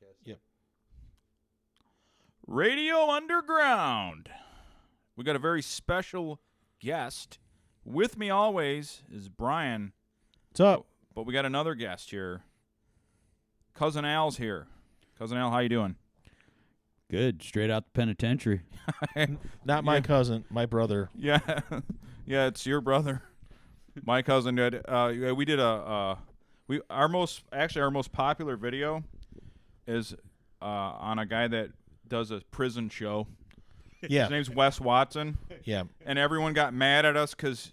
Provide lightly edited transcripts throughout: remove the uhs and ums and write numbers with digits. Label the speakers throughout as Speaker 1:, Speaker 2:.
Speaker 1: podcast.
Speaker 2: Yep.
Speaker 3: Radio Underground. We got a very special guest. With me always is Brian.
Speaker 2: What's up?
Speaker 3: But we got another guest here. Cousin Al's here. Cousin Al, how you doing?
Speaker 1: Good. Straight out the penitentiary.
Speaker 2: Not my cousin, my brother.
Speaker 3: Yeah, yeah, it's your brother. My cousin did. We did our most popular video is on a guy that does a prison show.
Speaker 2: Yeah.
Speaker 3: His name's Wes Watson.
Speaker 2: Yeah.
Speaker 3: And everyone got mad at us because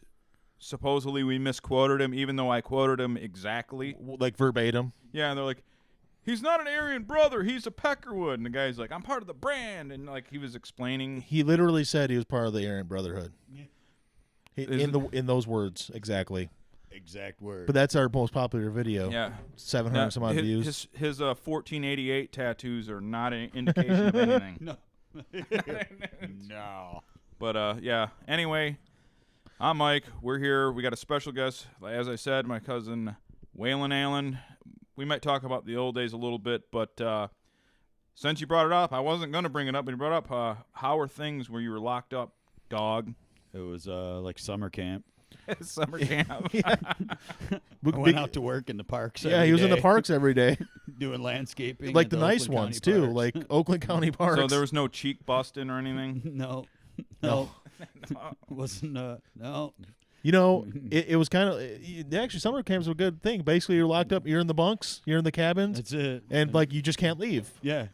Speaker 3: supposedly we misquoted him, even though I quoted him exactly.
Speaker 2: Like verbatim.
Speaker 3: Yeah, and they're like, he's not an Aryan brother, he's a Peckerwood. And the guy's like, I'm part of the brand. And like he was explaining.
Speaker 2: He literally said he was part of the Aryan Brotherhood.
Speaker 1: Yeah.
Speaker 2: In those words, exactly.
Speaker 1: Exact word.
Speaker 2: But that's our most popular video.
Speaker 3: Yeah.
Speaker 2: 700 some odd views.
Speaker 3: His 1488 tattoos are not an indication of anything.
Speaker 1: No. No.
Speaker 3: But, yeah. Anyway, I'm Mike. We're here. We got a special guest. As I said, my cousin Waylon Allen. We might talk about the old days a little bit, but since you brought it up, I wasn't going to bring it up, but you brought up how are things where you were locked up, dog?
Speaker 1: It was like summer camp.
Speaker 3: Summer camp.
Speaker 1: I went out to work in the parks.
Speaker 2: Yeah, he was in the parks every day.
Speaker 1: doing landscaping.
Speaker 2: Like
Speaker 1: at
Speaker 2: the nice
Speaker 1: Oakland
Speaker 2: ones,
Speaker 1: County
Speaker 2: too.
Speaker 1: parks.
Speaker 2: Like Oakland County Parks.
Speaker 3: So there was no cheek busting or anything?
Speaker 1: No.
Speaker 2: No.
Speaker 1: Wasn't, no.
Speaker 2: You know, it was kind of actually summer camps were a good thing. Basically, you're locked up. You're in the bunks. You're in the cabins.
Speaker 1: That's it.
Speaker 2: And like you just can't leave.
Speaker 1: Yeah.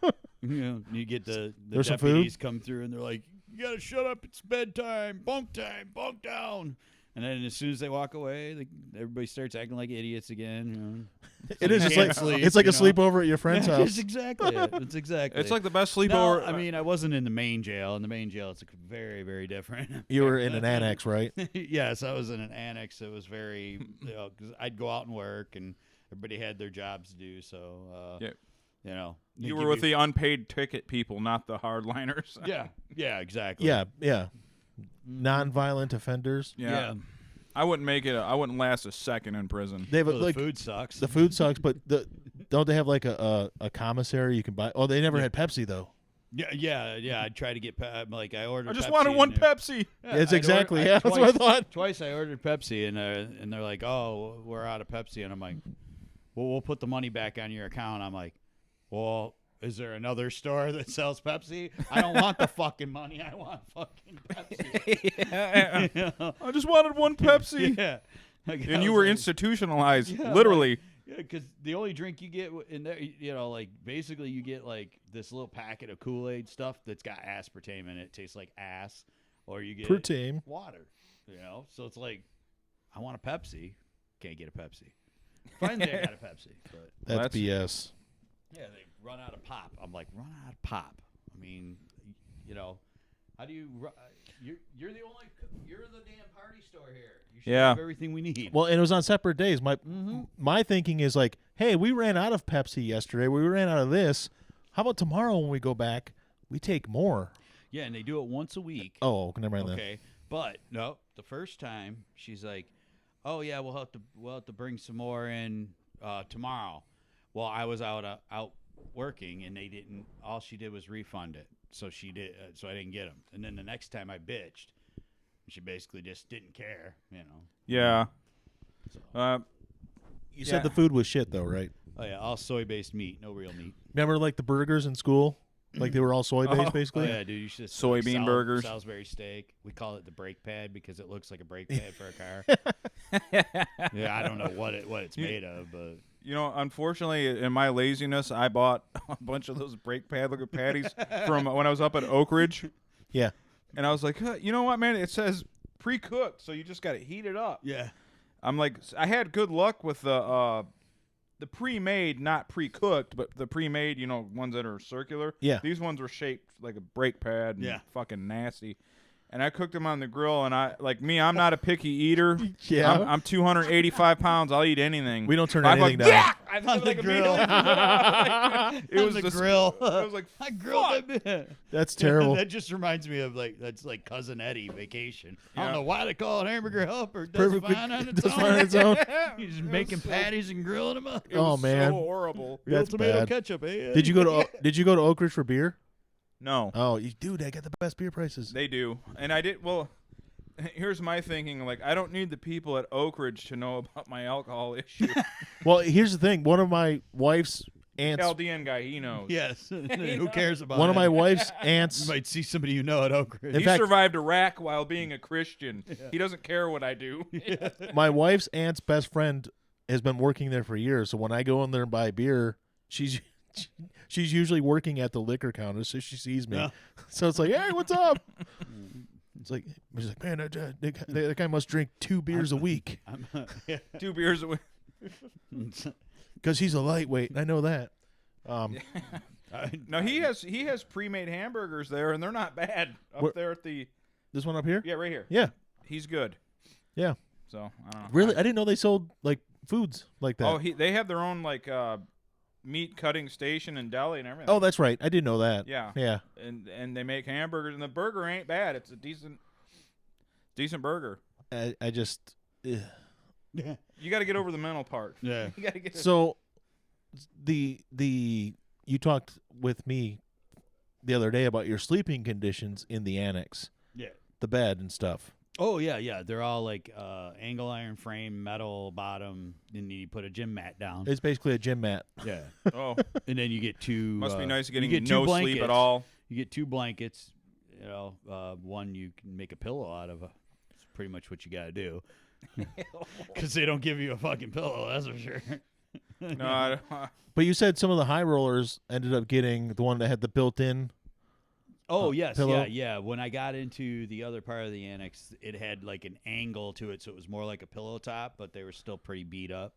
Speaker 1: You get the
Speaker 2: There's some
Speaker 1: deputies
Speaker 2: food?
Speaker 1: come through and they're like, you got to shut up. It's bedtime. Bunk down. And then as soon as they walk away, everybody starts acting like idiots again.
Speaker 2: It is. It's
Speaker 1: can't
Speaker 2: like
Speaker 1: sleep,
Speaker 2: it's like a
Speaker 1: you know?
Speaker 2: sleepover at your friend's
Speaker 1: That's
Speaker 2: house.
Speaker 1: exactly it. It's exactly
Speaker 3: It's
Speaker 1: it.
Speaker 3: like the best
Speaker 1: No,
Speaker 3: sleepover.
Speaker 1: I mean, I wasn't in the main jail. In the main jail, it's very, very different.
Speaker 2: You were in an annex, right?
Speaker 1: Yes, I was in an annex. It was very, because I'd go out and work, and everybody had their jobs to do. So,
Speaker 3: Yeah.
Speaker 1: you know, they
Speaker 3: You
Speaker 1: give
Speaker 3: were with the unpaid ticket people, not the hardliners.
Speaker 1: yeah, exactly.
Speaker 2: Yeah. Non-violent offenders.
Speaker 3: Yeah. I wouldn't make it. I wouldn't last a second in prison.
Speaker 2: They have
Speaker 1: Well,
Speaker 2: like
Speaker 1: the food sucks.
Speaker 2: the food sucks, but don't they have like a commissary you can buy? Oh, they never had Pepsi though.
Speaker 1: Yeah. I tried to get I ordered.
Speaker 3: I just
Speaker 1: Pepsi
Speaker 3: wanted one
Speaker 1: and
Speaker 3: Pepsi.
Speaker 2: It's
Speaker 1: I'd
Speaker 2: exactly
Speaker 1: order-
Speaker 2: yeah. That's
Speaker 1: twice,
Speaker 2: what I thought.
Speaker 1: Twice I ordered Pepsi, and they're like, "Oh, we're out of Pepsi," and I'm like, "Well, we'll put the money back on your account." I'm like, "Well, is there another store that sells Pepsi? I don't want the fucking money. I want fucking Pepsi." You know?
Speaker 3: I just wanted one Pepsi.
Speaker 1: Yeah. Like, I
Speaker 3: And you
Speaker 1: was
Speaker 3: were
Speaker 1: like-
Speaker 3: institutionalized,
Speaker 1: Yeah,
Speaker 3: literally.
Speaker 1: Yeah, because the only drink you get in there, like basically you get like this little packet of Kool-Aid stuff that's got aspartame in it. It tastes like ass, or you get
Speaker 2: Protein.
Speaker 1: water. So it's like, I want a Pepsi, can't get a Pepsi. Finally, I got a Pepsi, but
Speaker 2: That's BS.
Speaker 1: yeah, they run out of pop. I'm like, run out of pop. I mean, how do you? You're the only. You're the damn party store here. You should
Speaker 3: Yeah.
Speaker 1: have everything we need.
Speaker 2: Well, and it was on separate days. My thinking is like, hey, we ran out of Pepsi yesterday. We ran out of this. How about tomorrow when we go back, we take more?
Speaker 1: Yeah, and they do it once a week.
Speaker 2: Oh, never mind
Speaker 1: Okay, but no, the first time she's like, "Oh yeah, we'll have to bring some more in tomorrow." Well, I was out working, and they didn't. All she did was refund it, so she did. So I didn't get them. And then the next time I bitched, she basically just didn't care.
Speaker 3: Yeah.
Speaker 1: So,
Speaker 2: You said the food was shit though, right?
Speaker 1: oh yeah, all soy-based meat, no real meat.
Speaker 2: Remember like the burgers in school? Like they were all soy-based
Speaker 3: Oh.
Speaker 2: basically?
Speaker 1: Oh yeah, dude, you should
Speaker 3: Soybean burgers.
Speaker 1: Salisbury steak. We call it the brake pad because it looks like a brake pad for a car. Yeah, I don't know what it's made of, but
Speaker 3: You know, unfortunately, in my laziness, I bought a bunch of those brake pad looking patties from when I was up at Oak Ridge.
Speaker 2: Yeah.
Speaker 3: And I was like, you know what, man? It says pre-cooked, so you just got to heat it up.
Speaker 1: yeah.
Speaker 3: I'm like, I had good luck with the pre-made, not pre-cooked, but the pre-made, ones that are circular.
Speaker 2: Yeah.
Speaker 3: These ones were shaped like a brake pad and
Speaker 1: Yeah.
Speaker 3: fucking nasty. and I cooked them on the grill. And I'm not a picky eater.
Speaker 2: Yeah.
Speaker 3: I'm 285 pounds. I'll eat anything.
Speaker 2: We don't turn
Speaker 3: I'm
Speaker 2: anything
Speaker 3: like,
Speaker 2: down.
Speaker 3: I
Speaker 1: On the grill.
Speaker 3: It was
Speaker 1: the
Speaker 3: just-
Speaker 1: grill.
Speaker 3: I was like,
Speaker 1: I grilled it.
Speaker 2: That's terrible.
Speaker 1: That just reminds me of that's like Cousin Eddie Vacation. I
Speaker 3: Yeah.
Speaker 1: don't know why they call it Hamburger Helper. It does
Speaker 2: Perfectly
Speaker 1: fine on its
Speaker 2: does
Speaker 1: own.
Speaker 2: fine on its own.
Speaker 1: He's just making patties and grilling them up.
Speaker 3: it
Speaker 2: Oh,
Speaker 3: was
Speaker 2: man.
Speaker 3: so horrible.
Speaker 1: Real
Speaker 2: That's
Speaker 1: tomato
Speaker 2: bad.
Speaker 1: ketchup. Eh?
Speaker 2: Did you go to Oak Ridge for beer?
Speaker 3: No,
Speaker 2: Oh, dude, I got the best beer prices.
Speaker 3: they do, and I did. Well, here's my thinking. Like, I don't need the people at Oak Ridge to know about my alcohol issue.
Speaker 2: Well, here's the thing. One of my wife's aunts.
Speaker 3: Chaldean guy, he knows.
Speaker 1: Yes. Who cares about
Speaker 2: One of
Speaker 1: it?
Speaker 2: my wife's
Speaker 1: You
Speaker 2: aunts.
Speaker 1: might see somebody you know at Oak Ridge.
Speaker 2: In
Speaker 3: He
Speaker 2: fact-
Speaker 3: survived Iraq while being a Christian. He doesn't care what I do.
Speaker 2: My wife's aunt's best friend has been working there for years. So when I go in there and buy beer, she's usually working at the liquor counter, so she sees me.
Speaker 1: Yeah.
Speaker 2: So it's like, hey, what's up? It's like, she's like, man, that guy must drink 2 beers a week
Speaker 1: Yeah.
Speaker 3: 2 beers a week.
Speaker 2: because he's a lightweight. I know that.
Speaker 3: No, he has pre-made hamburgers there, and they're not bad up
Speaker 2: Where-
Speaker 3: there at the
Speaker 2: This one up here?
Speaker 3: yeah right here.
Speaker 2: Yeah.
Speaker 3: He's good.
Speaker 2: Yeah.
Speaker 3: So I don't know.
Speaker 2: Really? I didn't know they sold like foods like that.
Speaker 3: Oh, they have their own like meat cutting station and deli and everything.
Speaker 2: Oh, that's right. I didn't know that.
Speaker 3: yeah.
Speaker 2: Yeah.
Speaker 3: And they make hamburgers, and the burger ain't bad. It's a decent burger.
Speaker 2: I just. Ugh.
Speaker 3: You got to get over the mental part.
Speaker 1: Yeah.
Speaker 3: You got to get
Speaker 2: So, the you talked with me the other day about your sleeping conditions in the annex,
Speaker 1: Yeah.
Speaker 2: the bed and stuff.
Speaker 1: Oh yeah. They're all like angle iron frame, metal bottom. Then you put a gym mat down.
Speaker 2: It's basically a gym mat.
Speaker 1: Yeah.
Speaker 3: Oh,
Speaker 1: And then you get two.
Speaker 3: must be nice
Speaker 1: you
Speaker 3: getting
Speaker 1: get two
Speaker 3: no
Speaker 1: blankets.
Speaker 3: sleep at all.
Speaker 1: You get 2 blankets. You know, one you can make a pillow out of. It's pretty much what you got to do. Because they don't give you a fucking pillow, that's for sure.
Speaker 3: No, I don't,
Speaker 2: But you said some of the high rollers ended up getting the one that had the built-in.
Speaker 1: Oh yes,
Speaker 2: pillow?
Speaker 1: yeah. When I got into the other part of the annex, it had like an angle to it, so it was more like a pillow top, but they were still pretty beat up.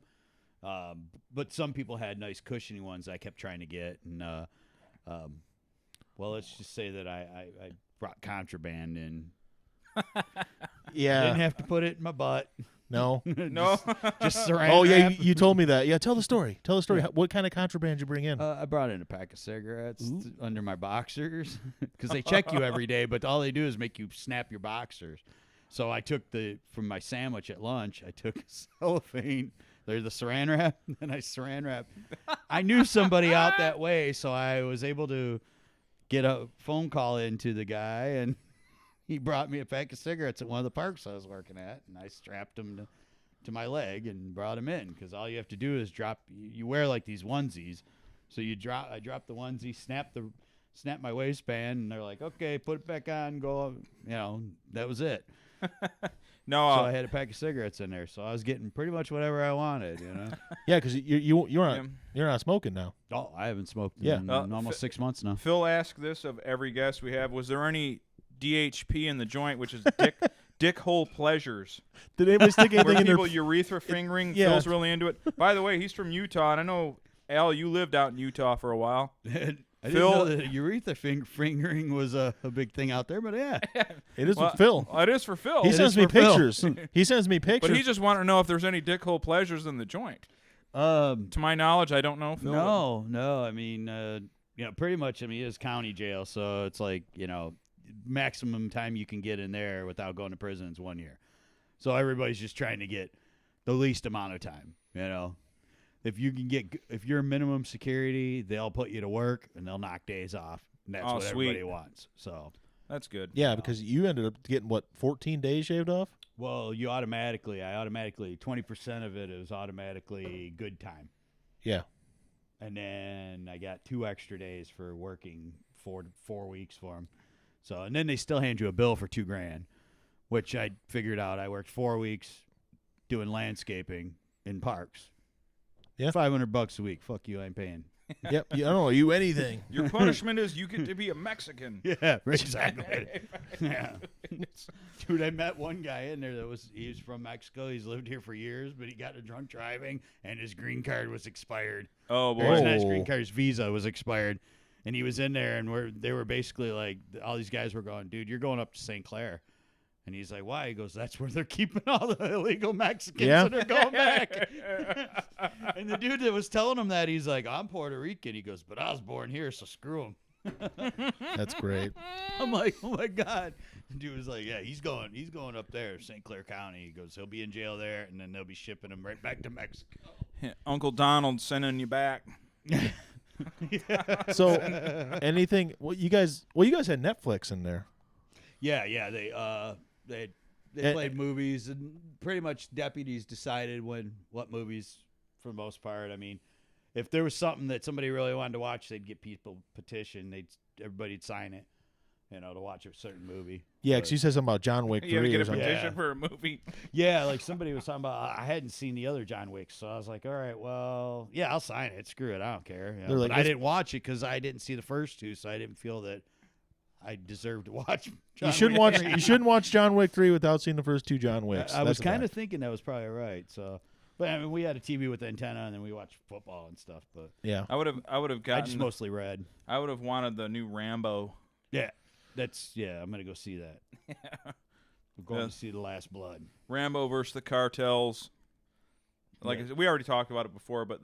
Speaker 1: But some people had nice cushiony ones I kept trying to get, and well, let's just say that I brought contraband in.
Speaker 2: Yeah.
Speaker 1: Didn't have to put it in my butt.
Speaker 2: No.
Speaker 3: no.
Speaker 1: Just saran
Speaker 2: Oh yeah,
Speaker 1: wrap.
Speaker 2: you told me that. Yeah, tell the story. Tell the story.
Speaker 1: Yeah.
Speaker 2: What kind of contraband you bring in?
Speaker 1: I brought in a pack of cigarettes under my boxers because they check you every day, but all they do is make you snap your boxers. So I took from my sandwich at lunch, I took cellophane. They're the saran wrap, and I saran wrapped. I knew somebody out that way, so I was able to get a phone call into the guy, and he brought me a pack of cigarettes at one of the parks I was working at, and I strapped them to my leg and brought him in because all you have to do is drop. You wear like these onesies, so I drop the onesie, snap my waistband, and they're like, okay, put it back on, go. You know, that was it.
Speaker 3: No,
Speaker 1: So I had a pack of cigarettes in there, so I was getting pretty much whatever I wanted. You know.
Speaker 2: Yeah, because you're not smoking now.
Speaker 1: Oh, I haven't smoked
Speaker 2: Yeah.
Speaker 1: in almost 6 months now.
Speaker 3: Phil asked this of every guest we have. Was there any DHP in the joint, which is dick hole pleasures?
Speaker 2: Did anybody stick anything
Speaker 3: Where
Speaker 2: in their?
Speaker 3: people urethra fingering.
Speaker 2: Yeah.
Speaker 3: Phil's really into it. By the way, he's from Utah, and I know, Al, you lived out in Utah for a while.
Speaker 1: I
Speaker 3: Phil-
Speaker 1: didn't know that urethra fingering was a big thing out there, but yeah.
Speaker 2: It is
Speaker 3: Well,
Speaker 2: with Phil.
Speaker 3: It is for Phil.
Speaker 2: He
Speaker 1: It
Speaker 2: sends
Speaker 1: is
Speaker 2: me
Speaker 1: for Phil.
Speaker 2: pictures. He sends me pictures.
Speaker 3: But he just wanted to know if there's any dick hole pleasures in the joint. To my knowledge, I don't know. Phil.
Speaker 1: No. I mean, pretty much. I mean, it is county jail, so it's like maximum time you can get in there without going to prison is 1 year. So everybody's just trying to get the least amount of time. You know, if you're minimum security, they'll put you to work and they'll knock days off. And that's what
Speaker 3: sweet.
Speaker 1: everybody wants. So,
Speaker 3: That's good.
Speaker 2: Yeah, because you ended up getting 14 days shaved off.
Speaker 1: well, I automatically 20% of it is automatically good time.
Speaker 2: Yeah.
Speaker 1: And then I got 2 extra days for working 4 weeks for them. So, and then they still hand you a bill for $2,000, which I figured out. I worked 4 weeks doing landscaping in parks.
Speaker 2: Yeah.
Speaker 1: $500 a week. Fuck you, I ain't paying.
Speaker 2: Yep. I don't owe you anything.
Speaker 3: Your punishment is you get to be a Mexican.
Speaker 1: Yeah, exactly. Yeah. Dude, I met one guy in there he was from Mexico. He's lived here for years, but he got into drunk driving and his green card was expired.
Speaker 3: Oh,
Speaker 1: Or
Speaker 3: boy.
Speaker 1: his
Speaker 2: Oh.
Speaker 1: green card's visa was expired. And he was in there and they were basically like, all these guys were going, dude, you're going up to St. Clair. And he's like, why? He goes, that's where they're keeping all the illegal Mexicans
Speaker 2: Yeah.
Speaker 1: and they're going back. And the dude that was telling him that, he's like, I'm Puerto Rican. He goes, but I was born here, so screw him.
Speaker 2: That's great.
Speaker 1: I'm like, oh my God. The dude was like, yeah, he's going up there, St. Clair County. He goes, he'll be in jail there, and then they'll be shipping him right back to Mexico.
Speaker 3: Uncle Donald sending you back.
Speaker 2: So, anything? Well, you guys had Netflix in there.
Speaker 1: Yeah. They played movies, and pretty much deputies decided what movies, for the most part. I mean, if there was something that somebody really wanted to watch, they'd get people petition. Everybody'd sign it, to watch a certain movie.
Speaker 2: Yeah, because you said something about John Wick 3
Speaker 3: You had to get
Speaker 2: or
Speaker 3: a
Speaker 2: something.
Speaker 3: petition
Speaker 1: Yeah.
Speaker 3: for a movie.
Speaker 1: Yeah, like somebody was talking about. I hadn't seen the other John Wick, so I was like, all right, well, yeah, I'll sign it. Screw it, I don't care.
Speaker 2: They're like,
Speaker 1: but I didn't watch it because I didn't see the first two, so I didn't feel that I deserved to watch.
Speaker 2: You shouldn't watch John Wick 3 without seeing the first 2 John Wicks.
Speaker 1: I was
Speaker 2: That's a
Speaker 1: kind of
Speaker 2: fact.
Speaker 1: thinking that was probably right. So, but I mean, we had a TV with antenna, and then we watched football and stuff. But
Speaker 2: Yeah.
Speaker 3: I would have
Speaker 1: I
Speaker 3: gotten.
Speaker 1: just mostly read.
Speaker 3: I would have wanted the new Rambo.
Speaker 1: Yeah, I'm gonna go see that. We're going to see The Last Blood.
Speaker 3: Rambo versus the cartels. Like we already talked about it before, but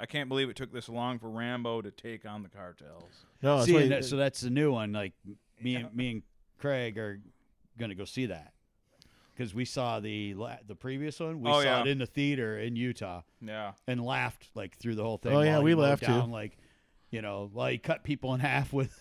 Speaker 3: I can't believe it took this long for Rambo to take on the cartels.
Speaker 2: No, that's
Speaker 1: See,
Speaker 2: why
Speaker 1: and so that's the new one. Like me and Craig are gonna go see that because we saw the previous one. We saw it in the theater in Utah
Speaker 3: Yeah.
Speaker 1: and laughed like through the whole thing.
Speaker 2: Oh, yeah,
Speaker 1: while
Speaker 2: we
Speaker 1: he mowed
Speaker 2: laughed, too.
Speaker 1: down, like while he cut people in half with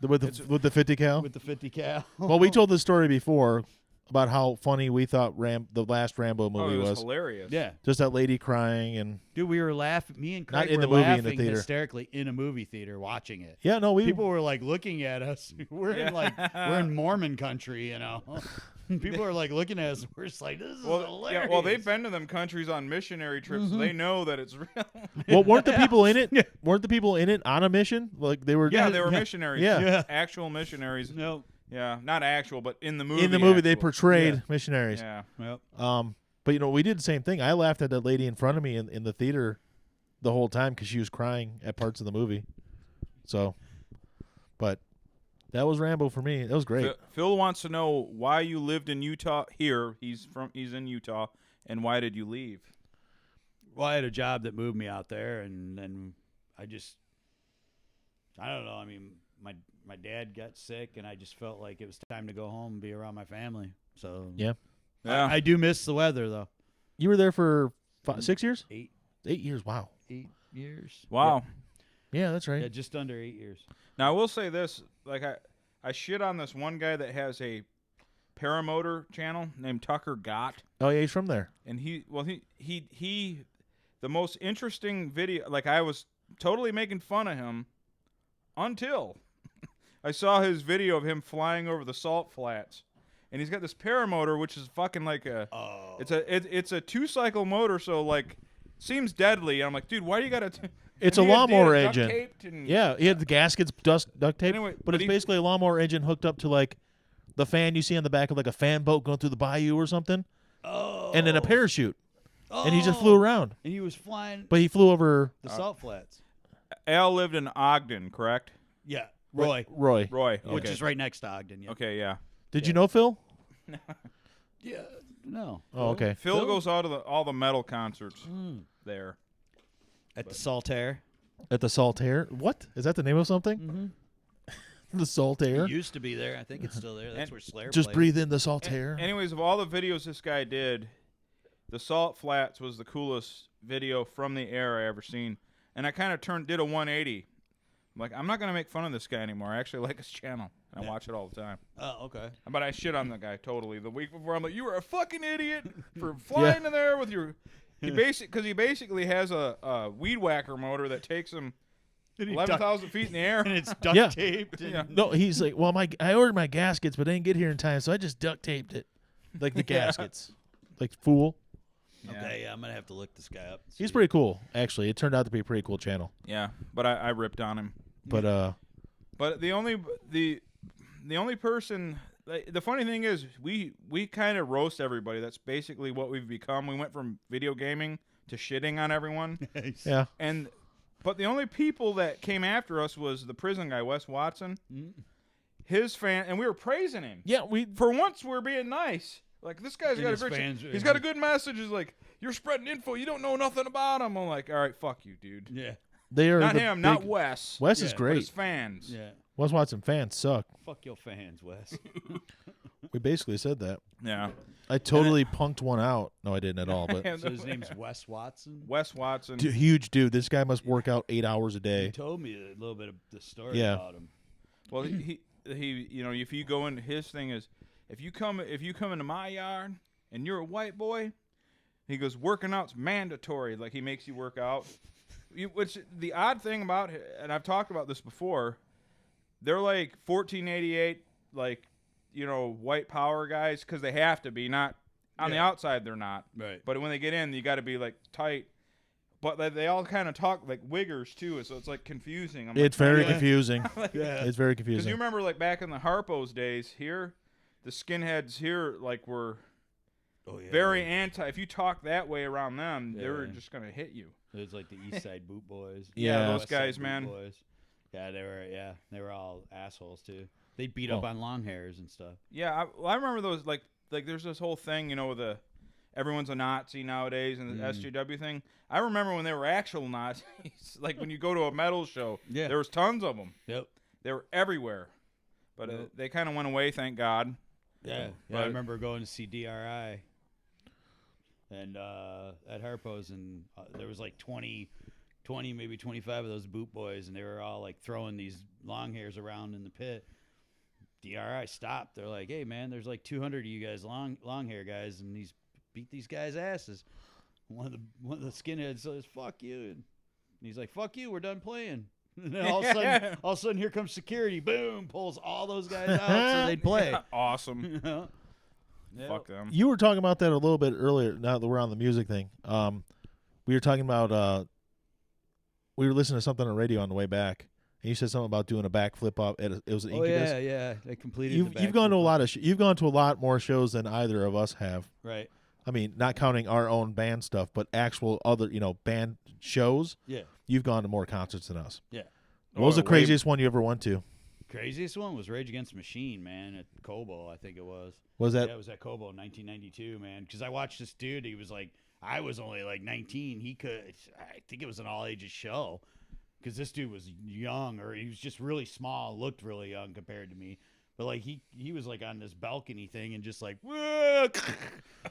Speaker 2: with the 50 cal.
Speaker 1: the 50 cal.
Speaker 2: Well, we told the story before about how funny we thought the last Rambo
Speaker 3: Oh,
Speaker 2: movie
Speaker 3: it was
Speaker 2: was.
Speaker 3: hilarious.
Speaker 1: Yeah,
Speaker 2: Just that lady crying and
Speaker 1: dude, we were laughing. Me and Craig
Speaker 2: Not in
Speaker 1: were
Speaker 2: the movie, in the
Speaker 1: laughing
Speaker 2: theater.
Speaker 1: hysterically in a movie theater watching it.
Speaker 2: yeah, no,
Speaker 1: People were like looking at us. We're in Mormon country, People are like looking at us. We're just like, this is hilarious.
Speaker 3: Yeah, well, they've been to them countries on missionary trips, so they know that it's real.
Speaker 2: Well, weren't the people in it? Weren't the people in it on a mission? Like they were.
Speaker 3: Yeah, they were missionaries.
Speaker 2: Yeah.
Speaker 3: Actual missionaries.
Speaker 1: No.
Speaker 3: Yeah, not actual, but in the movie.
Speaker 2: In the movie, they
Speaker 3: actual.
Speaker 2: portrayed missionaries.
Speaker 3: Yeah.
Speaker 1: Yep.
Speaker 2: But we did the same thing. I laughed at that lady in front of me in the theater the whole time because she was crying at parts of the movie. So, but that was Rambo for me. That was great.
Speaker 3: Phil wants to know why you lived in Utah. Here, he's in Utah, and why did you leave?
Speaker 1: Well, I had a job that moved me out there, and then I don't know. I mean, my dad got sick, and I just felt like it was time to go home and be around my family. So
Speaker 2: Yeah.
Speaker 3: Yeah.
Speaker 1: I do miss the weather, though.
Speaker 2: You were there for 6 years?
Speaker 1: 8
Speaker 2: years. Wow.
Speaker 1: years.
Speaker 3: Wow.
Speaker 2: Yeah, that's right.
Speaker 1: Yeah, just under 8 years.
Speaker 3: Now I will say this: like I shit on this one guy that has a paramotor channel named Tucker Gott,
Speaker 2: Oh yeah, he's from there.
Speaker 3: and he the most interesting video. Like I was totally making fun of him until I saw his video of him flying over the salt flats, and he's got this paramotor, which is fucking like it's a 2-cycle motor, so like seems deadly. And I'm like, dude, why do you gotta?
Speaker 2: It's
Speaker 3: and
Speaker 2: a
Speaker 3: he had
Speaker 2: lawnmower
Speaker 3: duct
Speaker 2: engine.
Speaker 3: taped and-
Speaker 2: Yeah, he had the gaskets duct tape,
Speaker 3: Anyway,
Speaker 2: but
Speaker 3: but
Speaker 2: it's
Speaker 3: he-
Speaker 2: basically a lawnmower engine hooked up to like the fan you see on the back of like a fan boat going through the bayou or something, and then a parachute, and he just flew around.
Speaker 1: And he was flying
Speaker 2: But he flew over
Speaker 1: the salt flats.
Speaker 3: Al lived in Ogden, correct?
Speaker 1: Yeah, Roy,
Speaker 2: Roy.
Speaker 3: Roy,
Speaker 1: which
Speaker 3: okay.
Speaker 1: is right next to Ogden. Yeah.
Speaker 3: Okay, yeah.
Speaker 2: Did you know Phil?
Speaker 1: Yeah. No.
Speaker 2: Oh, okay.
Speaker 3: Phil goes out to all the metal concerts there.
Speaker 1: At the Saltaire.
Speaker 2: At the Saltaire. What is that? The name of something?
Speaker 1: Mm-hmm.
Speaker 2: The Saltaire.
Speaker 1: It used to be there. I think it's still there. That's
Speaker 3: And
Speaker 1: where Slayer
Speaker 2: Just
Speaker 1: played.
Speaker 2: breathe in the Saltaire.
Speaker 3: Anyways, of all the videos this guy did, the Salt Flats was the coolest video from the air I ever seen. And I kind of did a 180. I'm like, I'm not going to make fun of this guy anymore. I actually like his channel. I watch it all the time.
Speaker 1: Oh, okay.
Speaker 3: But I shit on the guy totally. The week before, I'm like, you were a fucking idiot for flying in there with your... He basically has a weed whacker motor that takes him 11,000 feet in the air.
Speaker 1: And it's duct
Speaker 2: Yeah.
Speaker 1: taped. And
Speaker 3: Yeah.
Speaker 2: No, he's like, well, I ordered my gaskets, but they didn't get here in time, so I just duct taped it, like the gaskets, like fool.
Speaker 1: Okay, yeah, I'm gonna have to look this guy up.
Speaker 2: He's pretty cool, actually. It turned out to be a pretty cool channel.
Speaker 3: Yeah, but I ripped on him.
Speaker 2: But
Speaker 3: But the only person, the funny thing is, we kind of roast everybody. That's basically what we've become. We went from video gaming to shitting on everyone.
Speaker 2: yeah,
Speaker 3: But the only people that came after us was the prison guy, Wes Watson. his fan, and we were praising him.
Speaker 2: Yeah,
Speaker 3: For once, we're being nice. Like, this guy's
Speaker 1: And
Speaker 3: got a
Speaker 1: his
Speaker 3: great.
Speaker 1: fans-
Speaker 3: He's got a good message. He's like, you're spreading info. You don't know nothing about him. I'm like, all right, fuck you, dude.
Speaker 1: Yeah.
Speaker 2: they are
Speaker 3: Not
Speaker 2: the
Speaker 3: him,
Speaker 2: big-
Speaker 3: not Wes.
Speaker 2: Wes
Speaker 1: Yeah,
Speaker 2: is
Speaker 1: but
Speaker 3: But
Speaker 2: great.
Speaker 3: his fans.
Speaker 1: Yeah.
Speaker 2: Wes Watson fans suck.
Speaker 1: Fuck your fans, Wes.
Speaker 2: We basically said that.
Speaker 3: Yeah.
Speaker 2: I totally punked one out. No, I didn't at all. But
Speaker 1: So his name's Wes Watson.
Speaker 3: Wes Watson.
Speaker 2: huge dude. This guy must work out 8 hours a
Speaker 1: He
Speaker 2: day.
Speaker 1: told me a little bit of the story
Speaker 2: Yeah.
Speaker 1: about him.
Speaker 3: Well, he, you know, if you go in, his thing is, if you come into my yard and you're a white boy, he goes, working out's mandatory. Like, he makes you work out. Which the odd thing about, and I've talked about this before, they're like 1488, like, you know, white power guys, because they have to be. Not on the outside, they're not.
Speaker 1: Right.
Speaker 3: But when they get in, you got to be like tight. But they all kind of talk like wiggers too, so it's like confusing. I'm
Speaker 2: It's
Speaker 3: like,
Speaker 2: very
Speaker 3: yeah.
Speaker 2: confusing.
Speaker 1: Yeah.
Speaker 2: It's very
Speaker 3: Because
Speaker 2: confusing.
Speaker 3: you remember, like, back in the Harpo's days here, the skinheads here, like, were
Speaker 1: Oh, yeah.
Speaker 3: very anti. If you talk that way around them, they were
Speaker 1: Yeah.
Speaker 3: just going to hit you.
Speaker 1: It was like the East Side Boot Boys.
Speaker 2: Yeah,
Speaker 3: those
Speaker 1: West Side
Speaker 3: guys,
Speaker 1: Boot
Speaker 3: man.
Speaker 1: Boys. Yeah, they were all assholes too. They'd beat up on long hairs and stuff.
Speaker 3: Yeah, I remember those, like there's this whole thing, you know, with everyone's a Nazi nowadays and the SJW thing. I remember when they were actual Nazis, like when you go to a metal show,
Speaker 1: Yeah.
Speaker 3: there was tons of them.
Speaker 1: Yep.
Speaker 3: They were everywhere. But
Speaker 1: Yep.
Speaker 3: they kind of went away, thank God.
Speaker 1: Yeah.
Speaker 3: But-
Speaker 1: I remember going to see DRI and at Harpo's, and there was like 20, maybe 25 of those boot boys, and they were all like throwing these long hairs around in the pit. DRI stopped. They're like, "Hey, man, there's like 200 of you guys, long hair guys, and beat these guys' asses." One of the skinheads says, "Fuck you," and he's like, "Fuck you, we're done playing." And then all of a sudden, here comes security. Boom, pulls all those guys out so they'd play.
Speaker 3: Awesome.
Speaker 1: You know? Yep.
Speaker 3: Fuck them.
Speaker 2: You were talking about that a little bit earlier. Now that we're on the music thing, we were talking about we were listening to something on the radio on the way back, and you said something about doing a backflip up. It was an
Speaker 1: Oh
Speaker 2: Incubus.
Speaker 1: yeah. They completed.
Speaker 2: You've gone to a lot of you've gone to a lot more shows than either of us have.
Speaker 1: Right.
Speaker 2: I mean, not counting our own band stuff, but actual other band shows.
Speaker 1: Yeah.
Speaker 2: You've gone to more concerts than us.
Speaker 1: Yeah.
Speaker 2: What was the
Speaker 3: way-
Speaker 2: craziest one you ever went to?
Speaker 1: Craziest one was Rage Against the Machine, man, at Cobo, I think it was.
Speaker 2: Was that
Speaker 1: Yeah, it was at Cobo in 1992, man. Because I watched this dude. He was like, I was only like 19. I think it was an all ages show. Because this dude was young, or he was just really small, looked really young compared to me. But like he was like on this balcony thing and just like,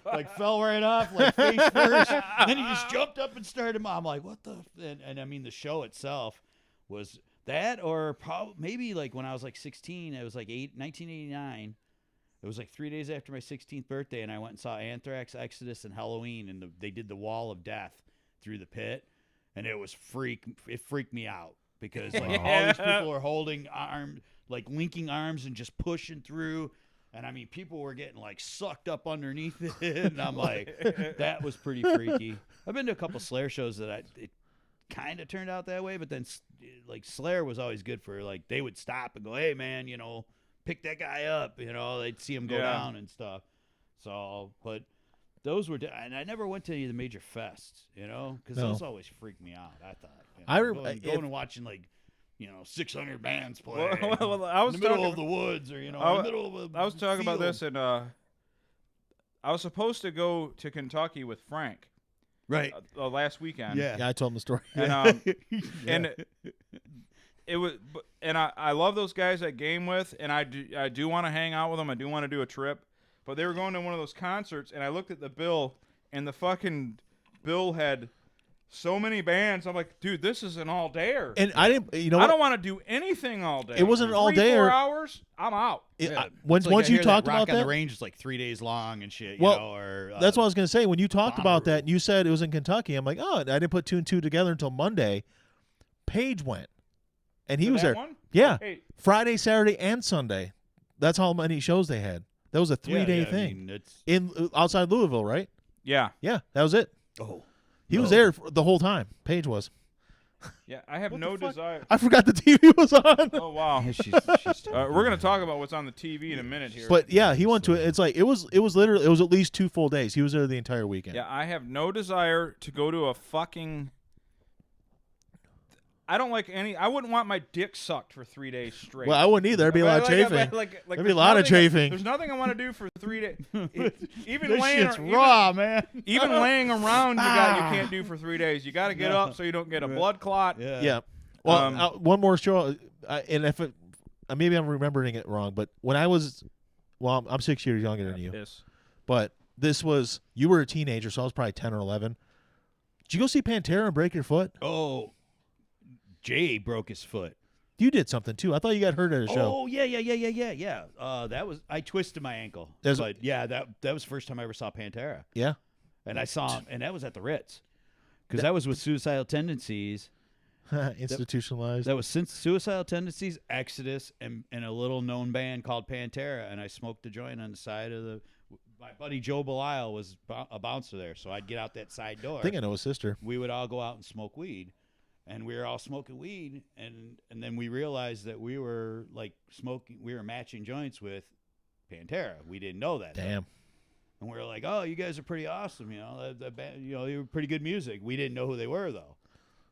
Speaker 1: like fell right off, like face first. Then he just jumped up and started. I'm like, what the? And I mean, the show itself was that, or probably maybe like when I was like 16, it was like 1989. It was like 3 days after my 16th birthday, and I went and saw Anthrax, Exodus, and Halloween, and they did the Wall of Death through the pit, and it freaked me out because like all these people are holding like linking arms and just pushing through, and I mean people were getting like sucked up underneath it, and I'm like, that was pretty freaky. I've been to a couple Slayer shows that it kind of turned out that way, but then like Slayer was always good for like they would stop and go, hey man, pick that guy up, they'd see him go down and stuff. So, but those were, and I never went to any of the major fests, because
Speaker 2: No.
Speaker 1: those always freaked me out. I thought, going and watching like, 600 bands play
Speaker 3: Well, I was
Speaker 1: in the middle
Speaker 3: talking-
Speaker 1: of the woods, or in
Speaker 3: I-
Speaker 1: the middle of a
Speaker 3: I was talking about
Speaker 1: field.
Speaker 3: this, and I was supposed to go to Kentucky with Frank
Speaker 1: right?
Speaker 3: last weekend.
Speaker 1: Yeah.
Speaker 2: Yeah, I told him the story.
Speaker 3: And and it was, and I love those guys I game with, and I do want to hang out with them. I do want to do a trip, but they were going to one of those concerts, and I looked at the bill, and the fucking bill had so many bands. I'm like, dude, this is an all-dayer.
Speaker 2: And I didn't,
Speaker 3: I don't want to do anything all day.
Speaker 2: It wasn't an all-dayer.
Speaker 3: 3-4 hours, I'm out.
Speaker 2: Once
Speaker 1: It's like I
Speaker 2: you
Speaker 1: hear
Speaker 2: talked
Speaker 1: Rock
Speaker 2: about
Speaker 1: on
Speaker 2: that,
Speaker 1: the Range is like 3 days long and shit.
Speaker 2: Well,
Speaker 1: or
Speaker 2: that's what I was going to say. When you talked about
Speaker 1: Bonnaroo.
Speaker 2: that, and you said it was in Kentucky, I'm like, oh, I didn't put two and two together until Monday. Paige went, and he
Speaker 3: To
Speaker 2: was
Speaker 3: that
Speaker 2: there.
Speaker 3: one?
Speaker 2: Yeah,
Speaker 3: Hey,
Speaker 2: Friday, Saturday, and Sunday. That's how many shows they had. That was a 3-day thing in outside Louisville, right?
Speaker 3: yeah.
Speaker 2: Yeah, that was it.
Speaker 1: Oh,
Speaker 2: He was there the whole time. Paige was.
Speaker 3: Yeah, I have
Speaker 2: What
Speaker 3: no
Speaker 2: the fuck?
Speaker 3: desire.
Speaker 2: I forgot the TV was on.
Speaker 3: Oh, wow.
Speaker 1: she's
Speaker 3: We're going to talk about what's on the TV in a minute here.
Speaker 2: But yeah, he went to it. It's like it was literally at least 2 full days. He was there the entire weekend.
Speaker 3: Yeah, I have no desire to go to a fucking. I don't like any. I wouldn't want my dick sucked for 3 days straight.
Speaker 2: Well, I wouldn't either. There'd be a lot of chafing. There'd be a lot of chafing.
Speaker 3: There's nothing I want to do for 3 days. Even
Speaker 1: This
Speaker 3: laying,
Speaker 1: shit's raw, man.
Speaker 3: even laying around, you can't do for 3 days. You got to get up so you don't get a blood clot.
Speaker 2: Yeah. Well, one more show, and if it, maybe I'm remembering it wrong, but when I was, well, I'm 6 years younger than you.
Speaker 3: Yes.
Speaker 2: But this was, you were a teenager, so I was probably 10 or 11. Did you go see Pantera and break your foot?
Speaker 1: Oh, Jay broke his foot.
Speaker 2: You did something too. I thought you got hurt at a show.
Speaker 1: Oh yeah. That was, I twisted my ankle. But yeah, that was the first time I ever saw Pantera.
Speaker 2: Yeah.
Speaker 1: And I saw him, and that was at the Ritz, because that was with Suicidal Tendencies.
Speaker 2: Institutionalized.
Speaker 1: That was since Suicidal Tendencies, Exodus, and a little known band called Pantera. And I smoked a joint on the side of the. My buddy Joe Belial was a bouncer there, so I'd get out that side door.
Speaker 2: I think I know his sister.
Speaker 1: We would all go out and smoke weed, and we were all smoking weed, and then we realized that we were like smoking. We were matching joints with Pantera. We didn't know that.
Speaker 2: Damn.
Speaker 1: And we were like, "Oh, you guys are pretty awesome. You know, the band, you were pretty good music." We didn't know who they were though.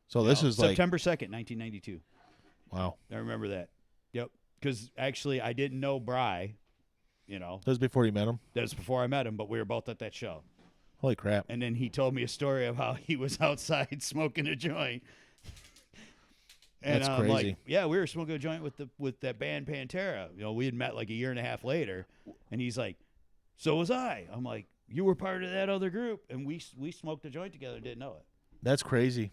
Speaker 2: So this is like
Speaker 1: September 2nd, 1992.
Speaker 2: Wow.
Speaker 1: I remember that. Yep. Because actually, I didn't know Bry. You know,
Speaker 2: that was before you met him.
Speaker 1: That was before I met him, but we were both at that show.
Speaker 2: Holy crap!
Speaker 1: And then he told me a story of how he was outside smoking a joint. And
Speaker 2: that's
Speaker 1: I'm
Speaker 2: crazy.
Speaker 1: like, yeah, we were smoking a joint with that band Pantera. You know, we had met like a year and a half later, and he's like, "So was I." I'm like, "You were part of that other group, and we smoked a joint together, and didn't know it."
Speaker 2: That's crazy.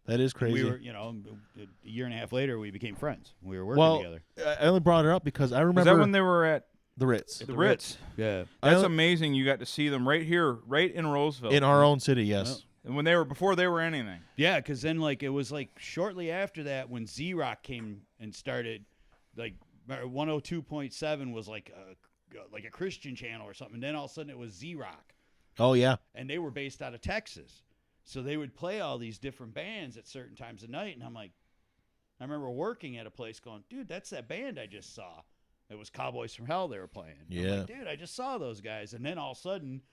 Speaker 2: That is crazy.
Speaker 1: And we were, you know, a year and a half later, we became friends. We were working together.
Speaker 2: I only brought it up because I remember.
Speaker 3: Is that when they were at
Speaker 2: the Ritz?
Speaker 3: The Ritz.
Speaker 1: Yeah.
Speaker 3: That's amazing. You got to see them right here, right in Roseville.
Speaker 2: In our own city, yes.
Speaker 3: And before they were anything.
Speaker 1: Yeah, because then it was shortly after that when Z-Rock came and started, 102.7 was like a Christian channel or something. And then all of a sudden it was Z-Rock.
Speaker 2: Oh yeah.
Speaker 1: And they were based out of Texas, so they would play all these different bands at certain times of night. And I'm like, I remember working at a place going, dude, that's that band I just saw. It was Cowboys from Hell they were playing.
Speaker 2: Yeah.
Speaker 1: I'm like, dude, I just saw those guys. And then all of a sudden,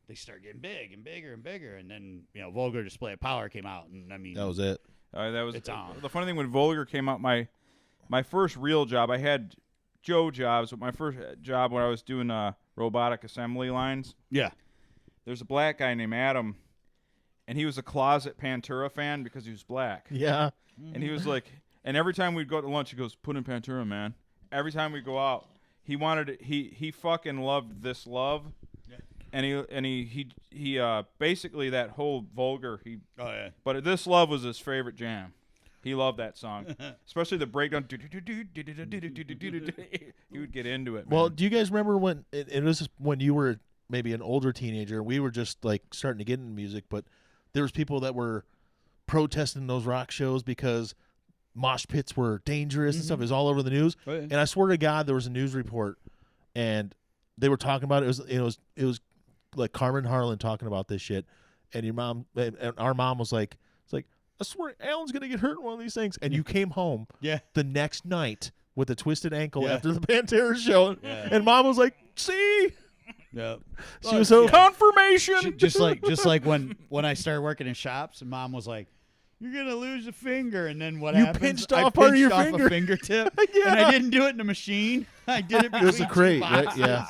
Speaker 1: they start getting big and bigger and bigger. And then, Vulgar Display of Power came out. And I mean,
Speaker 2: that was it.
Speaker 1: It's on.
Speaker 3: The funny thing when Vulgar came out, my first real job, I had Joe jobs, but my first job when I was doing robotic assembly lines.
Speaker 1: Yeah.
Speaker 3: There's a black guy named Adam, and he was a closet Pantera fan because he was black.
Speaker 2: Yeah.
Speaker 3: And he was like, and every time we'd go to lunch, he goes, "Put in Pantera, man." Every time we go out, he wanted it, he fucking loved This Love, yeah. and he basically that whole Vulgar but This Love was his favorite jam. He loved that song, especially the breakdown. He would get into it. Man.
Speaker 2: Well, do you guys remember when it was when you were maybe an older teenager? We were just starting to get into music, but there was people that were protesting those rock shows because mosh pits were dangerous and stuff. It was all over the news.
Speaker 1: Oh, yeah.
Speaker 2: And I swear to God, there was a news report, and they were talking about it. It was like Carmen Harlan talking about this shit, and your mom and our mom was like, "It's like I swear Alan's gonna get hurt in one of these things." And you came home, the next night with a twisted ankle after the Pantera show, and mom was like, "See."
Speaker 1: Yeah,
Speaker 2: she was so
Speaker 3: confirmation.
Speaker 1: Just like when I started working in shops, and mom was like, "You're gonna lose a finger," and then what happens?
Speaker 2: Pinched off part of your finger.
Speaker 1: A fingertip, and I didn't do it in a machine. I did it.
Speaker 2: It was a crate, right? Yeah.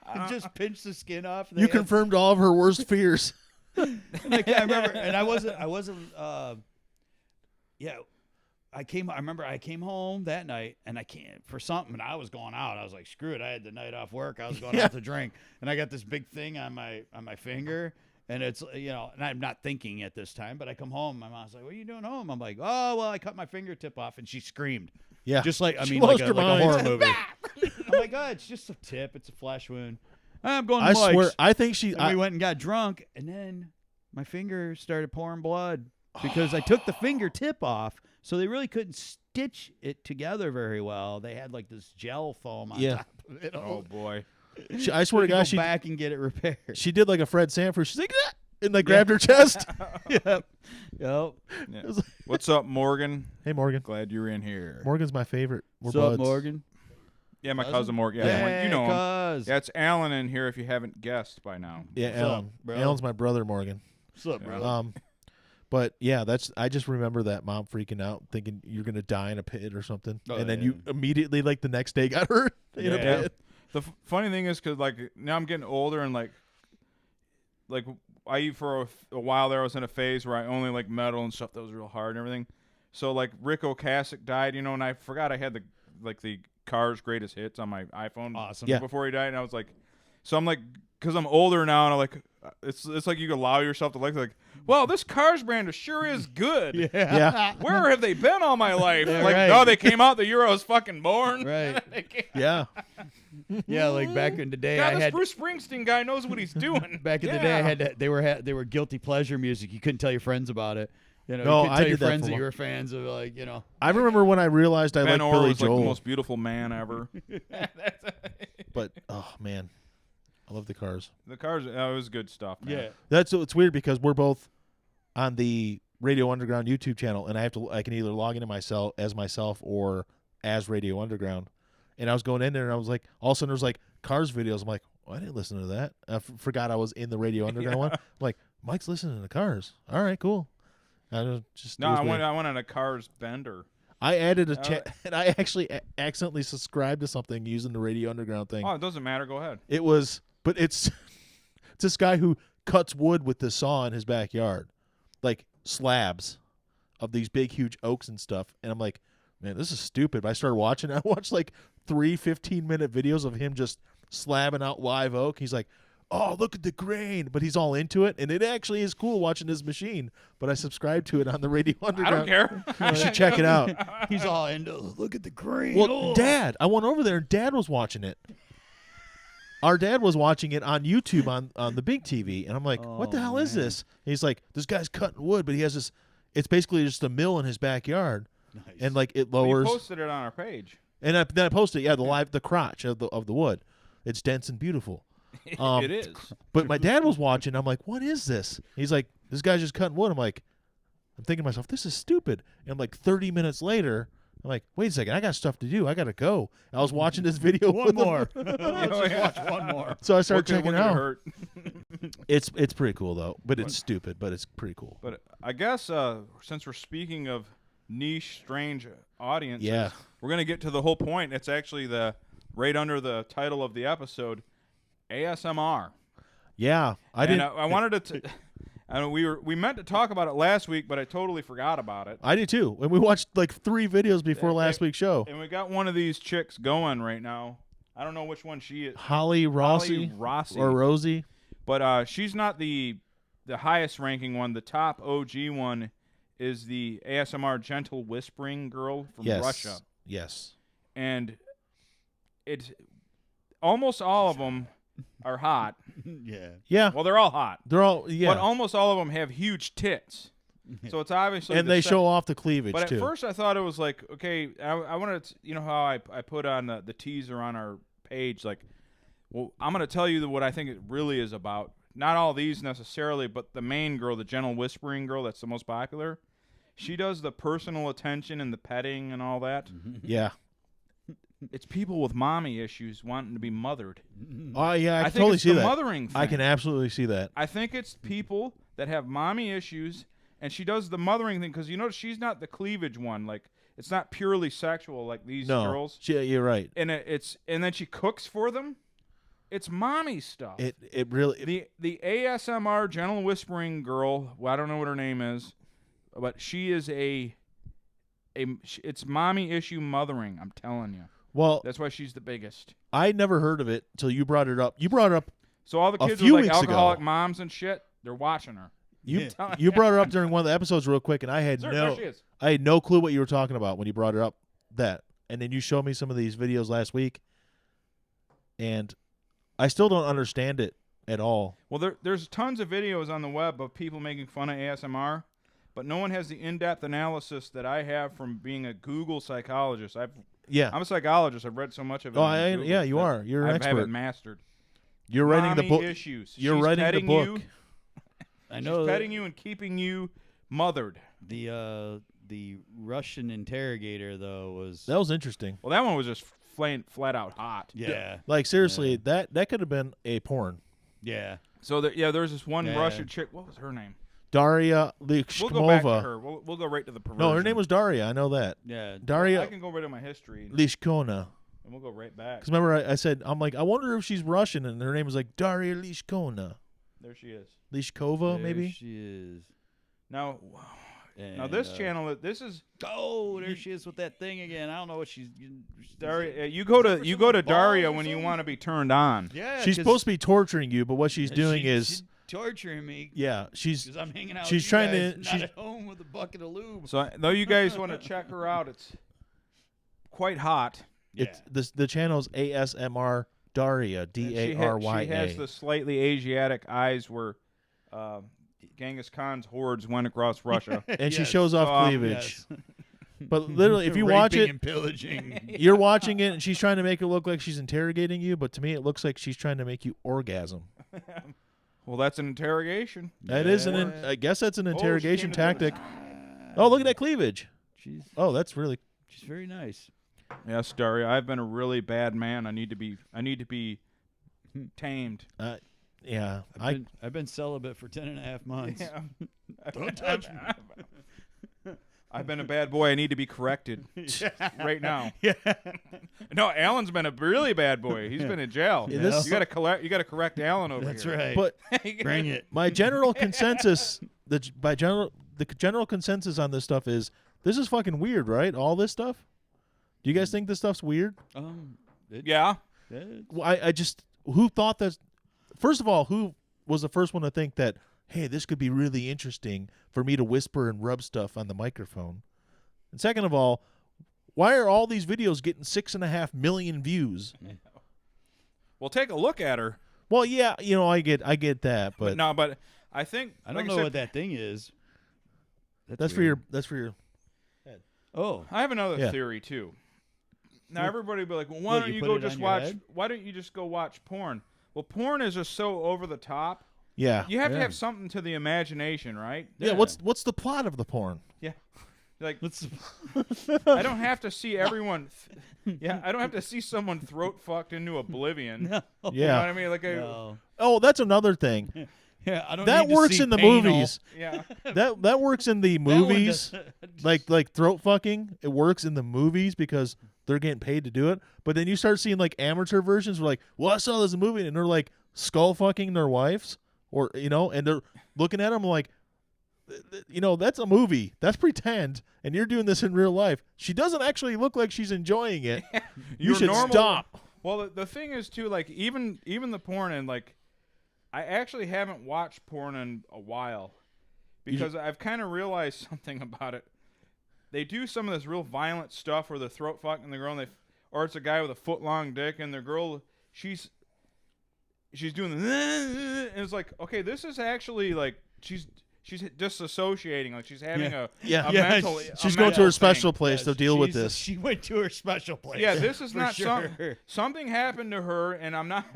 Speaker 1: I just pinched the skin off.
Speaker 2: You confirmed all of her worst fears.
Speaker 1: I remember, and I wasn't. I remember I came home that night, and I can't for something, and I was going out. I was like, screw it. I had the night off work. I was going out to drink, and I got this big thing on my finger, and it's and I'm not thinking at this time, but I come home. My mom's like, "What are you doing home?" I'm like, "Oh, well, I cut my fingertip off," and she screamed.
Speaker 2: Yeah,
Speaker 1: just like
Speaker 2: she
Speaker 1: like a
Speaker 2: mind.
Speaker 1: horror movie. I'm like, "Oh, it's just a tip. It's a flesh wound." I'm going to
Speaker 2: I
Speaker 1: Mike's.
Speaker 2: swear, I think she.
Speaker 1: We went and got drunk, and then my finger started pouring blood because I took the fingertip off, so they really couldn't stitch it together very well. They had like this gel foam on top of it.
Speaker 3: Oh boy!
Speaker 2: I swear to God,
Speaker 1: she back and get it repaired.
Speaker 2: She did like a Fred Sanford. She's like, ah! And grabbed her chest.
Speaker 1: Yep.
Speaker 3: Yeah. What's up, Morgan?
Speaker 2: Hey, Morgan.
Speaker 3: Glad you're in here.
Speaker 2: Morgan's my favorite.
Speaker 1: What's up, Morgan?
Speaker 3: Yeah, my cousin Morgan.
Speaker 1: Yeah,
Speaker 3: you know him.
Speaker 1: Cuz.
Speaker 3: Yeah, it's Alan in here if you haven't guessed by now.
Speaker 2: Yeah, Alan. Alan's my brother, Morgan.
Speaker 1: What's up, brother?
Speaker 2: But yeah, I just remember that mom freaking out, thinking you're gonna die in a pit or something,
Speaker 1: Oh,
Speaker 2: and then
Speaker 1: yeah.
Speaker 2: you immediately like the next day got hurt in a
Speaker 3: Yeah.
Speaker 2: pit.
Speaker 3: The funny thing is, because like now I'm getting older and like I for a while there I was in a phase where I only like metal and stuff that was real hard and everything. So like Rick Ocasek died, and I forgot I had the Cars greatest hits on my iPhone.
Speaker 1: Awesome.
Speaker 2: Yeah.
Speaker 3: Before he died, and I was like, so I'm like, because I'm older now, and I'm like, it's like you can allow yourself to like, well, this Cars brand sure is good.
Speaker 2: Yeah.
Speaker 3: Where have they been all my life?
Speaker 1: Yeah,
Speaker 3: like,
Speaker 1: right.
Speaker 3: no, they came out the year I was fucking born.
Speaker 1: Right.
Speaker 2: Yeah.
Speaker 1: Yeah, like back in the day,
Speaker 3: God,
Speaker 1: I
Speaker 3: this
Speaker 1: had
Speaker 3: Bruce Springsteen guy knows what he's doing.
Speaker 1: back in the day, I had they were guilty pleasure music. You couldn't tell your friends about it.
Speaker 2: No,
Speaker 1: you couldn't
Speaker 2: I
Speaker 1: tell your
Speaker 2: did that
Speaker 1: friends
Speaker 2: for
Speaker 1: that
Speaker 2: a
Speaker 1: you were fans of, like,
Speaker 2: I remember when I realized I
Speaker 3: Ben
Speaker 2: liked
Speaker 3: Orr
Speaker 2: Billy
Speaker 3: was like
Speaker 2: Joel,
Speaker 3: the most beautiful man ever.
Speaker 2: but oh man, I love the Cars.
Speaker 3: The Cars, it was good stuff, man.
Speaker 1: yeah.
Speaker 2: It's weird because we're both on the Radio Underground YouTube channel, and I can either log into myself or as Radio Underground. And I was going in there, and I was like, all of a sudden there's like Cars videos. I'm like, I didn't listen to that. I forgot I was in the Radio Underground one. I'm like, Mike's listening to Cars. All right, cool. I
Speaker 3: went on a Cars bender.
Speaker 2: I added a chat, and I actually accidentally subscribed to something using the Radio Underground thing.
Speaker 3: Oh, it doesn't matter. Go ahead.
Speaker 2: But it's this guy who cuts wood with this saw in his backyard, like slabs of these big, huge oaks and stuff. And I'm like, man, this is stupid. But I started watching. I watched like 3 15-minute videos of him just slabbing out live oak. He's like, oh, look at the grain. But he's all into it. And it actually is cool watching his machine. But I subscribed to it on the Radio Underground.
Speaker 3: I don't care.
Speaker 2: You should check it out.
Speaker 1: He's all into, look at the green.
Speaker 2: Well, Dad, I went over there and Dad was watching it. Our dad was watching it on YouTube on the big TV. And I'm like, what the hell is this? And he's like, this guy's cutting wood, but he has this, it's basically just a mill in his backyard.
Speaker 1: Nice.
Speaker 2: And like it
Speaker 3: We
Speaker 2: lowers.
Speaker 3: posted it on our page.
Speaker 2: And then I posted, the crotch of the wood. It's dense and beautiful.
Speaker 3: It is.
Speaker 2: But my dad was watching. I'm like, what is this? He's like, this guy's just cutting wood. I'm thinking to myself, this is stupid. And like 30 minutes later, I'm like, wait a second, I got stuff to do. I got to go. And I was watching this video.
Speaker 1: One more.
Speaker 2: Let's
Speaker 1: just watch one more.
Speaker 2: So I started
Speaker 3: What
Speaker 2: checking
Speaker 3: could
Speaker 2: it out.
Speaker 3: hurt?
Speaker 2: It's pretty cool though, but it's stupid, but it's pretty cool.
Speaker 3: But I guess since we're speaking of niche, strange audiences,
Speaker 2: Yeah.
Speaker 3: we're gonna get to the whole point. It's actually right under the title of the episode, ASMR.
Speaker 2: Yeah, I didn't.
Speaker 3: I wanted to. And we meant to talk about it last week, but I totally forgot about it.
Speaker 2: I did too. And we watched like 3 videos before last week's show.
Speaker 3: And we got one of these chicks going right now. I don't know which one she is.
Speaker 2: Holly Rossi or Rosie.
Speaker 3: But she's not the highest ranking one. The top OG one is the ASMR gentle whispering girl from Russia.
Speaker 2: Yes.
Speaker 3: And almost all of them are hot.
Speaker 1: Yeah.
Speaker 2: Yeah.
Speaker 3: Well, they're all hot.
Speaker 2: They're all
Speaker 3: But almost all of them have huge tits. So it's obviously
Speaker 2: and they show off the cleavage
Speaker 3: But
Speaker 2: too.
Speaker 3: at first I thought it was like, okay, I wanted to, you know how I put on the teaser on our page, like, well, I'm going to tell you what I think it really is about. Not all these necessarily, but the main girl, the gentle whispering girl that's the most popular. She does the personal attention and the petting and all that.
Speaker 2: Yeah.
Speaker 3: It's people with mommy issues wanting to be mothered.
Speaker 2: Oh yeah, I
Speaker 3: think
Speaker 2: totally
Speaker 3: it's
Speaker 2: see
Speaker 3: the
Speaker 2: that.
Speaker 3: mothering thing.
Speaker 2: I can absolutely see that.
Speaker 3: I think it's people that have mommy issues, and she does the mothering thing because you notice she's not the cleavage one. Like, it's not purely sexual like these girls.
Speaker 2: You're right.
Speaker 3: And and then she cooks for them. It's mommy stuff.
Speaker 2: It really.
Speaker 3: The ASMR gentle whispering girl. Well, I don't know what her name is, but she is it's mommy issue mothering. I'm telling you.
Speaker 2: Well,
Speaker 3: That's why she's the biggest.
Speaker 2: I never heard of it till you brought it up. You brought it up.
Speaker 3: So all the kids
Speaker 2: few
Speaker 3: with like
Speaker 2: weeks ago.
Speaker 3: alcoholic moms and shit, they're watching her.
Speaker 2: You brought it up during one of the episodes real quick, and I had
Speaker 3: There she is.
Speaker 2: I had no clue what you were talking about when you brought it up. And then you showed me some of these videos last week, and I still don't understand it at all.
Speaker 3: Well, there's tons of videos on the web of people making fun of ASMR, but no one has the in-depth analysis that I have from being a Google psychologist. I'm a psychologist. I've read so much of it.
Speaker 2: Oh,
Speaker 3: Google
Speaker 2: yeah, you
Speaker 3: that
Speaker 2: are. You're an
Speaker 3: I have
Speaker 2: expert.
Speaker 3: it mastered.
Speaker 2: You're writing the
Speaker 3: Mommy
Speaker 2: book.
Speaker 3: Issues.
Speaker 2: You're
Speaker 3: She's
Speaker 2: writing the
Speaker 3: petting
Speaker 2: book.
Speaker 3: You.
Speaker 1: I know
Speaker 3: She's petting you and keeping you mothered.
Speaker 1: the Russian interrogator though was
Speaker 2: That was interesting.
Speaker 3: Well, that one was just flat out hot.
Speaker 1: yeah.
Speaker 2: Like seriously, that could have been a porn.
Speaker 1: Yeah.
Speaker 3: So there's this one
Speaker 1: Yeah.
Speaker 3: Russian chick. What was her name?
Speaker 2: Daria
Speaker 3: We'll go back to
Speaker 2: Lishkova.
Speaker 3: her. We'll go right to the perversion.
Speaker 2: No, her name was Daria. I know that.
Speaker 1: Yeah.
Speaker 2: Daria
Speaker 3: I can go right to my history, and
Speaker 2: Lishkona.
Speaker 3: we'll go right back.
Speaker 2: Because remember, I said, I'm like, I wonder if she's Russian, and her name was like Daria Lishkona.
Speaker 3: There she is.
Speaker 2: Lishkova,
Speaker 1: There
Speaker 2: maybe?
Speaker 1: she is.
Speaker 3: Now
Speaker 1: And,
Speaker 3: this channel, this is
Speaker 1: Oh, there she is with that thing again. I don't know what she's.
Speaker 3: Daria. You go to
Speaker 1: some
Speaker 3: Daria
Speaker 1: balls or
Speaker 3: when you
Speaker 1: something?
Speaker 3: want to be turned on.
Speaker 1: Yeah.
Speaker 2: She's supposed to be torturing you, but what she's doing is,
Speaker 1: she's torturing me.
Speaker 2: yeah, she's
Speaker 1: Because I'm hanging out.
Speaker 2: she's
Speaker 1: with you
Speaker 2: trying
Speaker 1: guys,
Speaker 2: to-
Speaker 1: not
Speaker 2: she's-
Speaker 1: at home with a bucket of lube.
Speaker 3: So though you guys want to check her out, it's quite hot.
Speaker 2: it's the channel's ASMR Daria,
Speaker 3: And she
Speaker 2: Darya.
Speaker 3: has the slightly Asiatic eyes where Genghis Khan's hordes went across Russia.
Speaker 2: and she
Speaker 1: Yes.
Speaker 2: shows off
Speaker 3: So,
Speaker 2: cleavage. But literally, if you watch
Speaker 1: Raping
Speaker 2: it,
Speaker 1: and pillaging.
Speaker 2: you're watching it, and she's trying to make it look like she's interrogating you. But to me, it looks like she's trying to make you orgasm.
Speaker 3: Well, that's an interrogation.
Speaker 2: That is
Speaker 1: Yeah.
Speaker 2: I guess that's an interrogation
Speaker 3: she came to
Speaker 2: tactic. Oh, look at that cleavage.
Speaker 1: She's
Speaker 2: That's really.
Speaker 1: she's very nice.
Speaker 3: Yes, Daria, I've been a really bad man. I need to be tamed.
Speaker 2: Yeah,
Speaker 1: I've been celibate for 10.5 months.
Speaker 3: Yeah.
Speaker 1: Don't touch me.
Speaker 3: I've been a bad boy. I need to be corrected right now.
Speaker 1: Yeah.
Speaker 3: No, Alan's been a really bad boy. He's been in jail.
Speaker 2: Yeah, this-
Speaker 3: You got to correct Alan over
Speaker 1: That's
Speaker 3: here.
Speaker 1: right.
Speaker 2: But
Speaker 1: Bring it.
Speaker 2: my general consensus, the general consensus on this stuff is this is fucking weird, right? All this stuff. Do you guys think this stuff's weird?
Speaker 3: Yeah.
Speaker 2: Well, I just who thought that? First of all, who was the first one to think that? Hey, this could be really interesting for me to whisper and rub stuff on the microphone. And second of all, why are all these videos getting 6.5 million views?
Speaker 3: Well, take a look at her.
Speaker 2: Well, yeah, I get that, but
Speaker 3: No, but I think
Speaker 1: I
Speaker 3: like
Speaker 1: don't know
Speaker 3: said,
Speaker 1: what that thing is.
Speaker 2: that's
Speaker 1: weird.
Speaker 2: for your.
Speaker 1: Oh.
Speaker 3: I have another
Speaker 2: Yeah.
Speaker 3: theory too. Now everybody will be like, "Well, why
Speaker 1: What,
Speaker 3: don't
Speaker 1: you
Speaker 3: you
Speaker 1: put
Speaker 3: go
Speaker 1: it
Speaker 3: just
Speaker 1: on your
Speaker 3: watch?
Speaker 1: head?
Speaker 3: Why don't you just go watch porn?" Well, porn is just so over the top.
Speaker 2: Yeah.
Speaker 3: You have to
Speaker 1: Yeah.
Speaker 3: have something to the imagination, right?
Speaker 2: Yeah, what's the plot of the porn?
Speaker 3: Yeah. Like
Speaker 1: Let's.
Speaker 3: I don't have to see everyone. I don't have to see someone throat fucked into oblivion.
Speaker 1: No.
Speaker 3: You know
Speaker 2: Yeah.
Speaker 3: what I mean? Like
Speaker 1: No.
Speaker 2: Oh, that's another thing.
Speaker 1: Yeah, I don't.
Speaker 2: That
Speaker 1: need to
Speaker 2: works
Speaker 1: see
Speaker 2: in the
Speaker 1: anal.
Speaker 2: movies.
Speaker 3: yeah.
Speaker 2: That works in the
Speaker 1: That one
Speaker 2: movies.
Speaker 1: does-
Speaker 2: like throat fucking, it works in the movies because they're getting paid to do it. But then you start seeing like amateur versions where like, well, I saw this in a movie, and they're like skull fucking their wives, or and they're looking at them like, that's a movie. That's pretend, and you're doing this in real life. She doesn't actually look like she's enjoying it. You
Speaker 3: Your
Speaker 2: should
Speaker 3: normal-
Speaker 2: stop.
Speaker 3: Well, the thing is too, like even the porn, and like I actually haven't watched porn in a while because I've kind of realized something about it. They do some of this real violent stuff where they're throat fucking the girl, and or it's a guy with a foot long dick, and the girl she's doing the and it's like, okay, this is actually like she's disassociating, like she's having a
Speaker 2: Yeah.
Speaker 3: mental.
Speaker 2: She's
Speaker 3: a
Speaker 2: going to
Speaker 3: mental
Speaker 2: her special
Speaker 3: thing.
Speaker 2: place
Speaker 1: Yes,
Speaker 2: to deal with
Speaker 1: she's-
Speaker 2: this.
Speaker 1: She went to her special place.
Speaker 3: Yeah, this is
Speaker 1: for
Speaker 3: not
Speaker 1: sure.
Speaker 3: something happened to her, and I'm not.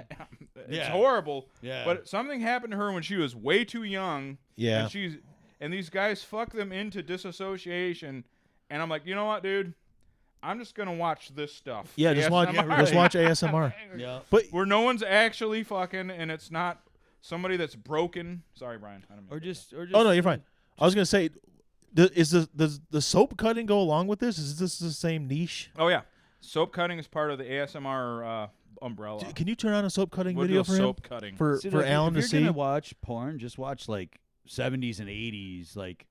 Speaker 3: It's
Speaker 1: Yeah.
Speaker 3: horrible.
Speaker 1: Yeah.
Speaker 3: But something happened to her when she was way too young.
Speaker 2: Yeah.
Speaker 3: And these guys fuck them into disassociation, and I'm like, you know what, dude? I'm just gonna watch this stuff.
Speaker 2: Yeah, just watch
Speaker 3: ASMR.
Speaker 2: just watch ASMR.
Speaker 1: Yeah.
Speaker 2: But
Speaker 3: Where no one's actually fucking, and it's not somebody that's broken. Sorry, Brian. I don't mean
Speaker 1: Or
Speaker 3: to-
Speaker 1: just.
Speaker 2: oh no, you're fine. I was gonna say, does the soap cutting go along with this? Is this the same niche?
Speaker 3: Oh yeah, soap cutting is part of the ASMR umbrella.
Speaker 2: Can you turn on a soap cutting
Speaker 3: We'll
Speaker 2: video
Speaker 3: do
Speaker 2: for him
Speaker 3: soap cutting.
Speaker 2: for
Speaker 1: See,
Speaker 2: for
Speaker 1: like,
Speaker 2: Alan to
Speaker 1: if you're
Speaker 2: see?
Speaker 1: gonna watch porn, just watch like 70s and 80s, like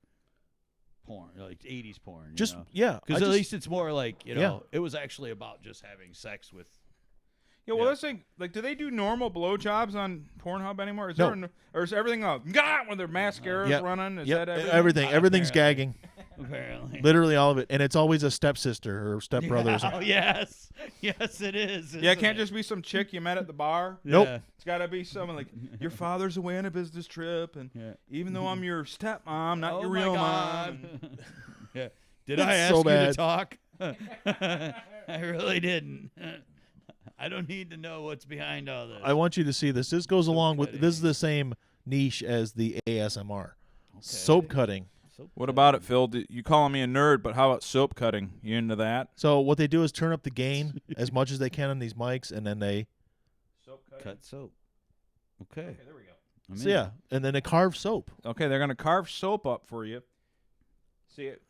Speaker 1: porn, like 80s porn.
Speaker 2: Just yeah,
Speaker 1: because
Speaker 2: I
Speaker 1: at
Speaker 2: just-
Speaker 1: least it's more like it was actually about just having sex with.
Speaker 3: Yeah, well,
Speaker 1: Yeah.
Speaker 3: let's think. Like, do they do normal blowjobs on Pornhub anymore? Is
Speaker 2: No.
Speaker 3: or is everything when their mascara's
Speaker 2: Yep.
Speaker 3: running? Is
Speaker 2: Yep,
Speaker 3: that everything?
Speaker 2: everything. Everything's gagging.
Speaker 1: Apparently.
Speaker 2: Literally all of it, and it's always a stepsister or stepbrother. Or
Speaker 1: Oh
Speaker 2: something.
Speaker 1: yes, yes it is.
Speaker 3: Yeah, it
Speaker 1: isn't
Speaker 3: can't just be some chick you met at the bar.
Speaker 2: Nope.
Speaker 1: Yeah.
Speaker 3: It's got to be someone like your father's away on a business trip, and
Speaker 1: Yeah.
Speaker 3: even though I'm your stepmom, not
Speaker 1: Oh
Speaker 3: your
Speaker 1: my
Speaker 3: real
Speaker 1: God.
Speaker 3: mom.
Speaker 1: Yeah. Did
Speaker 2: That's
Speaker 1: I ask
Speaker 2: so
Speaker 1: you to
Speaker 2: bad.
Speaker 1: talk? I really didn't. I don't need to know what's behind all this.
Speaker 2: I want you to see this. This goes along with.
Speaker 1: cutting.
Speaker 2: This is the same niche as the ASMR. Soap cutting.
Speaker 3: What about it, Phil? You calling me a nerd, but how about soap cutting? You into that?
Speaker 2: So what they do is turn up the gain as much as they can on these mics, and then they
Speaker 3: Soap cutting.
Speaker 1: Cut soap. Okay.
Speaker 3: There we go.
Speaker 1: I'm
Speaker 2: So
Speaker 1: in.
Speaker 2: yeah, and then a carved soap.
Speaker 3: Okay, they're gonna carve soap up for you. See it.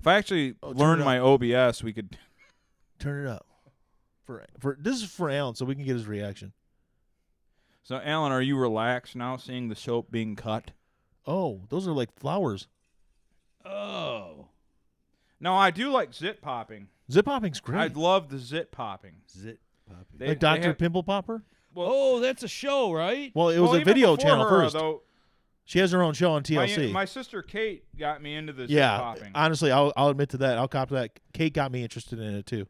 Speaker 3: If I actually
Speaker 2: turn
Speaker 3: learned
Speaker 2: it
Speaker 3: my OBS, we could.
Speaker 2: Turn it up. For this is for Alan, so we can get his reaction.
Speaker 3: So, Alan, are you relaxed now, seeing the soap being cut?
Speaker 2: Oh, those are like flowers.
Speaker 1: Oh.
Speaker 3: No, I do like zit popping.
Speaker 2: Zip popping's great.
Speaker 3: I love the zit popping.
Speaker 1: Zit popping.
Speaker 3: They-
Speaker 2: like
Speaker 3: they
Speaker 2: Dr.
Speaker 3: have-
Speaker 2: Pimple Popper.
Speaker 3: Well,
Speaker 1: Oh, that's a show, right?
Speaker 2: Well, it was a
Speaker 3: even
Speaker 2: video
Speaker 3: before
Speaker 2: channel
Speaker 3: her,
Speaker 2: first.
Speaker 3: Though,
Speaker 2: She has her own show on TLC.
Speaker 3: my sister Kate got me into the zit
Speaker 2: yeah,
Speaker 3: popping.
Speaker 2: honestly, I'll admit to that. I'll cop to that. Kate got me interested in it too.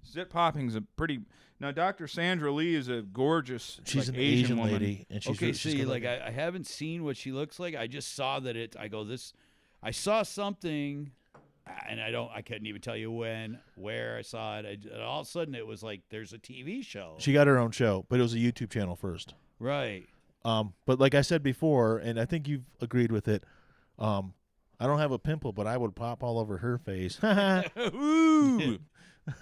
Speaker 3: Zit popping's a pretty. Now, Dr. Sandra Lee is a gorgeous.
Speaker 2: She's
Speaker 3: like,
Speaker 2: an
Speaker 3: Asian
Speaker 2: Asian
Speaker 3: woman.
Speaker 2: lady, and she's
Speaker 1: Okay,
Speaker 2: she's
Speaker 1: see,
Speaker 2: good
Speaker 1: like
Speaker 2: looking.
Speaker 1: I haven't seen what she looks like. I just saw that I saw something, and I couldn't even tell you where I saw it. And all of a sudden, it was like there's a TV show.
Speaker 2: She got her own show, but it was a YouTube channel first.
Speaker 1: Right.
Speaker 2: But like I said before, and I think you've agreed with it. I don't have a pimple, but I would pop all over her face.
Speaker 3: Ooh.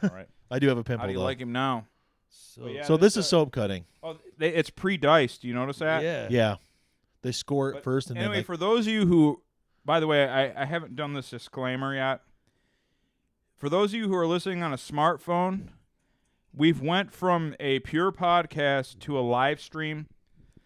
Speaker 3: All right.
Speaker 2: I do have a pimple.
Speaker 3: How do you
Speaker 2: though.
Speaker 3: like him now?
Speaker 1: So,
Speaker 3: yeah.
Speaker 2: So this is soap cutting.
Speaker 3: Oh, it's pre-diced. You notice that?
Speaker 1: yeah.
Speaker 2: Yeah, they score it
Speaker 3: But
Speaker 2: first, and
Speaker 3: anyway,
Speaker 2: then
Speaker 3: for those of you who, by the way, I haven't done this disclaimer yet. For those of you who are listening on a smartphone, we've went from a pure podcast to a live stream.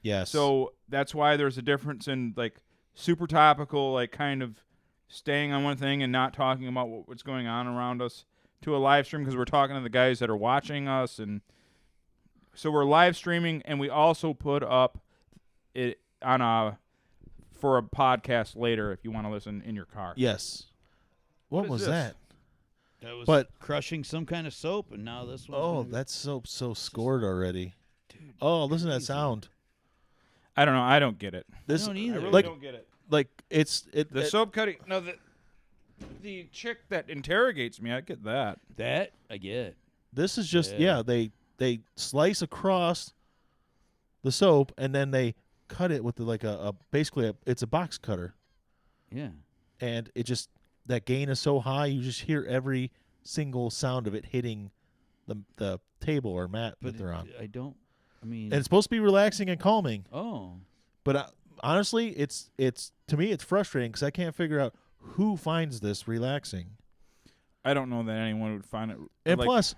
Speaker 2: yes.
Speaker 3: So that's why there's a difference in like super topical, like kind of staying on one thing and not talking about what's going on around us, to a live stream because we're talking to the guys that are watching us, and so we're live streaming, and we also put up it on for a podcast later if you want to listen in your car.
Speaker 2: yes. What
Speaker 3: is
Speaker 2: was
Speaker 3: this?
Speaker 2: that?
Speaker 1: That was
Speaker 2: But-
Speaker 1: crushing some kind of soap, and now this one.
Speaker 2: Oh, that's so scored already.
Speaker 1: Dude,
Speaker 2: Oh, listen to that
Speaker 1: crazy.
Speaker 2: sound.
Speaker 3: I don't know. I don't get it.
Speaker 2: This
Speaker 1: don't
Speaker 3: I
Speaker 1: either.
Speaker 3: really
Speaker 2: like
Speaker 3: don't get it.
Speaker 2: like
Speaker 3: The
Speaker 2: it
Speaker 3: soap cutting. No, the chick that interrogates me. I get that.
Speaker 1: that I get.
Speaker 2: This is just
Speaker 1: Yeah.
Speaker 2: they slice across the soap and then they cut it with like a basically it's a box cutter,
Speaker 1: Yeah.
Speaker 2: and it just that gain is so high you just hear every single sound of it hitting the table or mat
Speaker 1: But
Speaker 2: that they're on.
Speaker 1: I don't. I mean.
Speaker 2: And it's supposed to be relaxing and calming,
Speaker 1: oh.
Speaker 2: but honestly, it's to me it's frustrating because I can't figure out who finds this relaxing.
Speaker 3: I don't know that anyone would find it.
Speaker 2: And
Speaker 3: like,
Speaker 2: plus,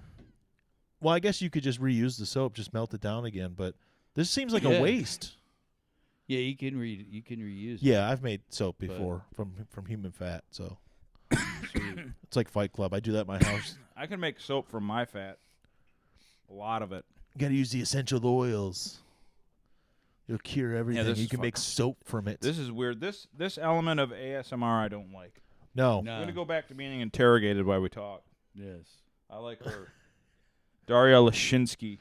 Speaker 2: well, I guess you could just reuse the soap, just melt it down again. But this seems like
Speaker 1: Yeah.
Speaker 2: a waste.
Speaker 1: Yeah, you can reuse. it.
Speaker 2: Yeah, I've made soap
Speaker 1: But-
Speaker 2: before from human fat, so
Speaker 1: Sweet.
Speaker 2: it's like Fight Club. I do that at my house.
Speaker 3: I can make soap from my fat. A lot of it.
Speaker 2: Got to use the essential oils. It'll cure everything.
Speaker 3: this
Speaker 2: You
Speaker 3: is
Speaker 2: can make soap from it.
Speaker 3: This is weird. This element of ASMR I don't like.
Speaker 2: no.
Speaker 1: No.
Speaker 3: I'm gonna go back to being interrogated while we talk.
Speaker 1: Yes.
Speaker 3: I like her. Daria Lashinsky.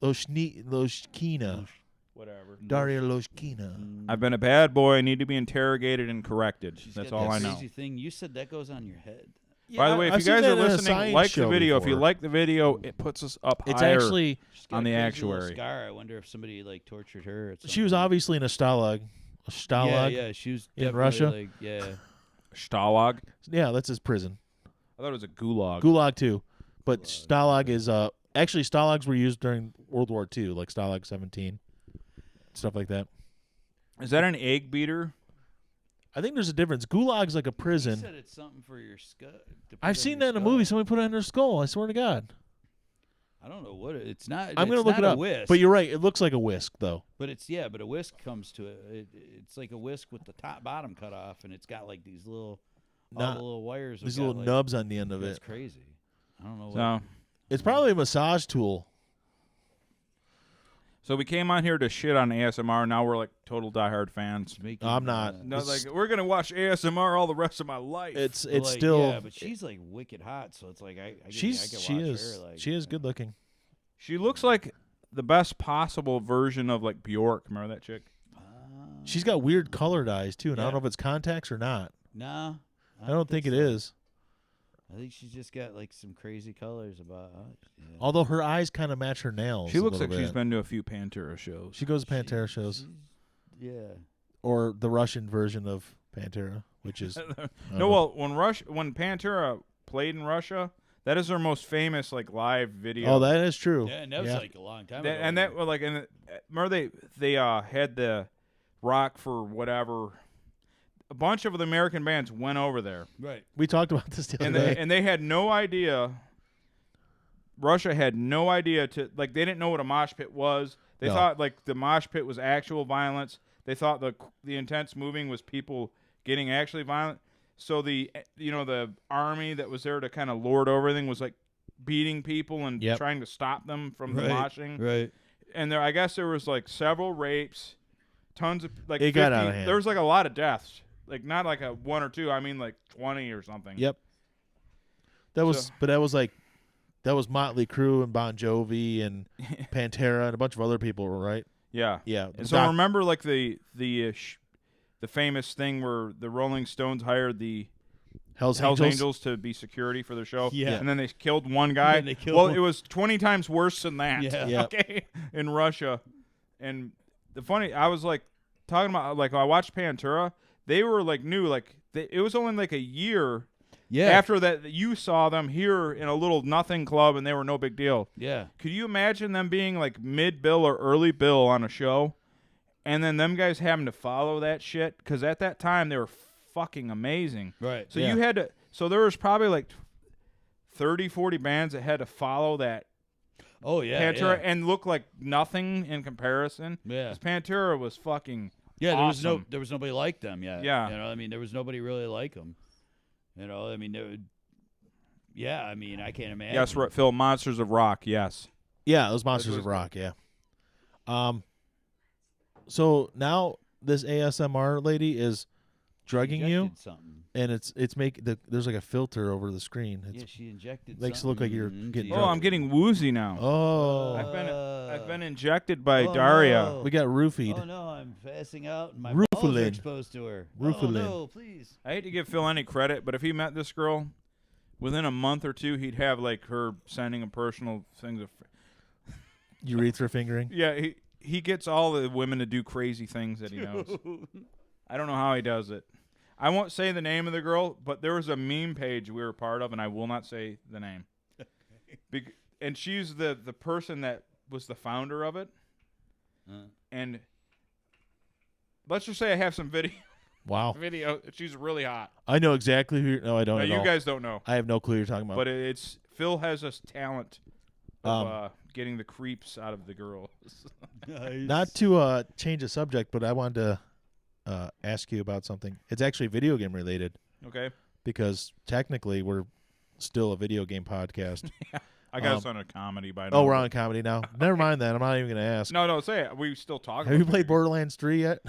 Speaker 2: Loshkina.
Speaker 3: Whatever.
Speaker 2: Daria Loshkina.
Speaker 3: I've been a bad boy. I need to be interrogated and corrected.
Speaker 1: She's
Speaker 3: That's
Speaker 1: got
Speaker 3: all
Speaker 1: that
Speaker 3: I know.
Speaker 1: Crazy thing you said that goes on your head.
Speaker 3: By the way, if
Speaker 2: I've
Speaker 3: you
Speaker 2: seen
Speaker 3: guys are
Speaker 2: that in a
Speaker 3: listening,
Speaker 2: science
Speaker 3: like the
Speaker 2: show
Speaker 3: video. If you
Speaker 2: before.
Speaker 3: like the video, it puts us up
Speaker 2: It's
Speaker 3: higher.
Speaker 2: actually
Speaker 1: She's got
Speaker 3: On
Speaker 1: a
Speaker 3: the
Speaker 1: crazy little
Speaker 3: actuary.
Speaker 1: scar. I wonder if somebody like tortured her. At some
Speaker 2: she was
Speaker 1: point.
Speaker 2: obviously in a stalag. A stalag.
Speaker 1: Yeah, she was
Speaker 2: in
Speaker 1: definitely,
Speaker 2: Russia?
Speaker 1: Like, yeah.
Speaker 3: Stalag.
Speaker 2: Yeah, that's his prison.
Speaker 3: I thought it was a gulag.
Speaker 2: Gulag too, but Stalag is actually Stalags were used during World War II, like Stalag 17, stuff like that.
Speaker 3: Is that an egg beater?
Speaker 2: I think there's a difference. Gulag's like a
Speaker 1: You
Speaker 2: prison.
Speaker 1: said it's something for your skull.
Speaker 2: I've seen that in a movie. Somebody put it on their skull. I swear to God.
Speaker 1: I don't know what it's not.
Speaker 2: I'm gonna
Speaker 1: it's
Speaker 2: look
Speaker 1: not
Speaker 2: it
Speaker 1: a
Speaker 2: up.
Speaker 1: Whisk,
Speaker 2: But you're right. It looks like a whisk though.
Speaker 1: but a whisk comes to it. It's like a whisk with the top bottom cut off, and it's got like these little, all
Speaker 2: Not-
Speaker 1: the little wires. have
Speaker 2: These
Speaker 1: got,
Speaker 2: little
Speaker 1: like,
Speaker 2: nubs on the end of
Speaker 1: That's
Speaker 2: it.
Speaker 1: crazy. I don't know. What,
Speaker 3: So,
Speaker 2: It's probably a massage tool.
Speaker 3: so we came on here to shit on ASMR. Now we're like total diehard fans.
Speaker 1: it's making,
Speaker 2: I'm not.
Speaker 3: No,
Speaker 2: It's-
Speaker 3: like we're gonna watch ASMR all the rest of my life.
Speaker 2: It's
Speaker 1: like,
Speaker 2: still.
Speaker 1: Yeah, but she's like wicked hot, so it's like I could
Speaker 2: she
Speaker 1: watch
Speaker 2: is
Speaker 1: her. Like,
Speaker 2: she is good looking.
Speaker 3: She looks like the best possible version of like Bjork. Remember that chick?
Speaker 2: She's got weird colored eyes too, and I
Speaker 1: Yeah.
Speaker 2: don't know if it's contacts or not.
Speaker 1: No,
Speaker 2: I don't think it
Speaker 1: so.
Speaker 2: is.
Speaker 1: I think she's just got like some crazy colors about. Yeah.
Speaker 2: Although her eyes kind of match her nails.
Speaker 3: She
Speaker 2: a
Speaker 3: looks
Speaker 2: little
Speaker 3: like she's
Speaker 2: bit.
Speaker 3: been to a few Pantera shows.
Speaker 2: She goes to Pantera shows,
Speaker 1: she's- Yeah.
Speaker 2: or the Russian version of Pantera, which is I don't
Speaker 3: No,
Speaker 2: know.
Speaker 3: well, when Pantera played in Russia, That is their most famous like live video.
Speaker 2: Oh, that is true.
Speaker 1: Yeah, and that was like a long time
Speaker 3: That-
Speaker 1: ago.
Speaker 3: and that well, like, and remember they had the Rock for whatever. A bunch of the American bands went over there,
Speaker 1: right.
Speaker 2: We talked about this the other day.
Speaker 3: and they had no idea. Russia had no idea they didn't know what a mosh pit was. They
Speaker 2: No.
Speaker 3: thought like the mosh pit was actual violence. They thought the intense moving was people getting actually violent. So the army that was there to kind of lord over everything was like beating people and
Speaker 2: Yep.
Speaker 3: trying to stop them from the
Speaker 1: Right.
Speaker 3: moshing.
Speaker 1: Right.
Speaker 3: And I guess there was like several rapes, tons of like
Speaker 2: It
Speaker 3: 50,
Speaker 2: got out of hand.
Speaker 3: There was like a lot of deaths. Like not like a 1 or 2, I mean like 20 or something.
Speaker 2: Yep. That was Motley Crue and Bon Jovi and Pantera and a bunch of other people, right?
Speaker 3: Yeah.
Speaker 2: Yeah.
Speaker 3: And so remember like the famous thing where the Rolling Stones hired the
Speaker 2: Hell's
Speaker 3: Hells
Speaker 2: Angels.
Speaker 3: Angels to be security for their show.
Speaker 1: Yeah.
Speaker 3: And then they killed one guy.
Speaker 1: And they killed
Speaker 3: well,
Speaker 1: one.
Speaker 3: it was 20 times worse than that.
Speaker 1: Yeah.
Speaker 2: Yep.
Speaker 3: Okay. In Russia. And I was like talking about like I watched Pantera. They were like new, like it was only like a year after that you saw them here in a little nothing club and they were no big deal.
Speaker 1: Yeah.
Speaker 3: Could you imagine them being like mid-bill or early bill on a show and then them guys having to follow that shit? Because at that time they were fucking amazing.
Speaker 1: Right.
Speaker 3: So
Speaker 2: Yeah.
Speaker 3: you had to – so there was probably like 30, 40 bands that had to follow that
Speaker 1: Oh yeah.
Speaker 3: Pantera
Speaker 1: yeah.
Speaker 3: and look like nothing in comparison.
Speaker 1: Yeah.
Speaker 3: 'Cause Pantera was fucking
Speaker 1: Yeah,
Speaker 3: awesome.
Speaker 1: there was nobody like them yet.
Speaker 3: Yeah.
Speaker 1: You know, I mean, there was nobody really like them. You know, I mean, I can't imagine.
Speaker 3: Yes, right, Phil, Monsters of Rock, yes.
Speaker 2: Yeah, those Monsters
Speaker 3: That's
Speaker 2: of
Speaker 3: what
Speaker 2: Rock. Yeah. So now this ASMR lady is drugging you,
Speaker 1: Injected something.
Speaker 2: and there's like a filter over the screen.
Speaker 1: Yeah,
Speaker 2: It's,
Speaker 1: she injected
Speaker 2: makes it
Speaker 1: something
Speaker 2: look like you're
Speaker 1: into
Speaker 2: getting
Speaker 1: you.
Speaker 3: Oh,
Speaker 2: drugged.
Speaker 3: I'm getting woozy now.
Speaker 2: oh,
Speaker 3: I've been injected by Daria.
Speaker 1: No.
Speaker 2: we got roofied.
Speaker 1: Oh no, I'm passing out and my
Speaker 2: Rufalin.
Speaker 1: balls are exposed to her. Oh
Speaker 2: Rufalin.
Speaker 1: no, please.
Speaker 3: I hate to give Phil any credit, but if he met this girl, within a month or two, he'd have like her sending him personal things.
Speaker 2: Urethra fingering.
Speaker 3: Yeah, he gets all the women to do crazy things that he knows. I don't know how he does it. I won't say the name of the girl, but there was a meme page we were part of, and I will not say the name. And she's the person that was the founder of it. And let's just say I have some video.
Speaker 2: Wow.
Speaker 3: She's really hot.
Speaker 2: I know exactly who. No, I don't.
Speaker 3: No,
Speaker 2: at
Speaker 3: you
Speaker 2: all.
Speaker 3: guys don't know.
Speaker 2: I have no clue you're talking about.
Speaker 3: But it's Phil has this talent of getting the creeps out of the girls.
Speaker 2: Not to change the subject, but I wanted to ask you about something. It's actually video game related
Speaker 3: Okay.
Speaker 2: because technically we're still a video game podcast.
Speaker 3: I got us on a comedy by now.
Speaker 2: Oh, we're on comedy now. Never mind that. I'm not even going to ask.
Speaker 3: No, say it. We still talk.
Speaker 2: Have you played Borderlands 3 yet?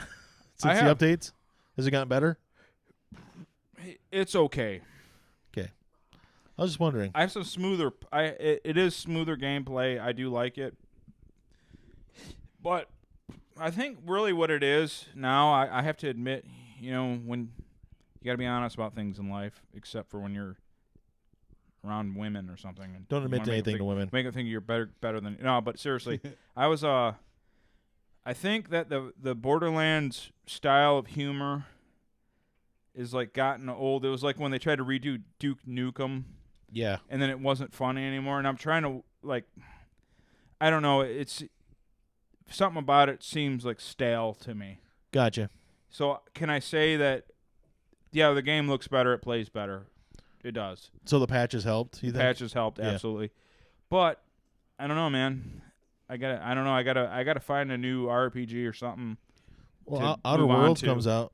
Speaker 2: Since
Speaker 3: I
Speaker 2: the
Speaker 3: have.
Speaker 2: updates? Has it gotten better?
Speaker 3: It's okay.
Speaker 2: I was just wondering.
Speaker 3: I have some smoother. It is smoother gameplay. I do like it, but I think really what it is now. I have to admit, when you got to be honest about things in life, except for when you're around women or something. And
Speaker 2: Don't
Speaker 3: you
Speaker 2: admit
Speaker 3: wanna
Speaker 2: to
Speaker 3: make them
Speaker 2: anything
Speaker 3: think-
Speaker 2: to women.
Speaker 3: Make them think you're better than. No, but seriously, I think that the Borderlands style of humor is like gotten old. It was like when they tried to redo Duke Nukem.
Speaker 2: Yeah.
Speaker 3: And then it wasn't funny anymore. And I'm trying to, I don't know. It's something about it seems like stale to me.
Speaker 2: Gotcha.
Speaker 3: So can I say that, yeah, the game looks better. It plays better. It does.
Speaker 2: So the patches helped, you
Speaker 3: The
Speaker 2: think?
Speaker 3: patches helped,
Speaker 2: Yeah.
Speaker 3: absolutely. But I don't know, man. I gotta find a new RPG or something.
Speaker 2: Well,
Speaker 3: to
Speaker 2: Outer
Speaker 3: move on
Speaker 2: Worlds
Speaker 3: to.
Speaker 2: comes out.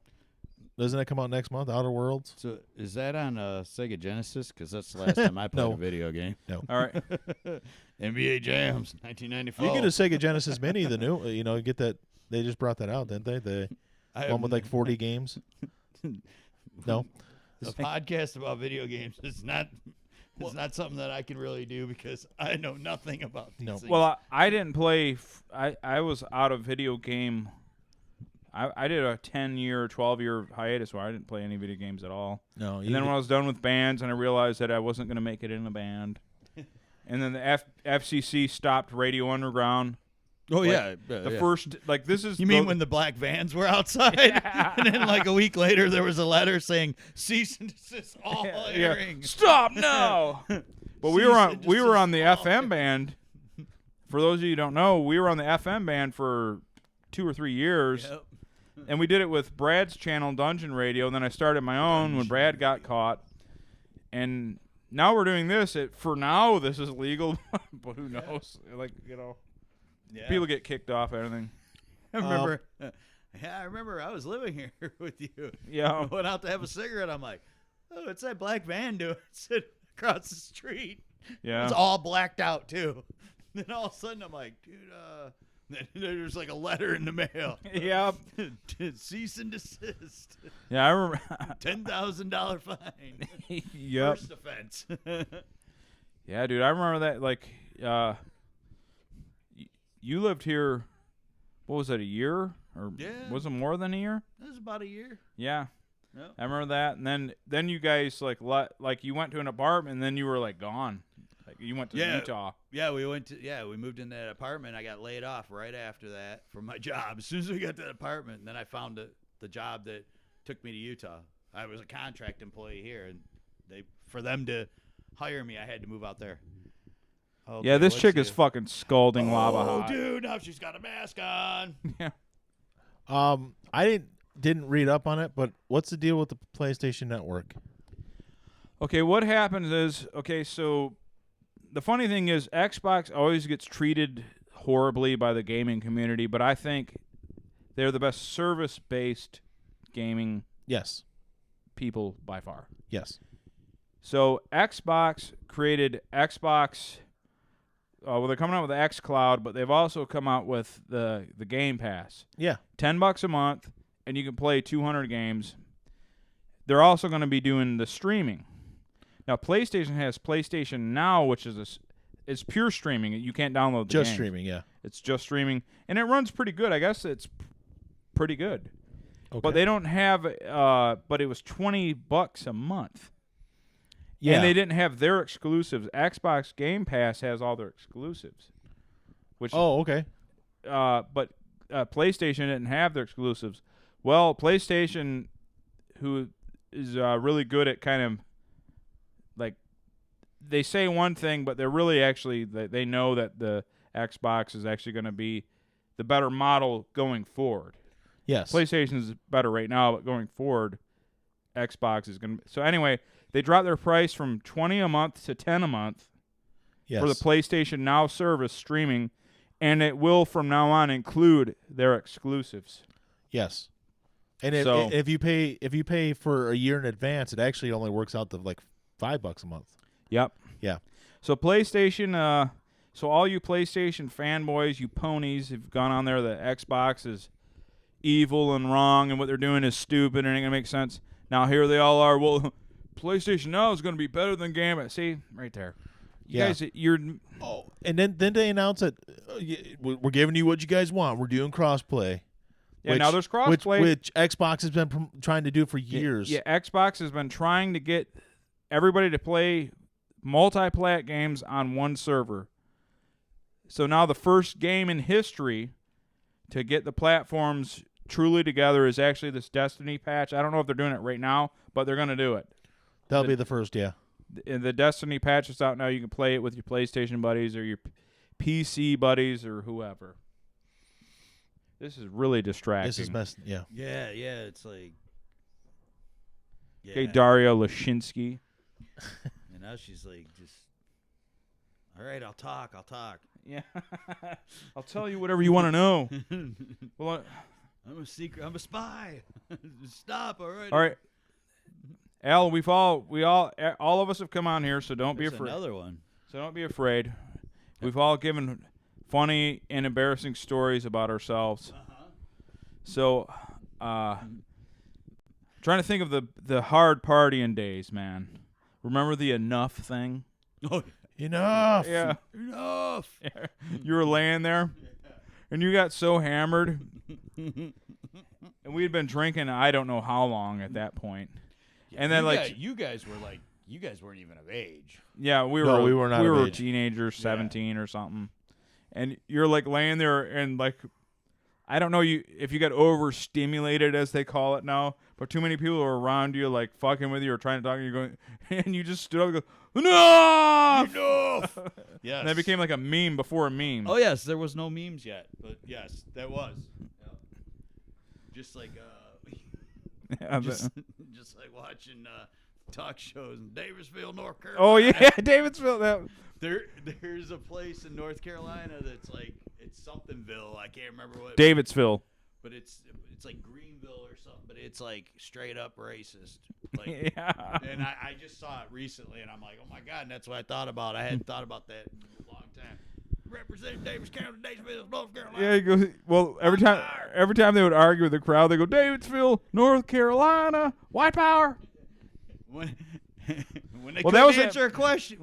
Speaker 2: Doesn't that come out next month? Outer Worlds?
Speaker 1: So is that on Sega Genesis? Because that's the last time I played
Speaker 2: No.
Speaker 1: a video game.
Speaker 3: All right.
Speaker 1: NBA Jams, 1994.
Speaker 2: You get a Sega Genesis Mini, the new, get that. They just brought that out, didn't they? The one with like 40 games. No.
Speaker 1: A podcast about video games is not. It's not something that I can really do because I know nothing about these things.
Speaker 3: Well, I didn't play. I was out of video game. I did a 10-year, 12-year hiatus where I didn't play any video games at all.
Speaker 2: No.
Speaker 3: And then when I was done with bands and I realized that I wasn't going to make it in a band. And then the FCC stopped Radio Underground.
Speaker 1: oh
Speaker 3: Like, the first, this is...
Speaker 1: You mean when the black vans were outside, and then like a week later there was a letter saying cease and desist all airing.
Speaker 3: Stop now! But we were on the FM band. For those of you who don't know, we were on the FM band for 2 or 3 years.
Speaker 1: Yep.
Speaker 3: And we did it with Brad's channel, Dungeon Radio, and then I started my own when Brad got caught. And now we're doing this. For now, this is legal, but who knows? Like,
Speaker 1: Yeah.
Speaker 3: people get kicked off everything.
Speaker 1: I remember. I remember I was living here with you.
Speaker 3: Yeah.
Speaker 1: I went out to have a cigarette. I'm like, oh, it's that black van doing sitting across the street.
Speaker 3: Yeah.
Speaker 1: It's all blacked out too. Then all of a sudden I'm like, dude, then there's like a letter in the mail.
Speaker 3: Yeah.
Speaker 1: Cease and desist.
Speaker 3: Yeah, I remember.
Speaker 1: $10,000 fine.
Speaker 3: Yep.
Speaker 1: First offense.
Speaker 3: Yeah, dude, I remember that. Like, you lived here. What was it? A year, or was it more than a year?
Speaker 1: That was about a year.
Speaker 3: Yeah,
Speaker 1: Yep.
Speaker 3: I remember that. And then you guys like you went to an apartment, and then you were like gone. Like you went to Utah.
Speaker 1: Yeah, we moved in that apartment. I got laid off right after that from my job. As soon as we got to that apartment, and then I found the job that took me to Utah. I was a contract employee here, and for them to hire me, I had to move out there. Okay,
Speaker 3: Yeah, this
Speaker 1: let's
Speaker 3: chick
Speaker 1: see.
Speaker 3: is fucking scalding lava
Speaker 1: Oh,
Speaker 3: hot.
Speaker 1: dude, now she's got a mask on.
Speaker 3: Yeah.
Speaker 2: I didn't read up on it, but what's the deal with the PlayStation Network?
Speaker 3: Okay, what happens is, so the funny thing is Xbox always gets treated horribly by the gaming community, but I think they're the best service-based gaming
Speaker 2: Yes.
Speaker 3: people by far.
Speaker 2: Yes.
Speaker 3: So Xbox created Xbox. Well, they're coming out with the xCloud, but they've also come out with the Game Pass.
Speaker 2: Yeah.
Speaker 3: $10 a month, and you can play 200 games. They're also going to be doing the streaming. Now, PlayStation has PlayStation Now, which is it's pure streaming. You can't download the
Speaker 2: Just
Speaker 3: games.
Speaker 2: streaming, yeah.
Speaker 3: It's just streaming, and it runs pretty good. I guess it's pretty good.
Speaker 2: Okay.
Speaker 3: But they don't have. But it was $20 a month.
Speaker 2: Yeah.
Speaker 3: And they didn't have their exclusives. Xbox Game Pass has all their exclusives. Which
Speaker 2: okay.
Speaker 3: but PlayStation didn't have their exclusives. Well, PlayStation, who is really good at kind of like they say one thing, but they're really actually they know that the Xbox is actually going to be the better model going forward.
Speaker 2: Yes.
Speaker 3: PlayStation's better right now, but going forward, Xbox is going to. So anyway, they dropped their price from $20 a month to $10 a month
Speaker 2: Yes.
Speaker 3: for the PlayStation Now service streaming, and it will from now on include their exclusives.
Speaker 2: Yes. And if you pay for a year in advance, it actually only works out to like $5 a month.
Speaker 3: Yep.
Speaker 2: Yeah.
Speaker 3: So PlayStation, so all you PlayStation fanboys, you ponies, have gone on there. The Xbox is evil and wrong, and what they're doing is stupid and ain't gonna make sense. Now here they all are. Well, PlayStation Now is gonna be better than Game Pass. See, right there. You guys, you're.
Speaker 2: Oh, and then they announce that we're giving you what you guys want. We're doing crossplay.
Speaker 3: Yeah, now there's crossplay,
Speaker 2: which Xbox has been trying to do for years.
Speaker 3: Yeah, Xbox has been trying to get everybody to play multi-plat games on one server. So now the first game in history to get the platforms truly together is actually this Destiny patch. I don't know if they're doing it right now, but they're going to do it.
Speaker 2: That'll be the first, yeah.
Speaker 3: The Destiny patch is out now. You can play it with your PlayStation buddies or your PC buddies or whoever. This is really distracting.
Speaker 2: This is best, yeah.
Speaker 1: Yeah, it's like. Yeah.
Speaker 3: Okay, Daria Lashinsky.
Speaker 1: And now she's like, just. All right, I'll talk.
Speaker 3: Yeah. I'll tell you whatever you want to know. Well,
Speaker 1: I'm a secret. I'm a spy. Stop. All right.
Speaker 3: all right. Al, all of us have come on here, so don't be
Speaker 1: There's
Speaker 3: afraid.
Speaker 1: another one.
Speaker 3: So don't be afraid. We've all given funny and embarrassing stories about ourselves. So, trying to think of the hard partying days, man. Remember the enough thing?
Speaker 1: Oh,
Speaker 2: Enough.
Speaker 3: Yeah.
Speaker 1: enough.
Speaker 3: You were laying there, and you got so hammered, and we had been drinking I don't know how long at that point. And then
Speaker 1: you guys weren't even of age.
Speaker 3: Yeah, we
Speaker 2: No,
Speaker 3: were.
Speaker 2: we were not
Speaker 3: We
Speaker 2: of
Speaker 3: were
Speaker 2: age.
Speaker 3: teenagers, 17 or something. And you're like laying there, and like, I don't know if you got overstimulated, as they call it now, but too many people are around you, like fucking with you or trying to talk to you, going, and you just stood up and go, enough!
Speaker 1: Enough! Yes.
Speaker 3: And that became like a meme before a meme.
Speaker 1: Oh, yes. There was no memes yet, but yes, that was. Yep. Just like, just like watching talk shows in Davisville, North Carolina.
Speaker 3: Oh, yeah, Davidsville.
Speaker 1: There's a place in North Carolina that's like, it's somethingville. I can't remember what.
Speaker 3: Davidsville.
Speaker 1: But it's like Greenville or something. But it's like straight up racist. Like,
Speaker 3: Yeah.
Speaker 1: And I just saw it recently, and I'm like, oh my god, and that's what I thought about. I hadn't thought about that in a long time. Representing Davis County, Davisville, North Carolina.
Speaker 3: Yeah, he goes, well, every time they would argue with the crowd, they go, Davidsville, North Carolina, white power.
Speaker 1: When they
Speaker 3: Well, that was
Speaker 1: couldn't answer a question,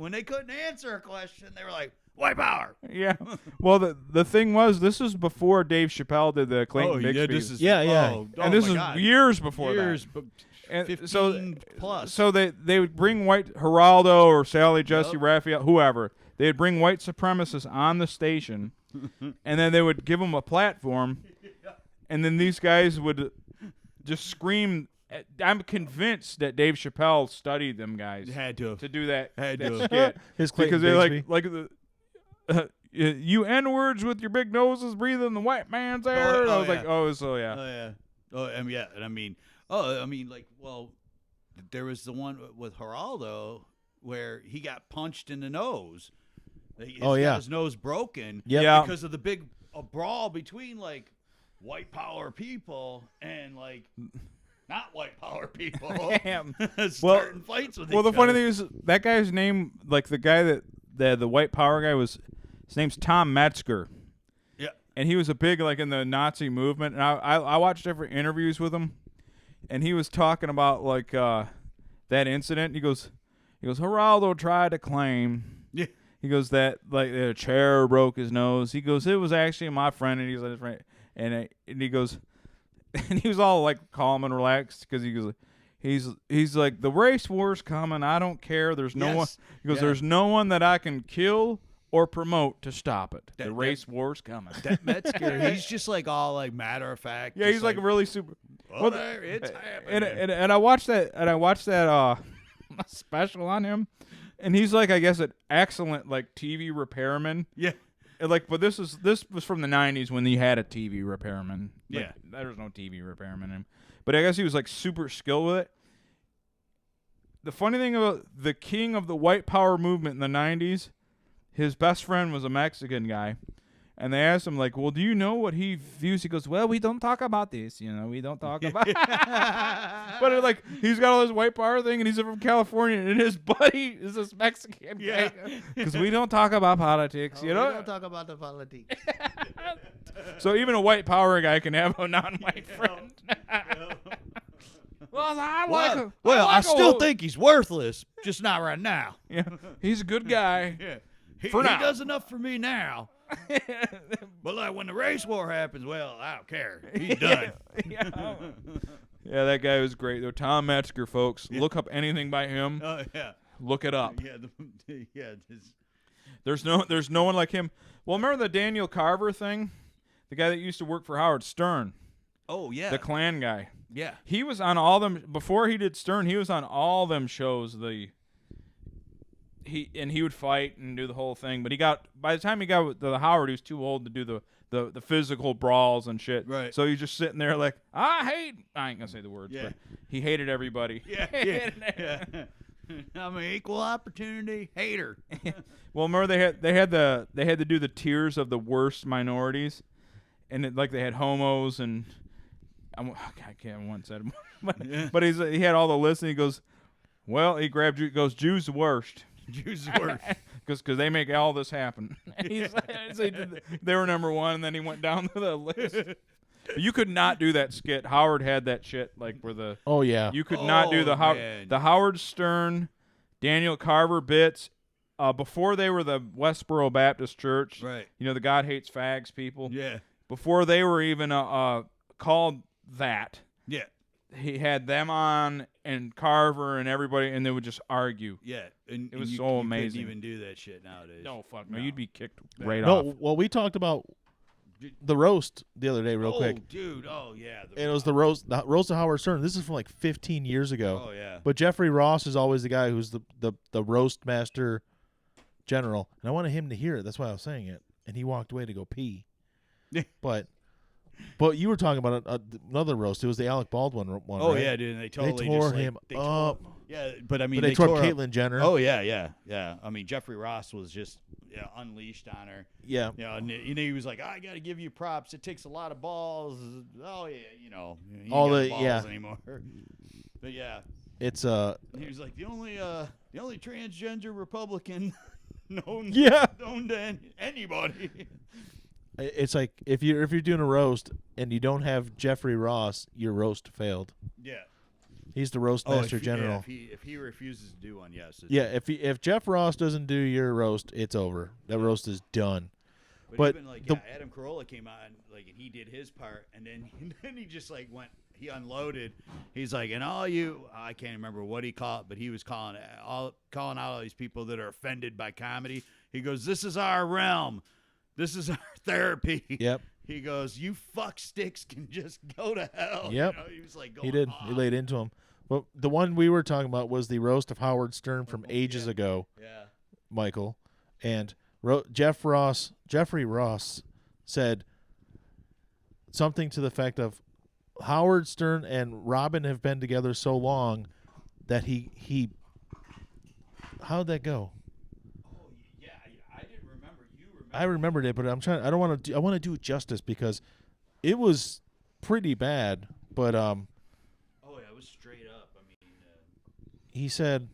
Speaker 1: they were like, white power.
Speaker 3: Yeah. Well, the thing was, this is before Dave Chappelle did the Clayton Bixby.
Speaker 1: this is
Speaker 3: And this is years before
Speaker 1: years,
Speaker 3: that.
Speaker 1: but
Speaker 3: And
Speaker 1: 15 plus.
Speaker 3: So they would bring white Geraldo or Sally Jesse Raphael, whoever. They'd bring white supremacists on the station, and then they would give them a platform, and then these guys would just scream. I'm convinced that Dave Chappelle studied them guys
Speaker 1: had to
Speaker 3: do that,
Speaker 1: Had
Speaker 3: that
Speaker 1: to.
Speaker 3: skit.
Speaker 2: His
Speaker 3: Because
Speaker 2: Clayton
Speaker 3: they're
Speaker 2: Bigsby.
Speaker 3: you N-words with your big noses breathing the white man's air. And I was like, oh, so yeah.
Speaker 1: Oh yeah. And I mean, like, well, there was the one with Geraldo where he got punched in the nose. He got his nose broken.
Speaker 2: Yep.
Speaker 3: Yeah.
Speaker 1: Because of the big brawl between like white power people and like not white power people.
Speaker 3: Damn.
Speaker 1: Starting fights with each
Speaker 3: the funny
Speaker 1: other.
Speaker 3: thing is that guy's name, like the guy that the white power guy was, his name's Tom Metzger.
Speaker 1: Yeah.
Speaker 3: And he was a big, like, in the Nazi movement. And I watched different interviews with him, and he was talking about like that incident. He goes, Geraldo tried to claim.
Speaker 1: Yeah.
Speaker 3: He goes that like a chair broke his nose. He goes, it was actually my friend, and he's like, right, and he goes, and he was all like calm and relaxed because he goes, he's like, the race war's coming. I don't care. There's no one. He goes, there's no one that I can kill or promote to stop it. The race war's coming.
Speaker 1: That Metzger, he's just like all like matter of fact.
Speaker 3: Yeah, he's like really super.
Speaker 1: Well, there, it's happening.
Speaker 3: And I watched that. And I watched that special on him, and he's like, I guess, an excellent like TV repairman.
Speaker 1: Yeah.
Speaker 3: And like, but this was from the '90s when he had a TV repairman. Like,
Speaker 1: Yeah.
Speaker 3: there was no TV repairman. But I guess he was like super skilled with it. The funny thing about the king of the white power movement in the '90s, his best friend was a Mexican guy. And they asked him, like, well, do you know what he views? He goes, well, we don't talk about this. We don't talk about But, like, he's got all this white power thing, and he's from California, and his buddy is this Mexican guy. Because we don't talk about politics,
Speaker 1: We don't talk about the politics.
Speaker 3: So even a white power guy can have a non-white friend.
Speaker 1: I still think he's worthless, just not right now.
Speaker 3: Yeah, he's a good guy.
Speaker 1: Yeah. He
Speaker 3: now.
Speaker 1: does enough for me now. But like when the race war happens, well, I don't care. He's done.
Speaker 3: Yeah, that guy was great though. Tom Metzger, folks. Look up anything by him.
Speaker 1: Oh yeah.
Speaker 3: Look it up.
Speaker 1: Yeah.
Speaker 3: There's no one like him. Well, remember the Daniel Carver thing? The guy that used to work for Howard Stern.
Speaker 1: Oh yeah.
Speaker 3: The Klan guy.
Speaker 1: Yeah.
Speaker 3: He was on all them before he did Stern. He was on all them shows. He would fight and do the whole thing. But by the time he got with the Howard, he was too old to do the physical brawls and shit.
Speaker 1: Right.
Speaker 3: So he's just sitting there like, I ain't gonna say the words, but he hated everybody.
Speaker 1: Yeah. I'm an equal opportunity hater.
Speaker 3: Well, remember they had to do the tiers of the worst minorities, and they had homos and I can't one said, but he had all the lists, and he goes, well, he grabbed Jews the worst.
Speaker 1: Jews the worst.
Speaker 3: Because they make all this happen. They were number one, and then he went down the list. You could not do that skit. Howard had that shit
Speaker 2: Oh yeah.
Speaker 3: You could not do the Howard Stern, Daniel Carver bits before they were the Westboro Baptist Church.
Speaker 1: Right.
Speaker 3: The God hates fags people.
Speaker 1: Yeah.
Speaker 3: Before they were even called that.
Speaker 1: Yeah.
Speaker 3: He had them on and Carver and everybody, and they would just argue.
Speaker 1: Yeah, and
Speaker 3: it was
Speaker 1: you,
Speaker 3: so
Speaker 1: you
Speaker 3: amazing.
Speaker 1: Couldn't even do that shit nowadays.
Speaker 3: No, fuck no. You'd be kicked right
Speaker 2: No,
Speaker 3: off.
Speaker 2: well, we talked about the roast the other day, real quick.
Speaker 1: Dude. Oh, yeah.
Speaker 2: And it was the roast of Howard Stern. This is from like 15 years ago.
Speaker 1: Oh, yeah.
Speaker 2: But Jeffrey Ross is always the guy who's the roast master general. And I wanted him to hear it. That's why I was saying it. And he walked away to go pee. But you were talking about another roast. It was the Alec Baldwin one.
Speaker 1: Oh,
Speaker 2: right?
Speaker 1: yeah, dude. And they totally
Speaker 2: tore
Speaker 1: just, like,
Speaker 2: him
Speaker 1: they
Speaker 2: up.
Speaker 1: Yeah, but I mean,
Speaker 2: But they tore Caitlyn Jenner.
Speaker 1: Oh, yeah. I mean, Jeffrey Ross was just unleashed on her.
Speaker 2: Yeah.
Speaker 1: And he was like, I got to give you props. It takes a lot of balls. Oh, yeah, you ain't
Speaker 2: All
Speaker 1: got
Speaker 2: the
Speaker 1: balls anymore. But, yeah.
Speaker 2: It's
Speaker 1: And he was like, the only transgender Republican known to anybody.
Speaker 2: It's like if you're doing a roast and you don't have Jeffrey Ross, your roast failed.
Speaker 1: Yeah.
Speaker 2: He's the roast master general.
Speaker 1: If he refuses to do one, yes.
Speaker 2: If Jeff Ross doesn't do your roast, it's over. That roast is done. But
Speaker 1: even Adam Carolla came on and he did his part, and then he just he unloaded. He's like, and all you, I can't remember what he called, but he was calling out all these people that are offended by comedy. He goes, "This is our realm. This is our therapy."
Speaker 2: Yep.
Speaker 1: He goes, "You fuck sticks can just go to hell."
Speaker 2: Yep.
Speaker 1: He was like,
Speaker 2: He did. He laid into him. But the one we were talking about was the roast of Howard Stern from ages ago.
Speaker 1: Yeah.
Speaker 2: Michael, and Jeffrey Ross said something to the effect of Howard Stern and Robin have been together so long that he how'd that go?
Speaker 1: Oh yeah, I didn't remember. You remember?
Speaker 2: I remembered it, but I want to do it justice because it was pretty bad. But
Speaker 1: oh yeah, it was straight up. I mean,
Speaker 2: he said,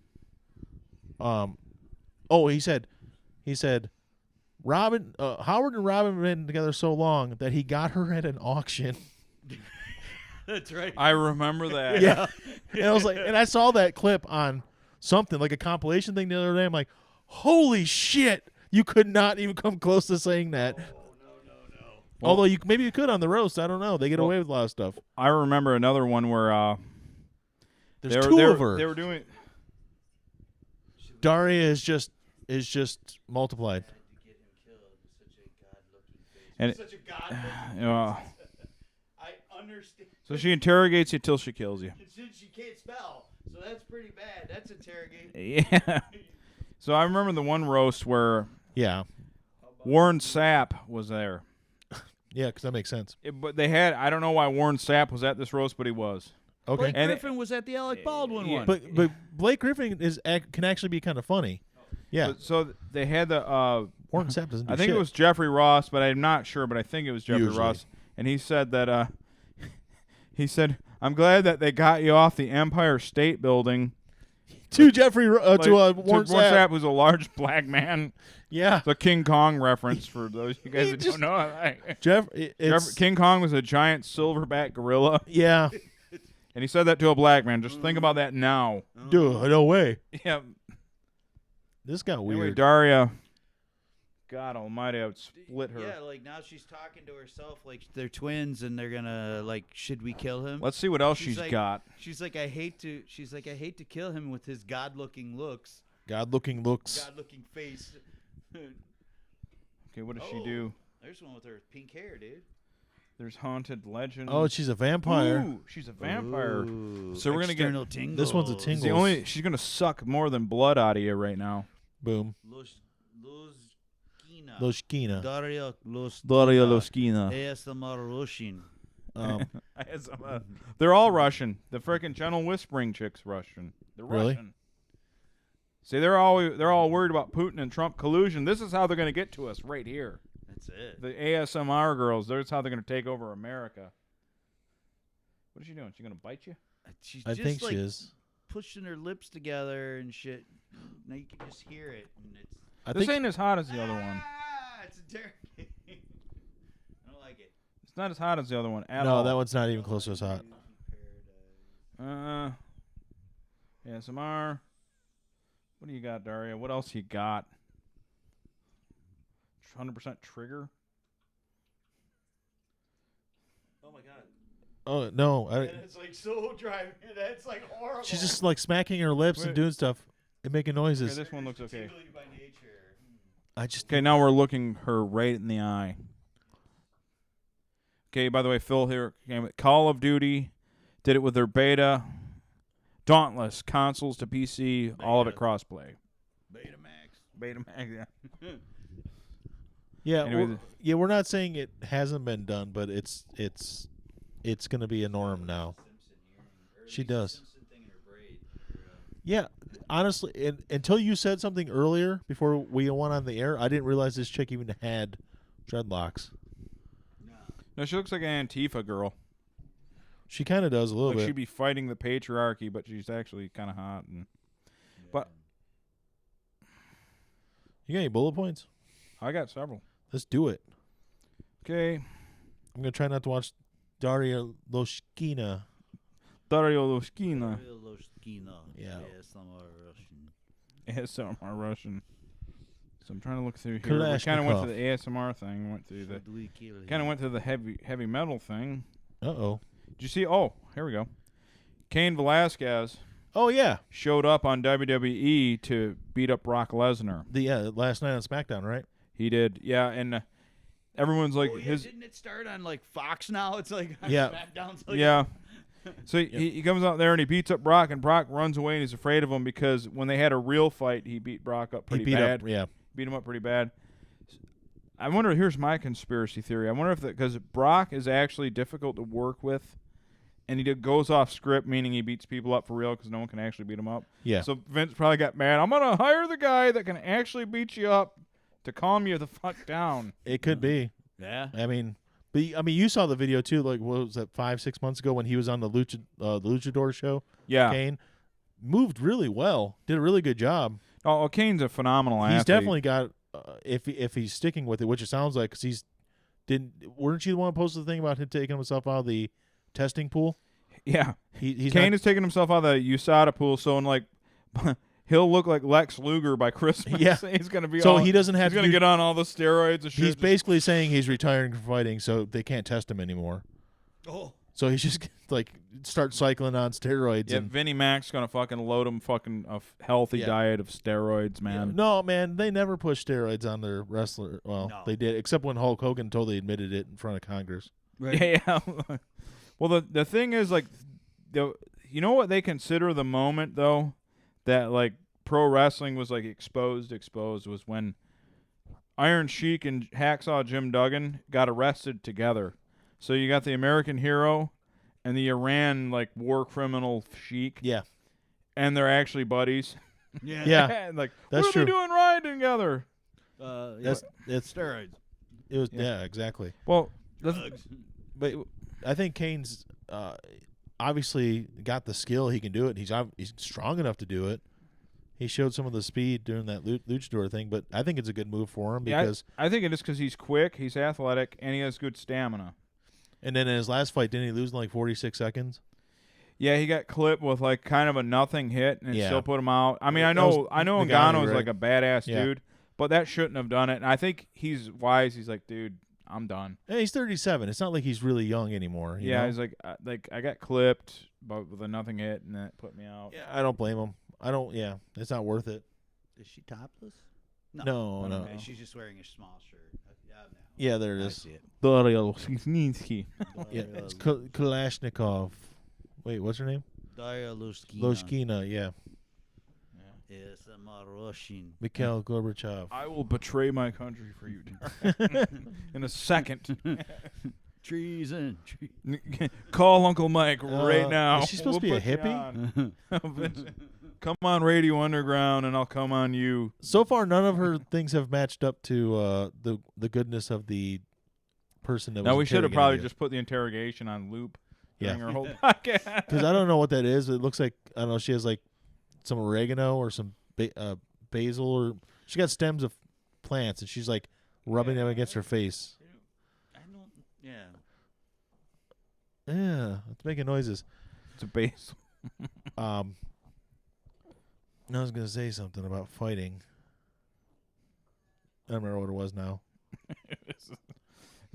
Speaker 2: he said, Howard and Robin have been together so long that he got her at an auction.
Speaker 1: That's right.
Speaker 3: I remember that.
Speaker 2: Yeah. And I was like, and I saw that clip on something like a compilation thing the other day. I'm like, holy shit! You could not even come close to saying that.
Speaker 1: No.
Speaker 2: Well, although maybe you could on the roast. I don't know. They get away with a lot of stuff.
Speaker 3: I remember another one where
Speaker 2: There's two of her.
Speaker 3: They were doing.
Speaker 2: Daria is just multiplied.
Speaker 3: And
Speaker 1: such a god. I understand.
Speaker 3: So she interrogates you till she kills you.
Speaker 1: Since she can't spell, so that's pretty bad. That's interrogating.
Speaker 3: Yeah. So I remember the one roast where Warren Sapp was there.
Speaker 2: Yeah, because that makes sense.
Speaker 3: But they had, I don't know why Warren Sapp was at this roast, but he was.
Speaker 2: Okay.
Speaker 1: Blake Griffin was at the Alec Baldwin one.
Speaker 2: But Blake Griffin can actually be kind of funny. Yeah.
Speaker 3: So they had the
Speaker 2: Warren Sapp doesn't do
Speaker 3: I think
Speaker 2: shit.
Speaker 3: it was Jeffrey Ross, but I'm not sure, but I think it was Jeffrey
Speaker 2: Usually.
Speaker 3: Ross. And he said that he said, "I'm glad that they got you off the Empire State Building."
Speaker 2: To Jeffrey Warren
Speaker 3: Warren
Speaker 2: Sapp.
Speaker 3: Sapp, who's a large black man.
Speaker 2: Yeah.
Speaker 3: It's a King Kong reference for those you guys that don't know. King Kong was a giant silverback gorilla.
Speaker 2: Yeah.
Speaker 3: And he said that to a black man. Just think about that now.
Speaker 2: Dude, no way.
Speaker 3: Yeah.
Speaker 2: This got weird.
Speaker 3: Anyway, Daria, God almighty, I would split her.
Speaker 1: Yeah, now she's talking to herself like they're twins, and they're gonna should we kill him?
Speaker 3: Let's see what else she's
Speaker 1: like,
Speaker 3: got.
Speaker 1: She's like, I hate to kill him with his god-looking looks.
Speaker 2: God-looking looks.
Speaker 1: God-looking face.
Speaker 3: Okay, what does she do?
Speaker 1: There's one with her pink hair, dude.
Speaker 3: There's Haunted Legend.
Speaker 2: Oh, she's a vampire.
Speaker 3: Ooh, she's a vampire.
Speaker 1: Ooh,
Speaker 3: so we're gonna get
Speaker 1: tingles.
Speaker 2: This one's a tingle.
Speaker 3: She's gonna suck more than blood out of you right now.
Speaker 2: Boom. Loshkina.
Speaker 1: Daria
Speaker 3: Loskina.
Speaker 1: ASMR Russian.
Speaker 3: They're all Russian. The frickin' Gentle Whispering chick's Russian. They're
Speaker 2: Really?
Speaker 3: Russian. See, they're all worried about Putin and Trump collusion. This is how they're gonna get to us right here.
Speaker 1: That's it.
Speaker 3: The ASMR girls. That's how they're gonna take over America. What is she doing? She gonna bite you?
Speaker 2: I think she is.
Speaker 1: Pushing her lips together and shit. Now you can just hear it, and it's.
Speaker 3: This ain't as hot as the other one.
Speaker 1: It's interrogating. I don't like it.
Speaker 3: It's not as hot as the other one at all.
Speaker 2: No, that one's not even close to as hot.
Speaker 3: ASMR. What do you got, Daria? What else you got? 100% trigger.
Speaker 1: Oh my god.
Speaker 2: Oh no!
Speaker 1: It's so dry. That's horrible.
Speaker 2: She's just smacking her lips and doing stuff and making noises.
Speaker 3: Okay, this one looks okay.
Speaker 1: By nature.
Speaker 2: I just
Speaker 3: Okay, now we're looking her right in the eye. Okay, by the way, Phil here came with Call of Duty, did it with their beta. Dauntless, consoles to PC, all of it crossplay. Betamax, yeah.
Speaker 2: Yeah,
Speaker 3: Anyway,
Speaker 2: we're not saying it hasn't been done, but it's going to be a norm now. She does. Yeah, honestly, until you said something earlier before we went on the air, I didn't realize this chick even had dreadlocks.
Speaker 3: No, she looks like an Antifa girl.
Speaker 2: She kind of does a little
Speaker 3: Like
Speaker 2: bit.
Speaker 3: she'd be fighting the patriarchy, but she's actually kind of hot. But
Speaker 2: You got any bullet points?
Speaker 3: I got several.
Speaker 2: Let's do it.
Speaker 3: Okay.
Speaker 2: I'm going to try not to watch Daria Loshkina.
Speaker 3: Dario Loshkina.
Speaker 2: Yeah.
Speaker 3: ASMR Russian. So I'm trying to look through here. We kind of went to the ASMR thing. Went through the kind of went to the heavy metal thing.
Speaker 2: Uh-oh.
Speaker 3: Did you see? Oh, here we go. Cain Velasquez
Speaker 2: Oh, yeah.
Speaker 3: showed up on WWE to beat up Brock Lesnar.
Speaker 2: Last night on SmackDown, right?
Speaker 3: He did, yeah, and everyone's like,
Speaker 1: didn't it start on like Fox now? It's like on
Speaker 2: Yeah.
Speaker 1: SmackDown's like
Speaker 3: yeah. So he comes out there and he beats up Brock, and Brock runs away and he's afraid of him because when they had a real fight, he beat Brock up pretty bad. Beat him up pretty bad. I wonder, here's my conspiracy theory. I wonder if because Brock is actually difficult to work with, and he goes off script, meaning he beats people up for real because no one can actually beat him up.
Speaker 2: Yeah.
Speaker 3: So Vince probably got mad. I'm going to hire the guy that can actually beat you up to calm you the fuck down.
Speaker 2: It could be.
Speaker 1: Yeah.
Speaker 2: I mean, you saw the video too. Like, what was that? 5-6 months ago when he was on the Luchador show.
Speaker 3: Yeah.
Speaker 2: Kane moved really well. Did a really good job.
Speaker 3: Oh, Kane's a phenomenal athlete.
Speaker 2: He's definitely got if he's sticking with it, which it sounds like, because weren't you the one who posted the thing about him taking himself out of the testing pool?
Speaker 3: Yeah.
Speaker 2: He's
Speaker 3: Kane is taking himself out of the USADA pool, so he'll look like Lex Luger by Christmas.
Speaker 2: Yeah.
Speaker 3: He's going to be
Speaker 2: he doesn't have
Speaker 3: he's going to get on all the steroids and shit.
Speaker 2: He's basically saying he's retiring from fighting, so they can't test him anymore.
Speaker 1: Oh.
Speaker 2: So he's just start cycling on steroids.
Speaker 3: Yeah,
Speaker 2: and
Speaker 3: Vinnie Mac's going to fucking load him a healthy diet of steroids, man.
Speaker 2: No, man, they never push steroids on their wrestler. Well, they did, except when Hulk Hogan totally admitted it in front of Congress.
Speaker 1: Right.
Speaker 3: Yeah. Well, the thing is, you know what they consider the moment, though, that, pro wrestling was, exposed was when Iron Sheik and Hacksaw Jim Duggan got arrested together. So you got the American Hero and the Iran, war criminal Sheik.
Speaker 2: Yeah.
Speaker 3: And they're actually buddies.
Speaker 1: Yeah.
Speaker 2: Yeah.
Speaker 3: And,
Speaker 2: That's
Speaker 3: what are
Speaker 2: true.
Speaker 3: they doing riding together?
Speaker 2: It's
Speaker 1: steroids.
Speaker 2: It was exactly.
Speaker 3: Well,
Speaker 2: but I think Kane's obviously got the skill. He can do it. He's strong enough to do it. He showed some of the speed during that luchador thing, but I think it's a good move for him because
Speaker 3: I think it is because he's quick, he's athletic, and he has good stamina.
Speaker 2: And then in his last fight, didn't he lose in 46 seconds?
Speaker 3: Yeah, he got clipped with kind of a nothing hit, and it still put him out. I mean, I know Ngannou is
Speaker 2: right?
Speaker 3: a badass dude, but that shouldn't have done it. And I think he's wise. He's like, dude, I'm done.
Speaker 2: And he's 37. It's not like he's really young anymore. You know?
Speaker 3: He's like I got clipped, but with a nothing hit, and that put me out.
Speaker 2: Yeah, I don't blame him. It's not worth it.
Speaker 1: Is she topless?
Speaker 2: No.
Speaker 1: Okay, she's just wearing a small shirt.
Speaker 2: Yeah, there it
Speaker 1: I
Speaker 2: is.
Speaker 1: see it.
Speaker 3: Dario Sisnitsky.
Speaker 2: Yeah, it's Kalashnikov. Wait, what's her name?
Speaker 1: Daria Loshkina.
Speaker 2: Loshkina, yeah.
Speaker 1: Yes, I'm a Russian.
Speaker 2: Mikhail Gorbachev.
Speaker 3: I will betray my country for you in a second.
Speaker 1: Treason.
Speaker 3: Call Uncle Mike right now.
Speaker 2: Is she supposed to be a hippie?
Speaker 3: Come on Radio Underground, and I'll come on you.
Speaker 2: So far, none of her things have matched up to the goodness of the person that was.
Speaker 3: Now we should have probably
Speaker 2: you.
Speaker 3: just put the interrogation on loop during
Speaker 2: Yeah.
Speaker 3: her whole podcast.
Speaker 2: Because I don't know what that is. It looks like, I don't know, she has some oregano or some basil, or she got stems of plants, and she's rubbing them against her face. Yeah, it's making noises.
Speaker 3: It's a basil.
Speaker 2: I was going to say something about fighting. I don't remember what it was now.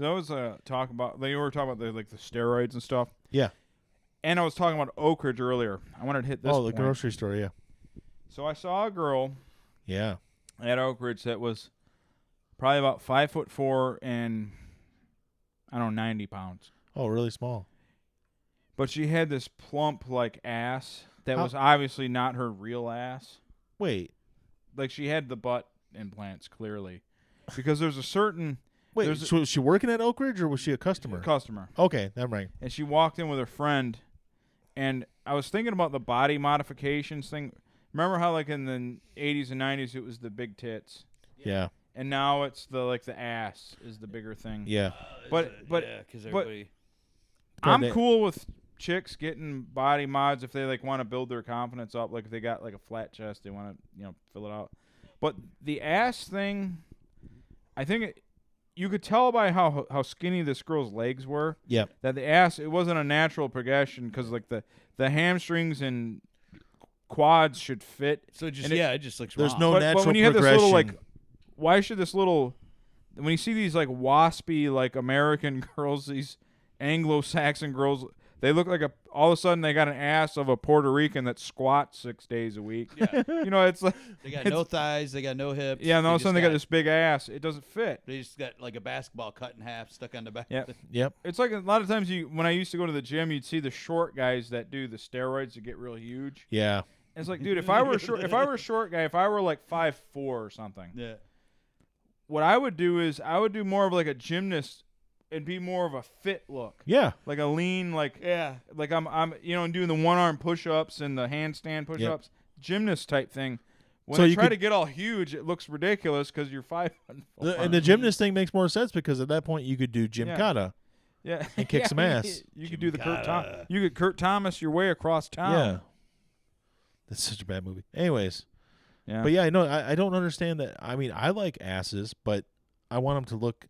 Speaker 3: I was talking about. They were talking about the steroids and stuff.
Speaker 2: Yeah.
Speaker 3: And I was talking about Oak Ridge earlier. I wanted to hit this.
Speaker 2: Oh, the
Speaker 3: point.
Speaker 2: grocery store, yeah.
Speaker 3: So I saw a girl.
Speaker 2: Yeah.
Speaker 3: At Oak Ridge that was probably about 5'4" and I don't know, 90 pounds.
Speaker 2: Oh, really small.
Speaker 3: But she had this plump, like, ass that
Speaker 2: How-
Speaker 3: was obviously not her real ass.
Speaker 2: Wait.
Speaker 3: Like, she had the butt implants, clearly. Because there's a certain
Speaker 2: Wait,
Speaker 3: There's
Speaker 2: so was she working at Oak Ridge or was she a customer?
Speaker 3: customer.
Speaker 2: Okay, never mind.
Speaker 3: And she walked in with her friend, and I was thinking about the body modifications thing. Remember how, like, in the 80s and 90s, it was the big tits?
Speaker 2: Yeah.
Speaker 3: And now it's the ass is the bigger thing.
Speaker 2: Yeah.
Speaker 3: But
Speaker 1: yeah, because everybody.
Speaker 3: I'm
Speaker 2: Kinda-
Speaker 3: cool with chicks getting body mods if they like want to build their confidence up. Like if they got like a flat chest, they want to fill it out. But the ass thing, I think you could tell by how skinny this girl's legs were.
Speaker 2: Yep.
Speaker 3: That the ass, it wasn't a natural progression because like the hamstrings and quads should fit.
Speaker 1: So it just
Speaker 3: And
Speaker 1: it just looks
Speaker 2: There's
Speaker 1: wrong.
Speaker 2: no
Speaker 3: But
Speaker 2: natural
Speaker 3: when you have this little like,
Speaker 2: progression.
Speaker 3: why should this little, when you see these like waspy like American girls, these Anglo-Saxon girls, they look like all of a sudden they got an ass of a Puerto Rican that squats 6 days a week.
Speaker 1: Yeah.
Speaker 3: It's like
Speaker 1: They got no thighs. They got no hips.
Speaker 3: yeah, and all of a
Speaker 1: just
Speaker 3: sudden they got this big ass. It doesn't fit.
Speaker 1: They just got like a basketball cut in half, stuck on the back.
Speaker 3: Yeah.
Speaker 2: Yep.
Speaker 3: It's like a lot of times when I used to go to the gym, you'd see the short guys that do the steroids to get real huge.
Speaker 2: Yeah.
Speaker 3: And it's like, dude, if I were a short guy, if I were like 5'4" or something,
Speaker 1: Yeah.
Speaker 3: what I would do is I would do more of like a gymnast and be more of a fit look.
Speaker 2: Yeah.
Speaker 3: Like a lean, like
Speaker 1: Yeah.
Speaker 3: I'm and doing the one arm push ups and the handstand push ups, gymnast type thing. When
Speaker 2: So
Speaker 3: I
Speaker 2: you
Speaker 3: try
Speaker 2: could-
Speaker 3: to get all huge, it looks ridiculous because you're 5'4".
Speaker 2: And the gymnast thing makes more sense because at that point you could do Gymkata.
Speaker 3: yeah,
Speaker 2: and kick some ass.
Speaker 3: You could do the Kurt
Speaker 1: Gymkata.
Speaker 3: You could Kurt Thomas your way across town.
Speaker 2: Yeah. That's such a bad movie. Anyways.
Speaker 3: Yeah.
Speaker 2: But yeah, I know I don't understand that. I mean, I like asses, but I want them to look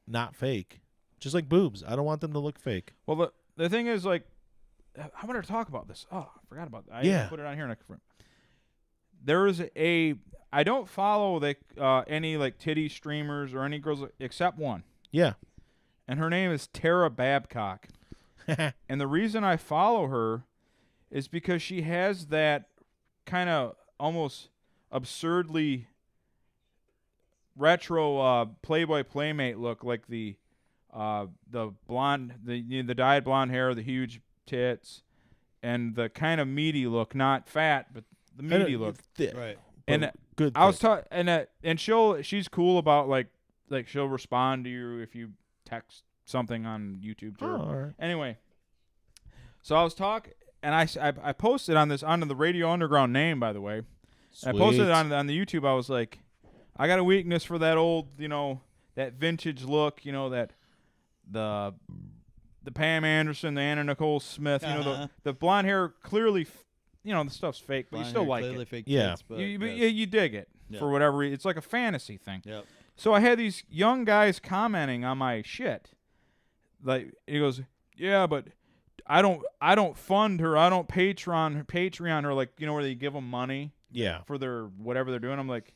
Speaker 2: not fake. Just like boobs. I don't want them to look fake.
Speaker 3: Well, the thing is, like, I wanted to talk about this. Oh, I forgot about that. I
Speaker 2: Yeah.
Speaker 3: put it on here. There is I don't follow any like titty streamers or any girls except one,
Speaker 2: Yeah.
Speaker 3: and her name is Tara Babcock. And the reason I follow her is because she has that kind of almost absurdly retro Playboy Playmate look, like the blonde, the dyed blonde hair, the huge tits, and the kind of meaty look, not fat, but the meaty look.
Speaker 2: Thick,
Speaker 1: Right.
Speaker 3: And
Speaker 2: good.
Speaker 3: I was
Speaker 2: thick.
Speaker 3: taught, and she's cool about like she'll respond to you if you text something on YouTube to her.
Speaker 2: Oh, all right.
Speaker 3: Anyway, so I was talking, and I posted on onto the Radio Underground name, by the way. And I posted it
Speaker 2: Sweet.
Speaker 3: on the YouTube. I was like, I got a weakness for that old, that vintage look, that the Pam Anderson, the Anna Nicole Smith, the blonde hair clearly, the stuff's fake, but you still like it.
Speaker 1: Fake
Speaker 2: Yeah.
Speaker 1: tits, but
Speaker 3: You dig it
Speaker 1: Yeah.
Speaker 3: for whatever reason. It's like a fantasy thing.
Speaker 1: Yep.
Speaker 3: So I had these young guys commenting on my shit. Like he goes, yeah, but I don't fund her. I don't Patreon her, like where they give them money
Speaker 2: Yeah.
Speaker 3: for their whatever they're doing. I'm like,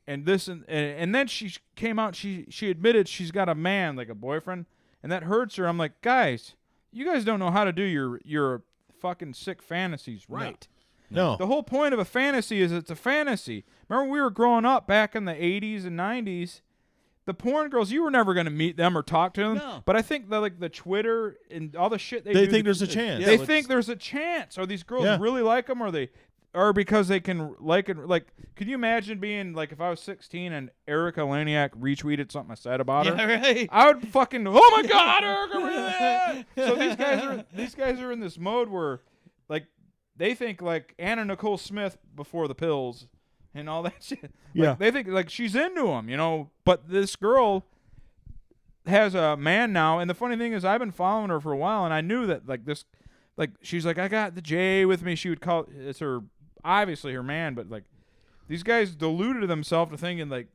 Speaker 3: and this and then she came out. She admitted she's got a man, like a boyfriend, and that hurts her. I'm like, guys, you guys don't know how to do your fucking sick fantasies right.
Speaker 2: No.
Speaker 3: The whole point of a fantasy is it's a fantasy. Remember, we were growing up back in the 80s and 90s. The porn girls, you were never going to meet them or talk to them.
Speaker 1: No.
Speaker 3: But I think the Twitter and all the shit they
Speaker 2: They
Speaker 3: do,
Speaker 2: think there's a chance.
Speaker 1: Yeah,
Speaker 3: they
Speaker 1: let's-
Speaker 3: think there's a chance. Are these girls
Speaker 2: Yeah.
Speaker 3: really like them, or because they can like it? Like, could you imagine being like if I was 16 and Erica Laniak retweeted something I said about her?
Speaker 1: Yeah, right.
Speaker 3: I would fucking, oh my god, Erica! Really? So these guys are in this mode where, like, they think like Anna Nicole Smith before the pills and all that shit. Like,
Speaker 2: Yeah.
Speaker 3: they think like she's into them, But this girl has a man now, and the funny thing is, I've been following her for a while, and I knew that she's like, I got the J with me. She would call it's her, obviously her man, but like these guys deluded themselves to thinking like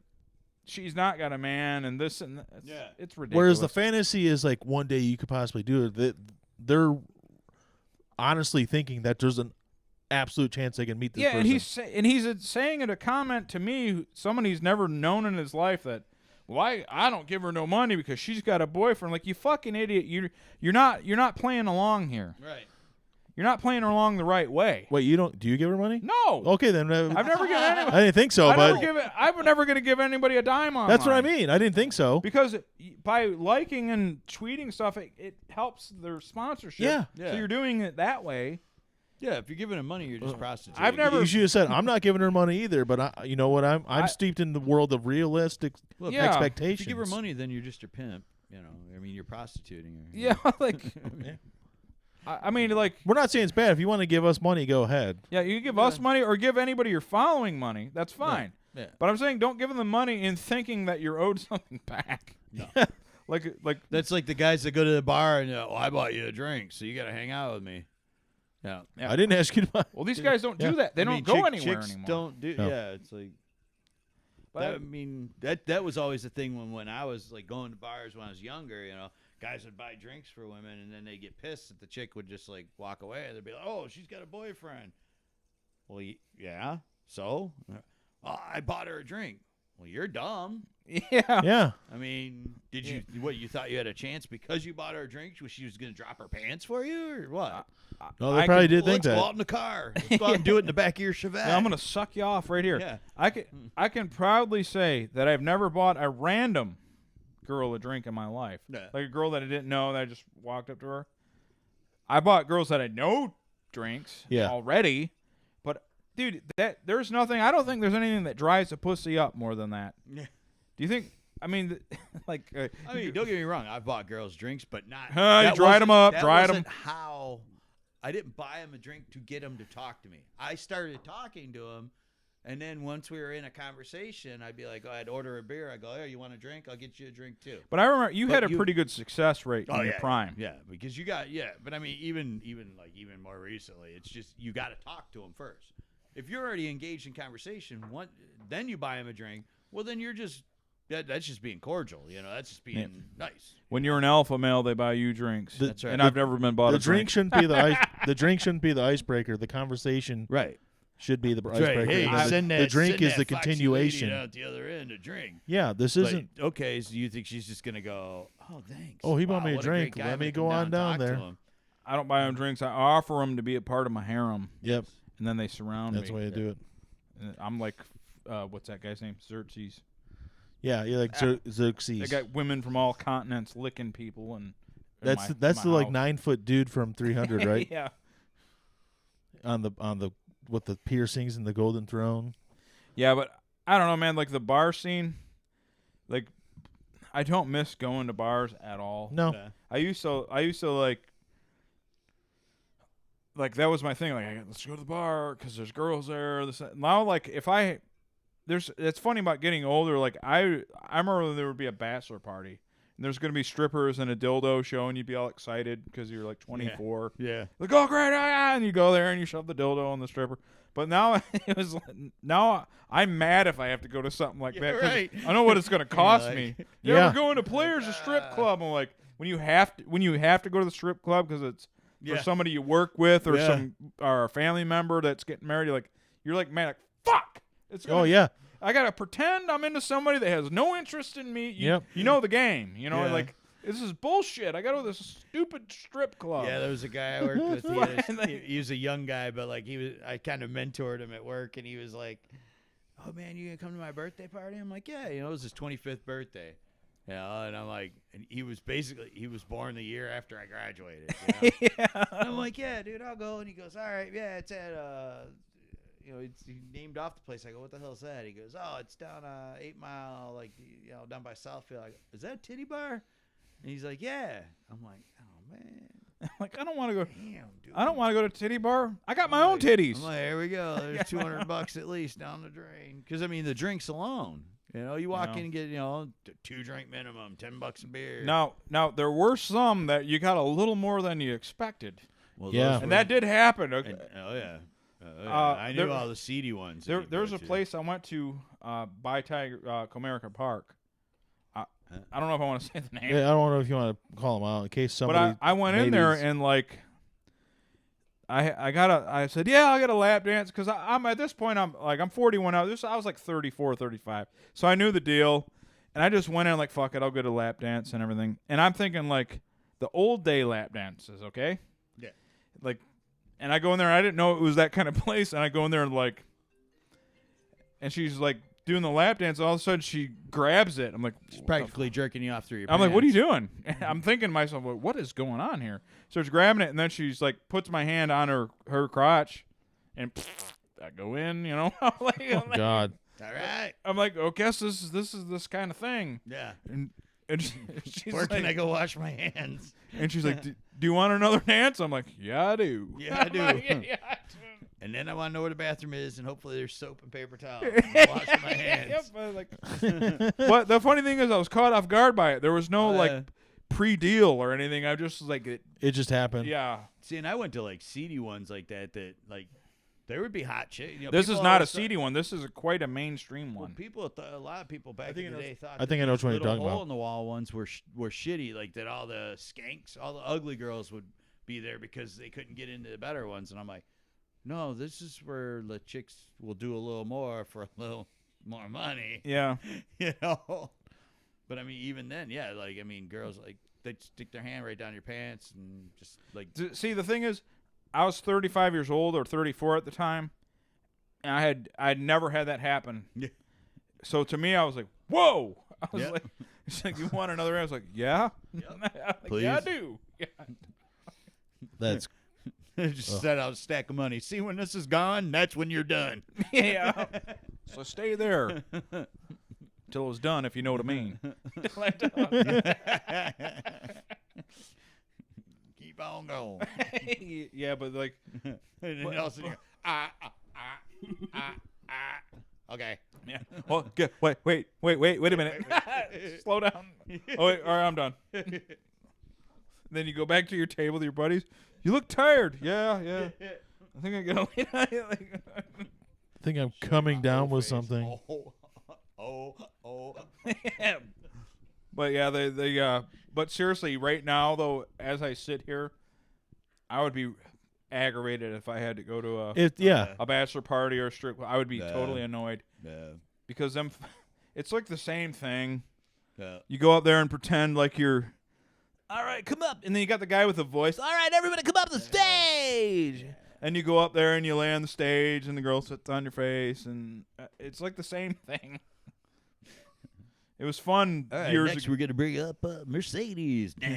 Speaker 3: she's not got a man and this and that. It's ridiculous.
Speaker 2: Whereas the fantasy is like one day you could possibly do it. They're honestly thinking that there's an absolute chance they can meet this person.
Speaker 3: and he's saying in a comment to me, someone he's never known in his life, that, well, I don't give her no money because she's got a boyfriend. Like, you fucking idiot! You're not playing along here.
Speaker 1: Right.
Speaker 3: you're not playing along the right way.
Speaker 2: Wait, you don't? Do you give her money?
Speaker 3: No.
Speaker 2: Okay, then.
Speaker 3: I've never given anybody.
Speaker 2: I didn't think so,
Speaker 3: I'm never going to give anybody a dime on.
Speaker 2: That's what I mean. I didn't think so.
Speaker 3: Because by liking and tweeting stuff, it helps their sponsorship.
Speaker 2: Yeah.
Speaker 3: So you're doing it that way.
Speaker 1: Yeah, if you're giving her money, you're just prostituting.
Speaker 3: I've never.
Speaker 2: You should have said, I'm not giving her money either, but you know what? I'm steeped in the world of realistic expectations.
Speaker 1: If you give her money, then you're just a pimp. You know, I mean, you're prostituting her.
Speaker 3: Yeah, like. I mean, like.
Speaker 2: We're not saying it's bad. If you want to give us money, go ahead.
Speaker 3: Yeah, you can give us money or give anybody you're following money. That's fine.
Speaker 1: Yeah.
Speaker 3: But I'm saying don't give them the money in thinking that you're owed something back.
Speaker 1: No.
Speaker 3: like
Speaker 1: That's like the guys that go to the bar and I bought you a drink, so you got to hang out with me. Yeah.
Speaker 2: I didn't ask you to buy.
Speaker 3: Well, these guys don't do that. They don't go anywhere
Speaker 1: chicks
Speaker 3: anymore.
Speaker 1: Don't do.
Speaker 2: No.
Speaker 1: Yeah, it's like. But that was always the thing when I was like going to bars when I was younger. You know, guys would buy drinks for women, and then they get pissed that the chick would just like walk away. They'd be like, "Oh, she's got a boyfriend." Well, yeah. So, I bought her a drink. Well, you're dumb.
Speaker 3: Yeah.
Speaker 2: Yeah.
Speaker 1: I mean, did you you thought you had a chance because you bought her a drink? She was going to drop her pants for you, or what?
Speaker 2: No, they probably did think
Speaker 1: Let's
Speaker 2: that.
Speaker 1: go out in the car. Let's go out and do it in the back of your Chevette.
Speaker 3: Yeah, I'm gonna suck you off right here.
Speaker 1: Yeah.
Speaker 3: I can proudly say that I've never bought a random girl a drink in my life.
Speaker 1: Yeah.
Speaker 3: Like a girl that I didn't know that I just walked up to her. I bought girls that I know drinks already. But dude, there's nothing. I don't think there's anything that drives a pussy up more than that.
Speaker 1: Yeah.
Speaker 3: Do you think? I mean, like.
Speaker 1: I mean, don't get me wrong. I've bought girls drinks, but not.
Speaker 3: You dried them up.
Speaker 1: That
Speaker 3: Dried
Speaker 1: wasn't
Speaker 3: them.
Speaker 1: how. I didn't buy them a drink to get them to talk to me. I started talking to them, and then once we were in a conversation, I'd be like, I'd order a beer. I go, "Oh, you want a drink? I'll get you a drink too."
Speaker 3: But I remember you had a pretty good success rate in your prime.
Speaker 1: Yeah, because you got But I mean, even more recently, it's just you got to talk to them first. If you're already engaged in conversation, then you buy them a drink. Well, then you're just. That's just being cordial, you know. That's just being nice.
Speaker 3: When you're an alpha male, they buy you drinks.
Speaker 1: That's right.
Speaker 3: And I've never been bought a drink.
Speaker 2: Shouldn't be the the drink shouldn't be the icebreaker. The conversation should be the icebreaker.
Speaker 1: Hey,
Speaker 2: the drink is the continuation.
Speaker 1: Out the other end, a drink.
Speaker 2: Yeah, this isn't
Speaker 1: okay. So you think she's just gonna go? Oh, thanks.
Speaker 2: Oh, he bought me a
Speaker 1: what
Speaker 2: drink.
Speaker 1: great guy.
Speaker 2: Let me
Speaker 1: I'm
Speaker 2: go
Speaker 1: gonna
Speaker 2: on down
Speaker 1: talk to
Speaker 2: there.
Speaker 1: him.
Speaker 3: I don't buy them drinks. I offer them to be a part of my harem.
Speaker 2: Yep,
Speaker 3: and then they surround
Speaker 2: that's
Speaker 3: me.
Speaker 2: the way to do it.
Speaker 3: And I'm like, what's that guy's name? Xerxes.
Speaker 2: Yeah, you're like Xerxes.
Speaker 3: They got women from all continents licking people, and
Speaker 2: that's the like 9-foot dude from 300, right?
Speaker 3: Yeah.
Speaker 2: On the with the piercings and the golden throne.
Speaker 3: Yeah, but I don't know, man. Like the bar scene, like I don't miss going to bars at all.
Speaker 2: No,
Speaker 3: I used to like that was my thing. Like, let's go to the bar because there's girls there. Now, like it's funny about getting older. Like I remember there would be a bachelor party, and there's gonna be strippers and a dildo show, and you'd be all excited because you're like 24.
Speaker 1: Yeah.
Speaker 3: Like, oh great, and you go there and you shove the dildo on the stripper. But now now I'm mad if I have to go to something like that.
Speaker 1: Right.
Speaker 3: I know what it's gonna cost me.
Speaker 2: Yeah.
Speaker 3: We're going to Players a strip club. I'm like, when you have to go to the strip club because it's for somebody you work with or or a family member that's getting married. You're like man, fuck. I gotta pretend I'm into somebody that has no interest in me. You know the game. You know, like this is bullshit. I gotta go to this stupid strip club.
Speaker 1: Yeah, there was a guy I worked with. He was a young guy, but like I kind of mentored him at work, and he was like, "Oh man, you gonna come to my birthday party?" I'm like, "Yeah." You know, it was his 25th birthday. You know, and I'm like, and he was born the year after I graduated. You know? And I'm like, "Yeah, dude, I'll go." And he goes, "All right, yeah, it's at you know, he named off the place. I go, what the hell is that? He goes, oh, it's down 8 Mile, like, you know, down by Southfield. I go, is that a titty bar? And he's like, yeah. I'm like, oh man.
Speaker 3: Like, I don't want to go.
Speaker 1: Damn, dude.
Speaker 3: I don't want to go to titty bar. I got my own titties.
Speaker 1: I'm like, here we go. There's $200 at least down the drain. Because I mean, the drinks alone. You know, you walk in and get 2 drink minimum, $10 a beer.
Speaker 3: Now there were some that you got a little more than you expected.
Speaker 1: Well,
Speaker 3: and that did happen. Okay.
Speaker 1: Oh yeah. I knew all the seedy ones.
Speaker 3: There's a place I went to by Comerica Park. I don't know if I want to say the name.
Speaker 2: Yeah, I don't know if you want to call them out in case somebody.
Speaker 3: But I went in there and like I said, yeah, I got a lap dance because I'm at this point I'm 41 now. I was like 34, 35, so I knew the deal, and I just went in like fuck it, I'll get a lap dance and everything. And I'm thinking like the old day lap dances, okay?
Speaker 1: Yeah.
Speaker 3: Like And I go in there, and I didn't know it was that kind of place. And I go in there and like, and she's like doing the lap dance. All of a sudden, she grabs it. I'm like,
Speaker 1: She's practically jerking you off through your
Speaker 3: I'm like, what are you
Speaker 1: pants.
Speaker 3: doing? I'm thinking to myself, well, what is going on here? So she's grabbing it, and then she's like, puts my hand on her crotch, and I go in, you know. I'm like,
Speaker 2: Oh God.
Speaker 1: All right.
Speaker 3: I'm like, oh, guess this is this kind of thing.
Speaker 1: Yeah.
Speaker 3: And she's
Speaker 1: Where can
Speaker 3: like,
Speaker 1: I go wash my hands?
Speaker 3: and she's like, do you want another dance? I'm like, yeah, I do.
Speaker 1: Yeah, I do.
Speaker 3: I'm like, yeah, I do.
Speaker 1: And then I want to know where the bathroom is, and hopefully there's soap and paper towels. I'm washing my hands.
Speaker 3: Yep, but, like, but the funny thing is, I was caught off guard by it. There was no like pre-deal or anything. I just like it.
Speaker 2: It just happened.
Speaker 3: Yeah,
Speaker 1: See, and I went to like seedy ones like that. That like there would be hot chicks. You know,
Speaker 3: this
Speaker 1: people
Speaker 3: is not a
Speaker 1: always
Speaker 3: seedy one. This is quite a mainstream
Speaker 1: Well,
Speaker 3: one.
Speaker 1: a lot of people back in the day thought.
Speaker 2: I think I know which one you're talking
Speaker 1: hole
Speaker 2: about.
Speaker 1: in the wall ones were shitty. Like that, all the skanks, all the ugly girls would be there because they couldn't get into the better ones. And I'm like, no, this is where the chicks will do a little more for a little more money.
Speaker 3: Yeah,
Speaker 1: You know. But I mean, even then, yeah. Like I mean, girls like they stick their hand right down your pants and just like.
Speaker 3: see, the thing is, I was 35 years old or 34 at the time, and I'd never had that happen.
Speaker 1: Yeah.
Speaker 3: So to me, I was like, whoa! I was
Speaker 1: Yep.
Speaker 3: like, it's like, you want another? I was like, yeah,
Speaker 1: Yep.
Speaker 3: like, yeah, I do. Yeah.
Speaker 2: That's
Speaker 1: Just set out a stack of money. See, when this is gone, that's when you're done.
Speaker 3: Yeah. So stay there till it was done, if you know what I mean.
Speaker 1: Keep on going.
Speaker 3: Yeah, but like,
Speaker 1: And then all of a sudden you're, okay.
Speaker 3: yeah. Well, wait a minute. Slow down. Oh wait, all right, I'm done. Then you go back to your table with your buddies. You look tired. Yeah. I think I got
Speaker 2: I think I'm coming down with something.
Speaker 1: Oh.
Speaker 3: But yeah, they but seriously, right now though, as I sit here, I would be aggravated if I had to go to a bachelor party or a strip club. I would be
Speaker 1: Yeah.
Speaker 3: totally annoyed
Speaker 1: Yeah.
Speaker 3: because it's like the same thing.
Speaker 1: Yeah.
Speaker 3: You go up there and pretend like you're, all right, come up, and then you got the guy with the voice. All right, everybody, come up the stage. Yeah. And you go up there and you lay on the stage, and the girl sits on your face, and it's like the same thing. It was fun
Speaker 1: All right,
Speaker 3: years
Speaker 1: next
Speaker 3: ago.
Speaker 1: we're gonna bring up Mercedes. Girls.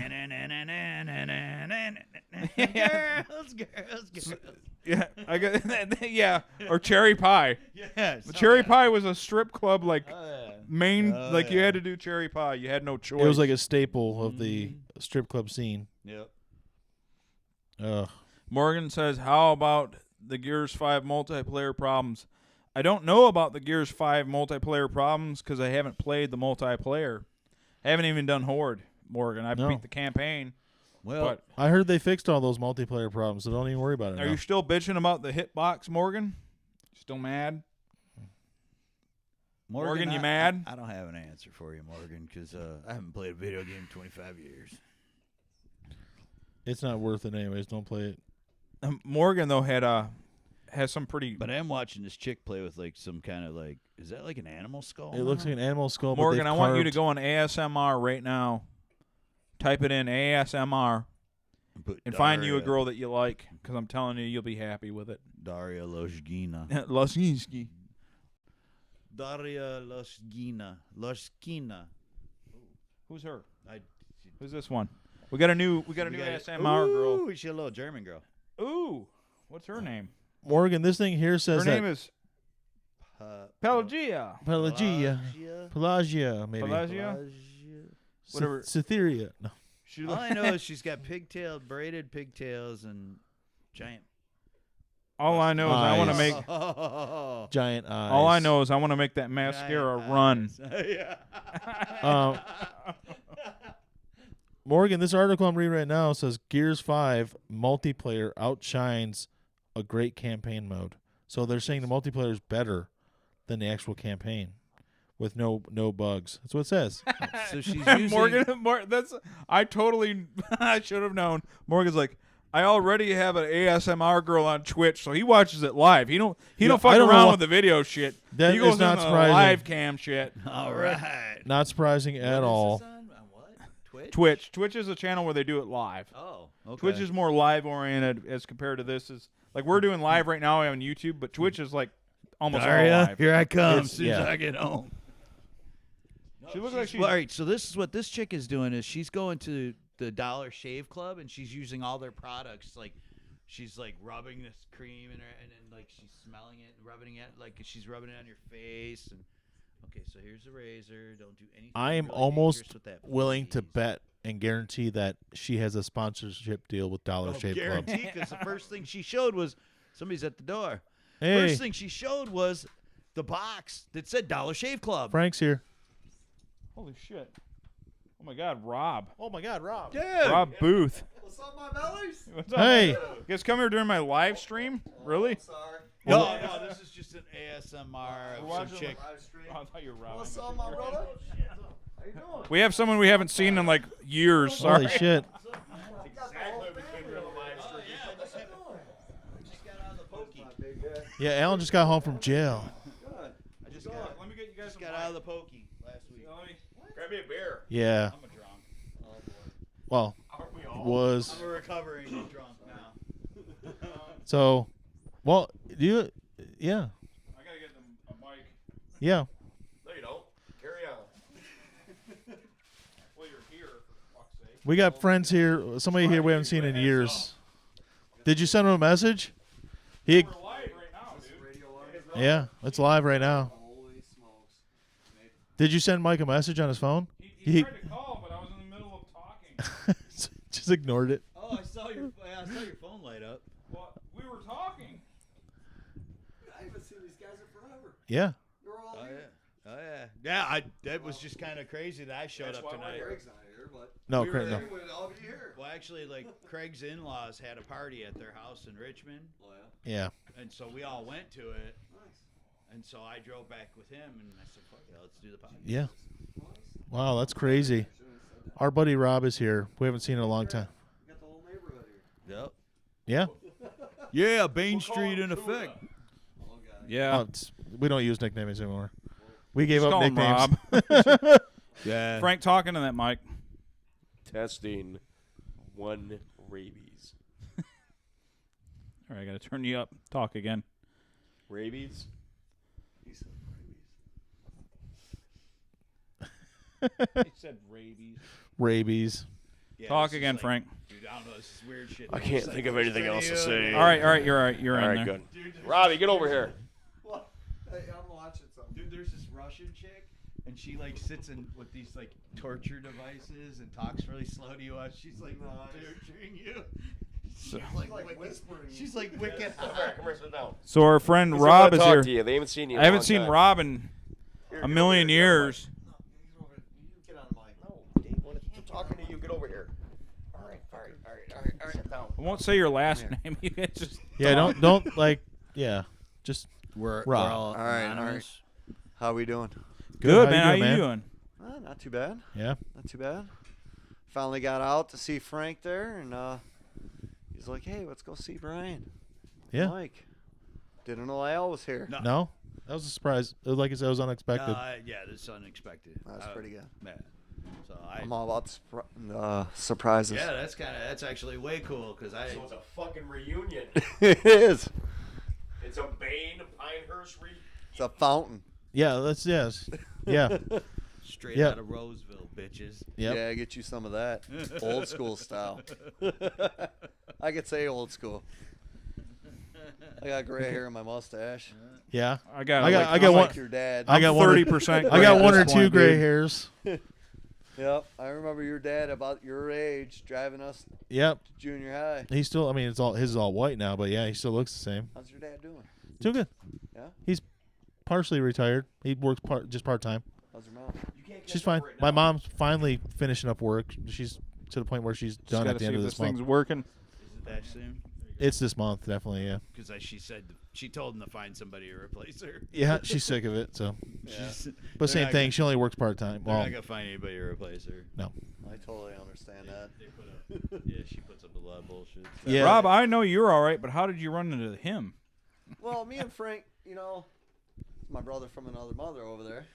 Speaker 3: Yeah, I got yeah, or cherry pie.
Speaker 1: Yes.
Speaker 3: The cherry pie was a strip club like main,
Speaker 1: Oh,
Speaker 3: like you
Speaker 1: yeah.
Speaker 3: had to do cherry pie. You had no choice.
Speaker 2: It was like a staple of the strip club scene.
Speaker 1: Yep.
Speaker 2: Ugh.
Speaker 3: Morgan says, "How about the Gears 5 multiplayer problems?" I don't know about the Gears 5 multiplayer problems because I haven't played the multiplayer. I haven't even done Horde, Morgan. I
Speaker 2: No.
Speaker 3: beat the campaign.
Speaker 1: Well,
Speaker 3: But
Speaker 2: I heard they fixed all those multiplayer problems, so don't even worry about it.
Speaker 3: are
Speaker 2: now.
Speaker 3: you still bitching about the hitbox, Morgan? Still mad? Morgan, you mad?
Speaker 1: I don't have an answer for you, Morgan, because I haven't played a video game in 25 years.
Speaker 2: It's not worth it anyways. Don't play it.
Speaker 3: Morgan though has some pretty.
Speaker 1: But I am watching this chick play with like some kind of like, is that like an animal skull?
Speaker 2: It looks like an animal skull.
Speaker 3: Morgan,
Speaker 2: but
Speaker 3: I
Speaker 2: they've
Speaker 3: want you to
Speaker 2: carved-
Speaker 3: go on ASMR right now. Type it in ASMR and find you a girl that you like, because I'm telling you, you'll be happy with it.
Speaker 1: Daria Loshgina.
Speaker 3: Losinski.
Speaker 1: Daria Loshkina.
Speaker 3: Who's her?
Speaker 1: I-
Speaker 3: Who's this one? We got a new ASMR girl.
Speaker 1: Ooh, she's a little German girl.
Speaker 3: Ooh, what's her name?
Speaker 2: Morgan, this thing here says
Speaker 3: Her
Speaker 2: that
Speaker 3: name is Pelagia.
Speaker 2: Pelagia, maybe.
Speaker 3: Pelagia? Whatever.
Speaker 2: Cytheria. No.
Speaker 3: She
Speaker 1: All I know is she's got braided pigtails, and giant.
Speaker 3: All I know is I want to
Speaker 2: Eyes.
Speaker 3: make.
Speaker 2: Giant eyes.
Speaker 3: All I know is I want to make that mascara run.
Speaker 1: Yeah.
Speaker 2: Morgan, this article I'm reading right now says Gears 5 multiplayer outshines a great campaign mode. So they're saying the multiplayer is better than the actual campaign with no bugs. That's what it says.
Speaker 1: So she's using
Speaker 3: Morgan, that's I should have known. Morgan's like, I already have an ASMR girl on Twitch, so he watches it live. He don't fuck
Speaker 2: I don't know
Speaker 3: around
Speaker 2: why-
Speaker 3: with the video shit.
Speaker 2: That
Speaker 3: he goes
Speaker 2: is not
Speaker 3: into the
Speaker 2: surprising.
Speaker 3: live cam shit.
Speaker 1: All right.
Speaker 2: Not surprising at all.
Speaker 1: On what? Twitch?
Speaker 3: Twitch is a channel where they do it live.
Speaker 1: Oh, okay.
Speaker 3: Twitch is more live oriented as compared to this. Is like we're doing live right now on YouTube, but Twitch is like almost all live.
Speaker 1: Here I come.
Speaker 2: It's-
Speaker 1: As soon as
Speaker 2: yeah.
Speaker 1: I get home.
Speaker 3: She looks like she's
Speaker 1: All right, so this is what this chick is doing is she's going to the Dollar Shave Club and she's using all their products. Like she's like rubbing this cream and then like she's smelling it and rubbing it like she's rubbing it on your face. And okay, so here's the razor. Don't do anything.
Speaker 2: I am
Speaker 1: really
Speaker 2: almost
Speaker 1: dangerous with that,
Speaker 2: willing to
Speaker 1: please.
Speaker 2: bet and guarantee that she has a sponsorship deal with Dollar Shave Club.
Speaker 1: Guarantee, because the first thing she showed was somebody's at the door.
Speaker 2: Hey,
Speaker 1: First thing she showed was the box that said Dollar Shave Club.
Speaker 2: Frank's here.
Speaker 3: holy shit. Oh my God, Rob.
Speaker 2: Oh my God, Rob.
Speaker 1: Dude.
Speaker 3: Rob Booth.
Speaker 4: What's up, my bellies?
Speaker 3: What's up?
Speaker 2: Hey.
Speaker 3: You guys come here during my live stream? Really?
Speaker 4: Sorry.
Speaker 1: No, this is just an ASMR of
Speaker 3: Watching
Speaker 1: some chick.
Speaker 4: Live stream.
Speaker 3: Oh, I thought you were Rob.
Speaker 4: What's up, my brother? How you doing?
Speaker 3: We have someone we haven't seen in like years. Sorry.
Speaker 2: Holy shit. Yeah, Alan just got home from jail.
Speaker 1: I just got,
Speaker 3: Let me get you guys some
Speaker 1: got out of the pokey last week.
Speaker 3: Grab me a beer.
Speaker 2: Yeah.
Speaker 1: I'm a drunk.
Speaker 2: Well, was.
Speaker 1: I'm a recovering drunk now.
Speaker 2: So, well, do you, yeah.
Speaker 3: I gotta get them a mic.
Speaker 2: Yeah.
Speaker 4: No, you don't. Carry on.
Speaker 3: Well, you're here, for fuck's sake.
Speaker 2: We got friends here, somebody here we haven't seen in years. Did you send him a message? He,
Speaker 3: We're live right now, dude.
Speaker 4: Radio live.
Speaker 2: yeah, it's live right now.
Speaker 4: Holy smokes.
Speaker 2: Did you send Mike a message on his phone?
Speaker 3: He tried to call, but I was in the middle of talking.
Speaker 2: Just ignored it.
Speaker 1: Oh, I saw your phone light up.
Speaker 3: Well, we were talking.
Speaker 4: I haven't seen these guys in forever.
Speaker 2: Yeah.
Speaker 4: You're all
Speaker 1: Oh
Speaker 4: here.
Speaker 1: yeah. Oh yeah. Yeah, that was just kind of crazy that I showed up tonight.
Speaker 4: Craig's not here, but
Speaker 2: No,
Speaker 1: We
Speaker 2: Craig,
Speaker 1: were-
Speaker 2: no.
Speaker 4: we would all be here.
Speaker 1: Well, actually, like Craig's in-laws had a party at their house in Richmond,
Speaker 4: Oh, yeah.
Speaker 2: Yeah.
Speaker 1: and so we all went to it.
Speaker 4: Nice.
Speaker 1: And so I drove back with him, and I said, "Fuck yeah, let's do the podcast."
Speaker 2: Yeah. Wow, that's crazy. Our buddy Rob is here. We haven't seen him in a long time.
Speaker 4: We got the whole neighborhood here.
Speaker 1: Yep.
Speaker 2: Yeah?
Speaker 1: Yeah, Bain Street in effect.
Speaker 4: Oh, God.
Speaker 3: Yeah.
Speaker 2: Oh, we don't use nicknames anymore. We gave
Speaker 3: Just
Speaker 2: up
Speaker 3: call him
Speaker 2: nicknames.
Speaker 3: Rob.
Speaker 1: Yeah.
Speaker 3: Frank, talking to that mic.
Speaker 5: Testing. One rabies.
Speaker 3: All right, I got to turn you up. Talk again.
Speaker 5: Rabies?
Speaker 4: He said
Speaker 3: He said rabies.
Speaker 2: Rabies.
Speaker 1: Yeah,
Speaker 3: Talk
Speaker 1: this is
Speaker 3: again,
Speaker 1: like-
Speaker 3: Frank.
Speaker 1: Dude, I don't know. This is weird shit.
Speaker 5: I can't think of anything else to say.
Speaker 3: All right, you're all right. You're
Speaker 5: All
Speaker 3: in
Speaker 5: right,
Speaker 3: there.
Speaker 5: good. Robbie, get over here.
Speaker 4: What? Hey, I'm watching something.
Speaker 1: Dude, there's this Russian chick, and she like sits in with these like torture devices and talks really slow to you as she's like torturing you.
Speaker 3: So,
Speaker 4: Like whispering.
Speaker 1: She's like wicked
Speaker 5: Come
Speaker 1: hot.
Speaker 5: here, come here, sit down.
Speaker 3: so our friend
Speaker 5: They
Speaker 3: Rob
Speaker 5: wanna
Speaker 3: is
Speaker 5: talk
Speaker 3: here.
Speaker 5: to you. They haven't seen you in
Speaker 3: I haven't
Speaker 5: long
Speaker 3: seen
Speaker 5: time.
Speaker 3: Rob in a million years.
Speaker 4: No, he's over. You get on the mic.
Speaker 5: No, Dave wanted to talking to you. Get over here. All right. Sit down.
Speaker 3: I won't say your last name. You guys just
Speaker 2: Yeah, don't like, yeah. Just
Speaker 1: We're
Speaker 2: Rob.
Speaker 1: all
Speaker 4: All right,
Speaker 1: anonymous.
Speaker 4: How we doing?
Speaker 3: good,
Speaker 2: How
Speaker 3: man. How
Speaker 2: you
Speaker 3: you
Speaker 2: doing,
Speaker 3: doing?
Speaker 4: Not too bad.
Speaker 2: Yeah.
Speaker 4: Not too bad. Finally got out to see Frank there, and he's like, "Hey, let's go see Brian."
Speaker 2: Yeah.
Speaker 4: Mike. Didn't know Al was here.
Speaker 1: No.
Speaker 2: No? That was a surprise. Like I said, it was unexpected.
Speaker 1: Yeah, this is unexpected.
Speaker 4: That's pretty good.
Speaker 1: Yeah. So
Speaker 4: I'm all about surprises.
Speaker 1: Yeah, that's actually way cool because I.
Speaker 5: So it's a fucking reunion.
Speaker 4: It is.
Speaker 5: It's a Bain Pinehurst reunion.
Speaker 4: It's a fountain.
Speaker 2: Yeah, that's, yes. Yeah.
Speaker 1: Straight
Speaker 2: Yep.
Speaker 1: out of Roseville, bitches.
Speaker 2: Yep.
Speaker 4: Yeah, get you some of that old school style. I could say old school. I got gray hair in my mustache.
Speaker 2: Yeah.
Speaker 3: I got.
Speaker 2: I got
Speaker 4: I'm
Speaker 2: one.
Speaker 4: like your dad.
Speaker 2: I got one or-
Speaker 3: 30%.
Speaker 2: I got one or two gray hairs.
Speaker 4: Yep, I remember your dad about your age driving us
Speaker 2: Yep.
Speaker 4: to junior high.
Speaker 2: He's still, I mean, it's all, his is all white now, but yeah, he still looks the same.
Speaker 4: How's your dad doing?
Speaker 2: Too good.
Speaker 4: Yeah?
Speaker 2: He's partially retired. He works just part-time.
Speaker 4: How's your mom?
Speaker 2: She's fine. My mom's finally finishing up work. She's to the point where she's done at the end of this
Speaker 3: thing's
Speaker 2: month.
Speaker 3: working.
Speaker 1: Is it that soon?
Speaker 2: It's this month, definitely, yeah.
Speaker 1: Because she told him to find somebody to replace her.
Speaker 2: Yeah, she's sick of it, so.
Speaker 1: She's-
Speaker 2: But
Speaker 1: they're
Speaker 2: same
Speaker 1: not
Speaker 2: thing, she only works part-time.
Speaker 1: They're
Speaker 2: Well,
Speaker 1: not gonna find anybody to replace her.
Speaker 2: no.
Speaker 4: I totally understand that.
Speaker 1: They put up, yeah, she puts up a lot of bullshit.
Speaker 2: Yeah.
Speaker 3: Rob, I know you're all right, but how did you run into him?
Speaker 4: Well, me and Frank, my brother from another mother over there.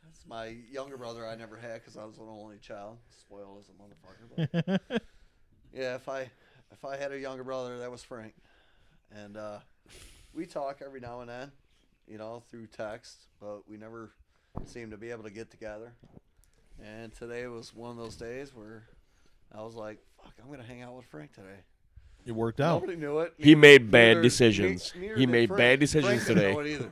Speaker 4: It's my younger brother I never had because I was an only child. Spoiled as a motherfucker. But yeah, if I had a younger brother, that was Frank. And we talk every now and then, through text, but we never seem to be able to get together. And today was one of those days where I was like, fuck, I'm going to hang out with Frank today.
Speaker 2: It worked out.
Speaker 4: Nobody knew it.
Speaker 5: He made bad
Speaker 4: Neither-
Speaker 5: decisions.
Speaker 4: neither
Speaker 5: He
Speaker 4: did
Speaker 5: made
Speaker 4: Frank.
Speaker 5: bad decisions
Speaker 4: Frank didn't
Speaker 5: today.
Speaker 4: know it either.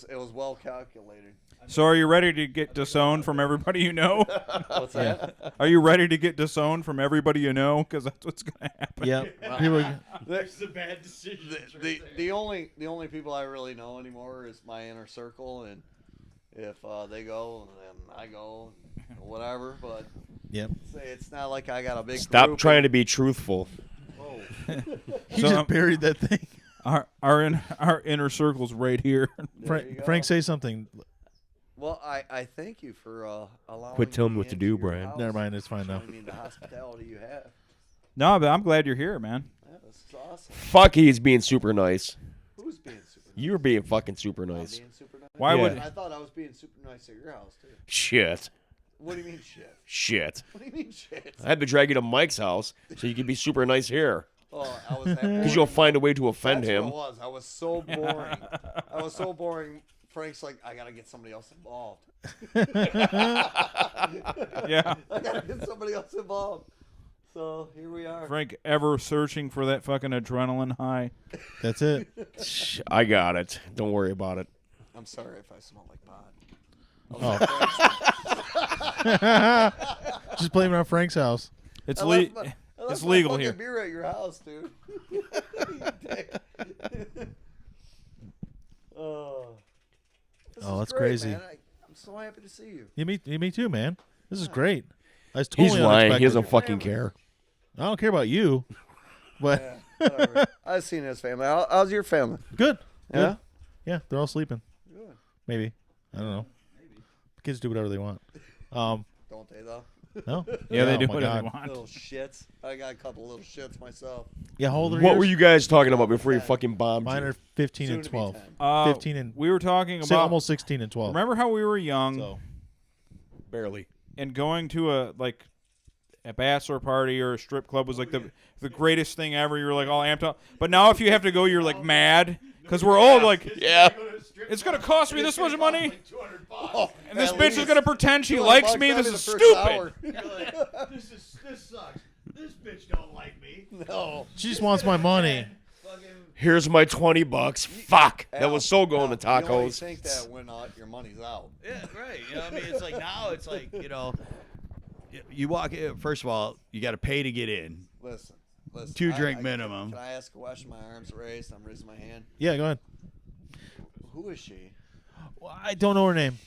Speaker 4: It was well calculated.
Speaker 3: So are you ready to get disowned from everybody you know?
Speaker 4: What's that?
Speaker 3: Are you ready to get disowned from everybody you know? Because that's what's going to happen.
Speaker 2: Yep. People,
Speaker 1: There's the bad decisions.
Speaker 4: The only people I really know anymore is my inner circle, and if they go, then I go, whatever. But
Speaker 2: yep.
Speaker 4: it's not like I got a big.
Speaker 5: Stop
Speaker 4: group
Speaker 5: trying to be truthful.
Speaker 2: He
Speaker 3: So,
Speaker 2: just buried that thing.
Speaker 3: Our inner circle's right here.
Speaker 4: Frank,
Speaker 2: Frank, say something.
Speaker 4: Well, I thank you for allowing.
Speaker 5: Quit telling me what to
Speaker 4: into
Speaker 5: do,
Speaker 4: your
Speaker 5: Brian.
Speaker 4: house,
Speaker 2: Never mind, it's fine now.
Speaker 4: showing me the hospitality you have.
Speaker 3: No, but I'm glad you're here, man.
Speaker 4: Yeah, this is awesome.
Speaker 5: Fuck, he's being super nice.
Speaker 4: Who's being super nice?
Speaker 5: You were being fucking super
Speaker 4: I'm
Speaker 5: nice.
Speaker 4: being super nice.
Speaker 3: Why
Speaker 5: Yeah.
Speaker 3: would
Speaker 4: I thought I was being super nice at your house too.
Speaker 5: Shit.
Speaker 4: What do you mean shit?
Speaker 5: Shit.
Speaker 4: What do you mean shit?
Speaker 5: I had to drag you to Mike's house so you could be super nice here.
Speaker 4: Oh, I was that boring.
Speaker 5: Because you'll find a way to offend
Speaker 4: That's
Speaker 5: him.
Speaker 4: What it was. I was so boring. I was so boring. Frank's like, I gotta get somebody else involved.
Speaker 3: Yeah.
Speaker 4: I gotta get somebody else involved. So here we are.
Speaker 3: Frank ever searching for that fucking adrenaline high.
Speaker 2: That's it.
Speaker 5: Shh, I got it. Don't worry about it.
Speaker 4: I'm sorry if I smell like pot.
Speaker 2: Just blame it on Frank's house.
Speaker 3: It's
Speaker 4: I
Speaker 3: le-
Speaker 4: left my
Speaker 3: it's legal
Speaker 4: fucking
Speaker 3: here.
Speaker 4: beer at your house, dude. You dick. Oh, this
Speaker 2: Oh,
Speaker 4: is
Speaker 2: that's
Speaker 4: great,
Speaker 2: crazy.
Speaker 4: Man. I'm so happy to see you.
Speaker 2: Yeah, me too, man. This is great. That's totally
Speaker 5: He's lying. He
Speaker 2: unexpected.
Speaker 5: doesn't fucking care.
Speaker 2: I don't care about you, but
Speaker 4: Yeah, whatever. I've seen his family. How's your family?
Speaker 2: good.
Speaker 4: Yeah.
Speaker 2: Good. Yeah, they're all sleeping.
Speaker 4: Good.
Speaker 2: Maybe. I don't know. Kids do whatever they want.
Speaker 4: Don't they though?
Speaker 2: No.
Speaker 3: Yeah, they
Speaker 2: Oh
Speaker 3: do
Speaker 2: my
Speaker 3: whatever
Speaker 2: God.
Speaker 3: they want.
Speaker 4: Little shits. I got a couple little shits myself.
Speaker 2: Yeah, how old are
Speaker 5: What
Speaker 2: yours?
Speaker 5: were you guys talking about before you fucking bombed?
Speaker 2: Mine
Speaker 5: you?
Speaker 2: are 15
Speaker 4: Soon
Speaker 2: and
Speaker 4: to be
Speaker 2: 12.
Speaker 4: 10.
Speaker 2: 15 and
Speaker 3: We were talking about
Speaker 2: almost 16 and 12.
Speaker 3: Remember how we were young
Speaker 2: So,
Speaker 5: Barely.
Speaker 3: and going to a bachelor party or a strip club was like the greatest thing ever. You were like all amped up. But now if you have to go, you're like mad because we're old. Like,
Speaker 5: Yeah.
Speaker 3: it's gonna cost me this much money,
Speaker 4: Oh,
Speaker 3: and this
Speaker 4: at
Speaker 3: bitch is
Speaker 4: least
Speaker 3: gonna pretend she
Speaker 4: 200
Speaker 3: likes
Speaker 4: bucks
Speaker 3: me.
Speaker 4: after
Speaker 3: This
Speaker 4: the
Speaker 3: is
Speaker 4: first
Speaker 3: stupid.
Speaker 4: hour.
Speaker 1: You're like, this sucks. This bitch don't like me.
Speaker 4: No.
Speaker 2: she just wants my money.
Speaker 5: Here's my $20. Fuck. That
Speaker 4: Al,
Speaker 5: was so going to
Speaker 4: You only
Speaker 5: tacos.
Speaker 4: think that when your money's out.
Speaker 1: Yeah, right. You know what I mean? It's like now it's like, you walk in, first of all, you got to pay to get in.
Speaker 4: Listen.
Speaker 1: 2 drink minimum.
Speaker 4: Can I ask a question? My arms raised. I'm raising my hand.
Speaker 2: Yeah, go ahead.
Speaker 4: Who is she?
Speaker 2: Well, I don't know her name.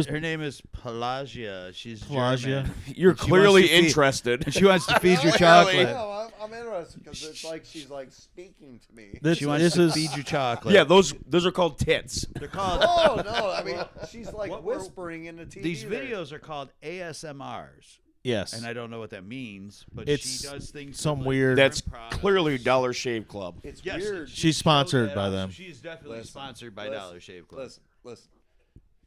Speaker 1: Her name is Pelagia. She's
Speaker 2: Pelagia.
Speaker 1: German.
Speaker 5: You're
Speaker 1: She
Speaker 5: clearly
Speaker 1: wants to feed-
Speaker 5: interested.
Speaker 1: And she wants to feed you
Speaker 4: I
Speaker 1: chocolate.
Speaker 4: know. I'm interested because it's like she's like speaking to me.
Speaker 2: This,
Speaker 1: She wants
Speaker 2: this
Speaker 1: to
Speaker 2: is
Speaker 1: feed you chocolate.
Speaker 5: Yeah, those are called tits.
Speaker 1: They're called.
Speaker 4: Oh no! I mean, she's like
Speaker 1: What were-
Speaker 4: whispering in the TV.
Speaker 1: These
Speaker 4: there.
Speaker 1: videos are called ASMRs,
Speaker 2: yes.
Speaker 1: and I don't know what that means, but
Speaker 2: It's
Speaker 1: she does things.
Speaker 2: some
Speaker 1: with, like,
Speaker 2: weird-
Speaker 5: That's
Speaker 1: different products.
Speaker 5: clearly Dollar Shave Club.
Speaker 4: It's
Speaker 1: Yes,
Speaker 4: weird.
Speaker 2: She's sponsored by them.
Speaker 1: She's definitely
Speaker 4: Listen,
Speaker 1: sponsored by
Speaker 4: listen,
Speaker 1: Dollar Shave Club.
Speaker 4: Listen.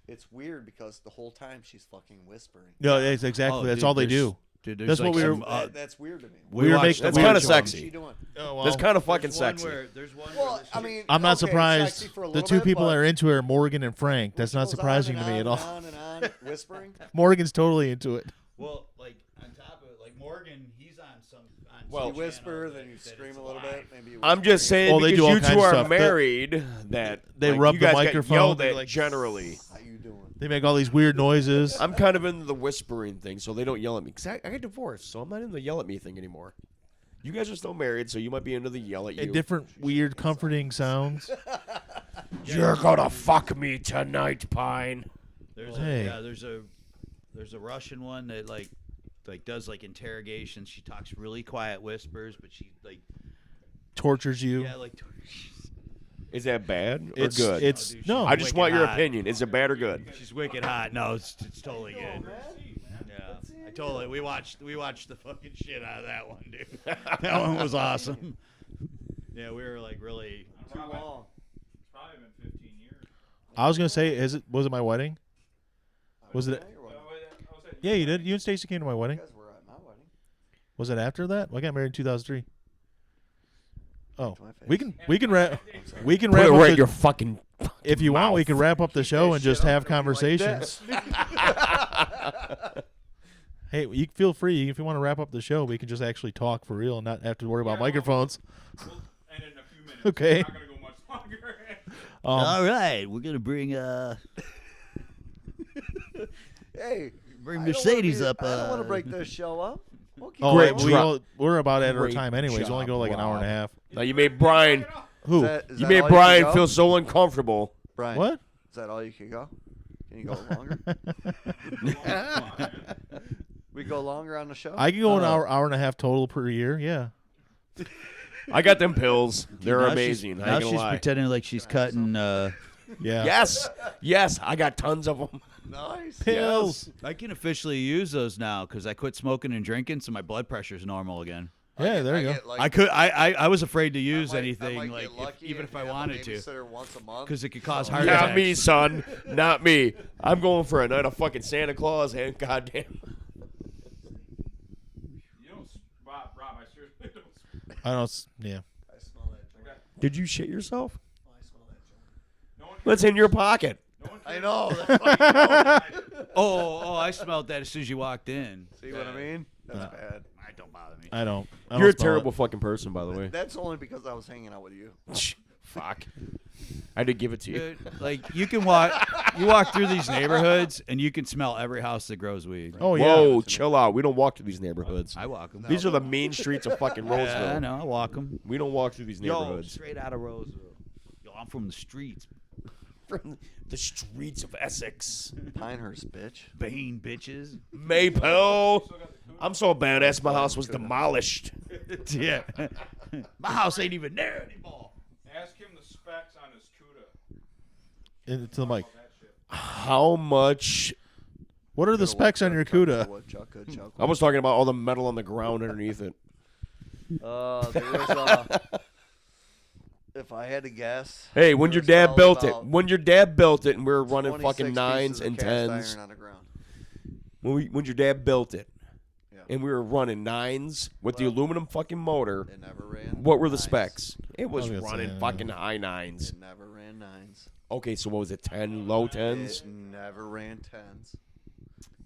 Speaker 4: It's weird because the whole time she's fucking whispering.
Speaker 2: No, it's exactly.
Speaker 1: Oh,
Speaker 2: that's
Speaker 1: dude,
Speaker 2: all they
Speaker 1: there's-
Speaker 2: do.
Speaker 1: Dude, there's
Speaker 2: That's
Speaker 1: like
Speaker 2: what we were-
Speaker 1: some,
Speaker 4: That's weird to me.
Speaker 2: we were
Speaker 1: watched
Speaker 2: making-
Speaker 1: a
Speaker 5: That's
Speaker 2: we
Speaker 5: kind
Speaker 2: were-
Speaker 5: of
Speaker 4: What's
Speaker 5: sexy.
Speaker 4: she doing?
Speaker 2: Oh, well.
Speaker 5: That's kind of
Speaker 1: There's
Speaker 5: fucking
Speaker 1: one
Speaker 5: sexy.
Speaker 1: where- there's one
Speaker 4: Well,
Speaker 1: where
Speaker 4: I mean,
Speaker 2: I'm not
Speaker 4: okay,
Speaker 2: surprised.
Speaker 4: sexy for a
Speaker 2: The
Speaker 4: little
Speaker 2: two
Speaker 4: bit,
Speaker 2: people
Speaker 4: but
Speaker 2: that are into her, Morgan and Frank. That's
Speaker 4: she
Speaker 2: not
Speaker 4: goes on
Speaker 2: surprising
Speaker 4: and
Speaker 2: to me at
Speaker 4: on
Speaker 2: all.
Speaker 4: and on and on, whispering.
Speaker 2: Morgan's totally into it.
Speaker 1: well, like on top of it, like Morgan, he's on some. On
Speaker 5: Well-
Speaker 1: some
Speaker 4: You whisper,
Speaker 1: channel
Speaker 4: then you
Speaker 1: that
Speaker 4: scream
Speaker 1: it's
Speaker 4: a little
Speaker 1: live.
Speaker 4: bit. Maybe you
Speaker 5: I'm
Speaker 4: whisper
Speaker 5: just
Speaker 4: again.
Speaker 5: saying
Speaker 2: Oh, they
Speaker 5: because
Speaker 2: do all
Speaker 5: you
Speaker 2: kinds
Speaker 5: two
Speaker 2: of
Speaker 5: are
Speaker 2: stuff.
Speaker 5: married that
Speaker 2: They
Speaker 5: like,
Speaker 2: rub
Speaker 5: you
Speaker 2: the
Speaker 5: guys
Speaker 2: microphone,
Speaker 5: Get yelled
Speaker 2: they're
Speaker 5: at
Speaker 2: like,
Speaker 5: generally.
Speaker 4: How you doing?
Speaker 2: They make all these weird noises.
Speaker 5: I'm kind of into the whispering thing, so they don't yell at me. Cause I got divorced, so I'm not into the yell at me thing anymore. You guys are still married, so you might be into the yell at you.
Speaker 2: And different weird comforting sounds.
Speaker 5: You're gonna fuck me tonight, Pine.
Speaker 1: There's
Speaker 2: Hey.
Speaker 1: there's a Russian one that like does like interrogations. She talks really quiet whispers, but she like
Speaker 2: Tortures you.
Speaker 1: yeah like
Speaker 5: Is that bad or
Speaker 2: It's
Speaker 5: good?
Speaker 2: it's
Speaker 1: No, dude,
Speaker 2: no.
Speaker 5: I just
Speaker 1: wicked
Speaker 5: want your
Speaker 1: hot.
Speaker 5: opinion. Is it bad or good?
Speaker 1: she's wicked hot. No, it's totally good. Yeah, I totally. We watched the fucking shit out of that one, dude. That one was awesome. Yeah, we were like really.
Speaker 4: Too long.
Speaker 3: It's probably been 15 years.
Speaker 2: I was gonna say, was it my wedding? Was it? Yeah, you did. You and Stacy came to my wedding.
Speaker 4: You guys were at my wedding.
Speaker 2: Was it after that? Well, I got married in 2003. Oh,
Speaker 4: To my face.
Speaker 2: we can wrap
Speaker 5: Put it
Speaker 2: up
Speaker 5: right
Speaker 2: the,
Speaker 5: in your fucking.
Speaker 2: if you want. We
Speaker 5: mouth.
Speaker 2: can wrap up the show and just have
Speaker 4: Like
Speaker 2: conversations. Hey, you feel free if you want to wrap up the show. We can just actually talk for real and not have to worry about microphones.
Speaker 3: We'll end in a few minutes.
Speaker 2: Okay.
Speaker 3: It's not going to go much longer.
Speaker 1: All right, we're gonna bring
Speaker 4: Hey,
Speaker 1: bring
Speaker 4: I don't wanna
Speaker 1: Mercedes
Speaker 4: be-
Speaker 1: up.
Speaker 4: I don't want to break this show up. We'll keep
Speaker 2: Oh,
Speaker 5: Great
Speaker 4: going.
Speaker 2: we're about at our
Speaker 5: Great
Speaker 2: time anyways. We only go like an hour and a half.
Speaker 5: Now you made Brian.
Speaker 2: Who?
Speaker 4: Is
Speaker 5: You
Speaker 4: that
Speaker 5: made
Speaker 4: all
Speaker 5: Brian
Speaker 4: can
Speaker 5: feel
Speaker 4: go?
Speaker 5: so uncomfortable.
Speaker 4: Brian,
Speaker 2: What?
Speaker 4: Is that all you can go? Can you go longer? We go longer on the show?
Speaker 2: I can go an hour and a half total per year. Yeah.
Speaker 5: I got them pills. They're
Speaker 1: Now she's-
Speaker 5: amazing. I
Speaker 1: Now
Speaker 5: ain't gonna
Speaker 1: she's
Speaker 5: lie.
Speaker 1: pretending like she's cutting.
Speaker 2: Yeah.
Speaker 5: Yes, I got tons of them.
Speaker 4: Nice.
Speaker 2: Pills.
Speaker 1: I can officially use those now because I quit smoking and drinking, so my blood pressure's normal again.
Speaker 2: Yeah, there you go.
Speaker 4: get, like,
Speaker 1: I could. I was afraid to
Speaker 4: I
Speaker 1: use
Speaker 4: might- I
Speaker 1: anything
Speaker 4: might
Speaker 1: like
Speaker 4: get lucky
Speaker 1: even
Speaker 4: and
Speaker 1: if I
Speaker 4: have a
Speaker 1: wanted to,
Speaker 4: babysitter once a month.
Speaker 1: because it could cause heart
Speaker 5: Not
Speaker 1: attacks.
Speaker 5: me, son. Not me. I'm going for a night of fucking Santa Claus and goddamn.
Speaker 3: You don't, Rob, I seriously don't.
Speaker 2: I don't. Yeah.
Speaker 4: I smell that joint.
Speaker 5: Did you shit yourself?
Speaker 4: I smell that joint.
Speaker 3: No one
Speaker 5: What's in your pocket?
Speaker 3: No one
Speaker 4: I
Speaker 3: cares.
Speaker 4: know. That's why you know.
Speaker 1: Oh, I smelled that as soon as you walked in.
Speaker 4: See what I mean? That's bad.
Speaker 1: It don't bother me.
Speaker 2: I don't. I
Speaker 5: You're a
Speaker 2: don't smell
Speaker 5: terrible
Speaker 2: it.
Speaker 5: fucking person, by the way.
Speaker 4: That's only because I was hanging out with you.
Speaker 5: Fuck. I did give it to you.
Speaker 1: Dude, like you can walk through these neighborhoods and you can smell every house that grows weed.
Speaker 2: Oh yeah.
Speaker 5: Whoa, chill out. We don't walk through these neighborhoods.
Speaker 1: I walk them.
Speaker 5: These are the main streets of fucking
Speaker 1: Yeah, I
Speaker 5: Roseville.
Speaker 1: know. I walk them.
Speaker 5: We don't walk through these
Speaker 1: Yo,
Speaker 5: neighborhoods.
Speaker 1: straight out of Roseville. Yo, I'm from the streets.
Speaker 5: From the streets of Essex.
Speaker 4: Pinehurst, bitch.
Speaker 1: Bane bitches.
Speaker 5: Maple. I'm so badass my house was demolished.
Speaker 1: Yeah. My house ain't even there anymore.
Speaker 3: Ask him the specs on his CUDA.
Speaker 2: Into the mic.
Speaker 3: That shit.
Speaker 5: How much?
Speaker 2: What are the specs on your CUDA?
Speaker 4: Woodchuck, good chuck.
Speaker 5: I was talking about all the metal on the ground underneath it.
Speaker 4: There was, if I had to guess.
Speaker 5: Hey, when
Speaker 4: there
Speaker 5: your
Speaker 4: was
Speaker 5: dad
Speaker 4: probably
Speaker 5: built it,
Speaker 4: about
Speaker 5: when your dad built it, and we were running
Speaker 4: 26
Speaker 5: fucking
Speaker 4: pieces
Speaker 5: nines
Speaker 4: of
Speaker 5: and
Speaker 4: cast
Speaker 5: tens.
Speaker 4: iron on the ground.
Speaker 5: When your dad built it,
Speaker 4: Yeah.
Speaker 5: and we were running nines with the aluminum fucking motor.
Speaker 4: It never ran.
Speaker 5: What were the
Speaker 4: nines.
Speaker 5: specs? It was
Speaker 2: I was gonna
Speaker 5: running
Speaker 2: say,
Speaker 5: fucking high nines.
Speaker 4: It never ran nines.
Speaker 5: Okay, so what was it? 10, low tens?
Speaker 4: It never ran tens.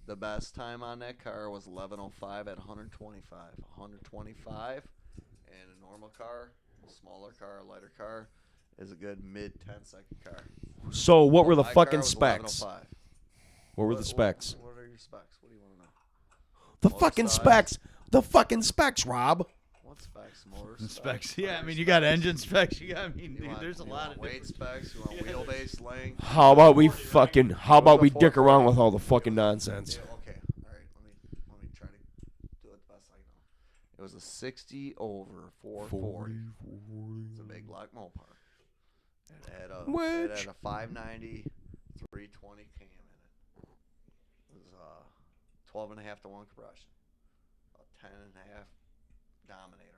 Speaker 4: The best time on that car was 11:05 at 125. 125, and a normal car, a smaller car, a lighter car, is a good mid 10-second car.
Speaker 5: So what were the
Speaker 4: My car
Speaker 5: fucking
Speaker 4: was
Speaker 5: specs?
Speaker 4: 11:05.
Speaker 5: What were the specs?
Speaker 4: What are your specs? What do you want to know?
Speaker 5: The
Speaker 4: Motor
Speaker 5: fucking
Speaker 4: size.
Speaker 5: specs. The fucking specs, Rob.
Speaker 4: What specs? Motor
Speaker 1: Specs. Yeah, I
Speaker 4: motor
Speaker 1: mean, you got
Speaker 4: specs.
Speaker 1: engine specs. You got, I mean,
Speaker 4: You
Speaker 1: dude,
Speaker 4: want-
Speaker 1: there's a
Speaker 4: you
Speaker 1: lot
Speaker 4: want
Speaker 1: of
Speaker 4: weight
Speaker 1: different.
Speaker 4: specs. You want wheelbase length.
Speaker 5: How about we fucking? How about we
Speaker 4: It was a
Speaker 5: dick around
Speaker 4: 440.
Speaker 5: with all the fucking nonsense?
Speaker 4: Yeah, okay. All right. Let me try to do it the best I know. It was a 60 over 440. It's a big block Mopar. It had a
Speaker 5: Which?
Speaker 4: 590 320 cam in it. It was 12.5 to 1 compression. A 10.5 Dominator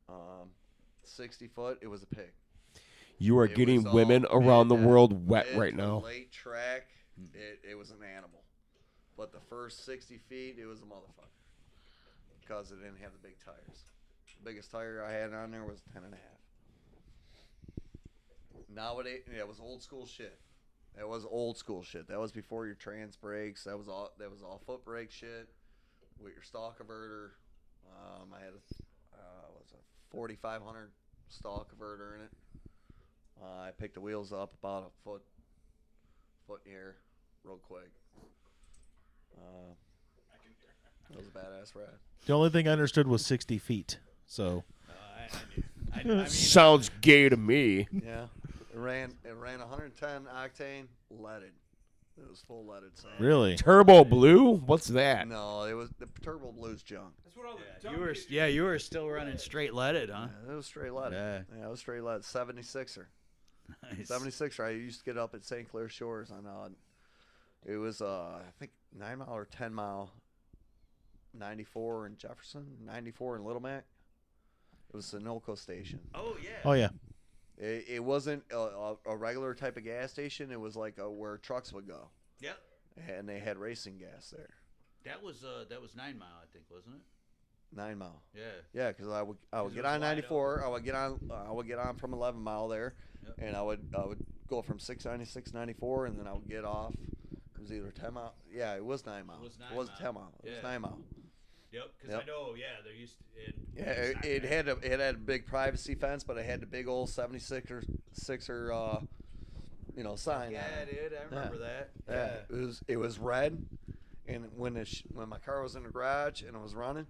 Speaker 4: on it. 60 foot. It was a pig.
Speaker 5: You are
Speaker 4: It
Speaker 5: getting
Speaker 4: was
Speaker 5: women
Speaker 4: all
Speaker 5: around the
Speaker 4: mid-
Speaker 5: world wet
Speaker 4: mid
Speaker 5: right
Speaker 4: to
Speaker 5: now.
Speaker 4: Late track. It was an animal. But the first 60 feet, it was a motherfucker. Because it didn't have the big tires. The biggest tire I had on there was 10.5. Nowadays, yeah, it was old school shit. That was old school shit. That was before your trans brakes. That was all foot brake shit with your stall converter. I had a 4500 stall converter in it. I picked the wheels up about a foot here, real quick. That was a badass ride.
Speaker 2: The only thing I understood was 60 feet. So
Speaker 1: I mean,
Speaker 5: Sounds gay to me.
Speaker 4: Yeah, it ran 110 octane leaded. It was full leaded. So.
Speaker 2: really,
Speaker 5: Turbo blue? What's that?
Speaker 4: No, it was the turbo blues junk.
Speaker 3: That's what all the
Speaker 1: you
Speaker 3: dumb
Speaker 1: were,
Speaker 3: kids
Speaker 1: yeah, you were still running straight leaded, huh?
Speaker 4: Yeah, it was straight leaded.
Speaker 1: Yeah.
Speaker 4: Yeah, it was straight leaded. 76er.
Speaker 1: Nice.
Speaker 4: 76er. I used to get up at St. Clair Shores on. It was I think 9 mile or 10 mile. 94 in Jefferson, 94 in Little Mac. It was Sunoco station.
Speaker 1: Oh yeah.
Speaker 2: oh yeah,
Speaker 4: It wasn't a regular type of gas station. It was like where trucks would go.
Speaker 1: Yep.
Speaker 4: And they had racing gas there.
Speaker 1: That was 9 Mile, I think, wasn't it?
Speaker 4: 9 Mile.
Speaker 1: Yeah.
Speaker 4: Yeah, because I would get
Speaker 1: it was
Speaker 4: on
Speaker 1: wide
Speaker 4: 94. I would get on from 11 Mile there,
Speaker 1: Yep.
Speaker 4: and I would go from 696 94, and then I would get off. It was either 10 Mile. Yeah, it was 9 Mile.
Speaker 1: It was 9
Speaker 4: It wasn't
Speaker 1: Mile.
Speaker 4: 10 Mile. It was 9 Mile.
Speaker 1: Yep, because
Speaker 4: Yep.
Speaker 1: I know, there used to.
Speaker 4: Yeah, it had a big privacy fence, but it had the big old 76er sign.
Speaker 1: Yeah,
Speaker 4: On it.
Speaker 1: dude, I remember that.
Speaker 4: Yeah, it was red, and when my car was in the garage and it was running,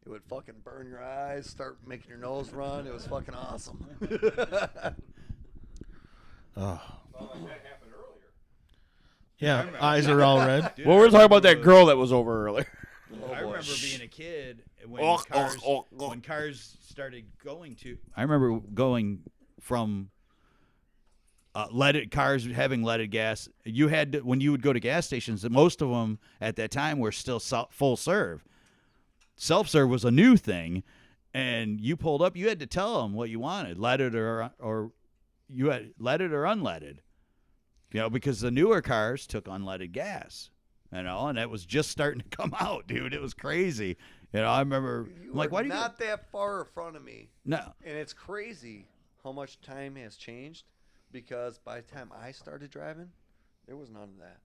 Speaker 4: it would fucking burn your eyes, start making your nose run. It was fucking awesome.
Speaker 2: Oh.
Speaker 3: Well, that happened earlier.
Speaker 2: Yeah, eyes are all red.
Speaker 1: Dude,
Speaker 5: Well,
Speaker 1: I
Speaker 5: we're talking about that
Speaker 1: remember-
Speaker 5: girl that was over earlier.
Speaker 1: I
Speaker 4: boy.
Speaker 1: remember being a kid when
Speaker 5: Oh,
Speaker 1: cars
Speaker 5: oh, oh.
Speaker 1: when cars started going to. I remember going from leaded cars having leaded gas. You had to, when you would go to gas stations, and most of them at that time were still full serve. Self serve was a new thing, and you pulled up. You had to tell them what you wanted, leaded or you had leaded or unleaded. Because the newer cars took unleaded gas. And that was just starting to come out, dude. It was crazy. I remember,
Speaker 4: You
Speaker 1: I'm like,
Speaker 4: are
Speaker 1: why do you?
Speaker 4: not that far in front of me,
Speaker 1: No,
Speaker 4: and it's crazy how much time has changed. Because by the time I started driving, there was none of that.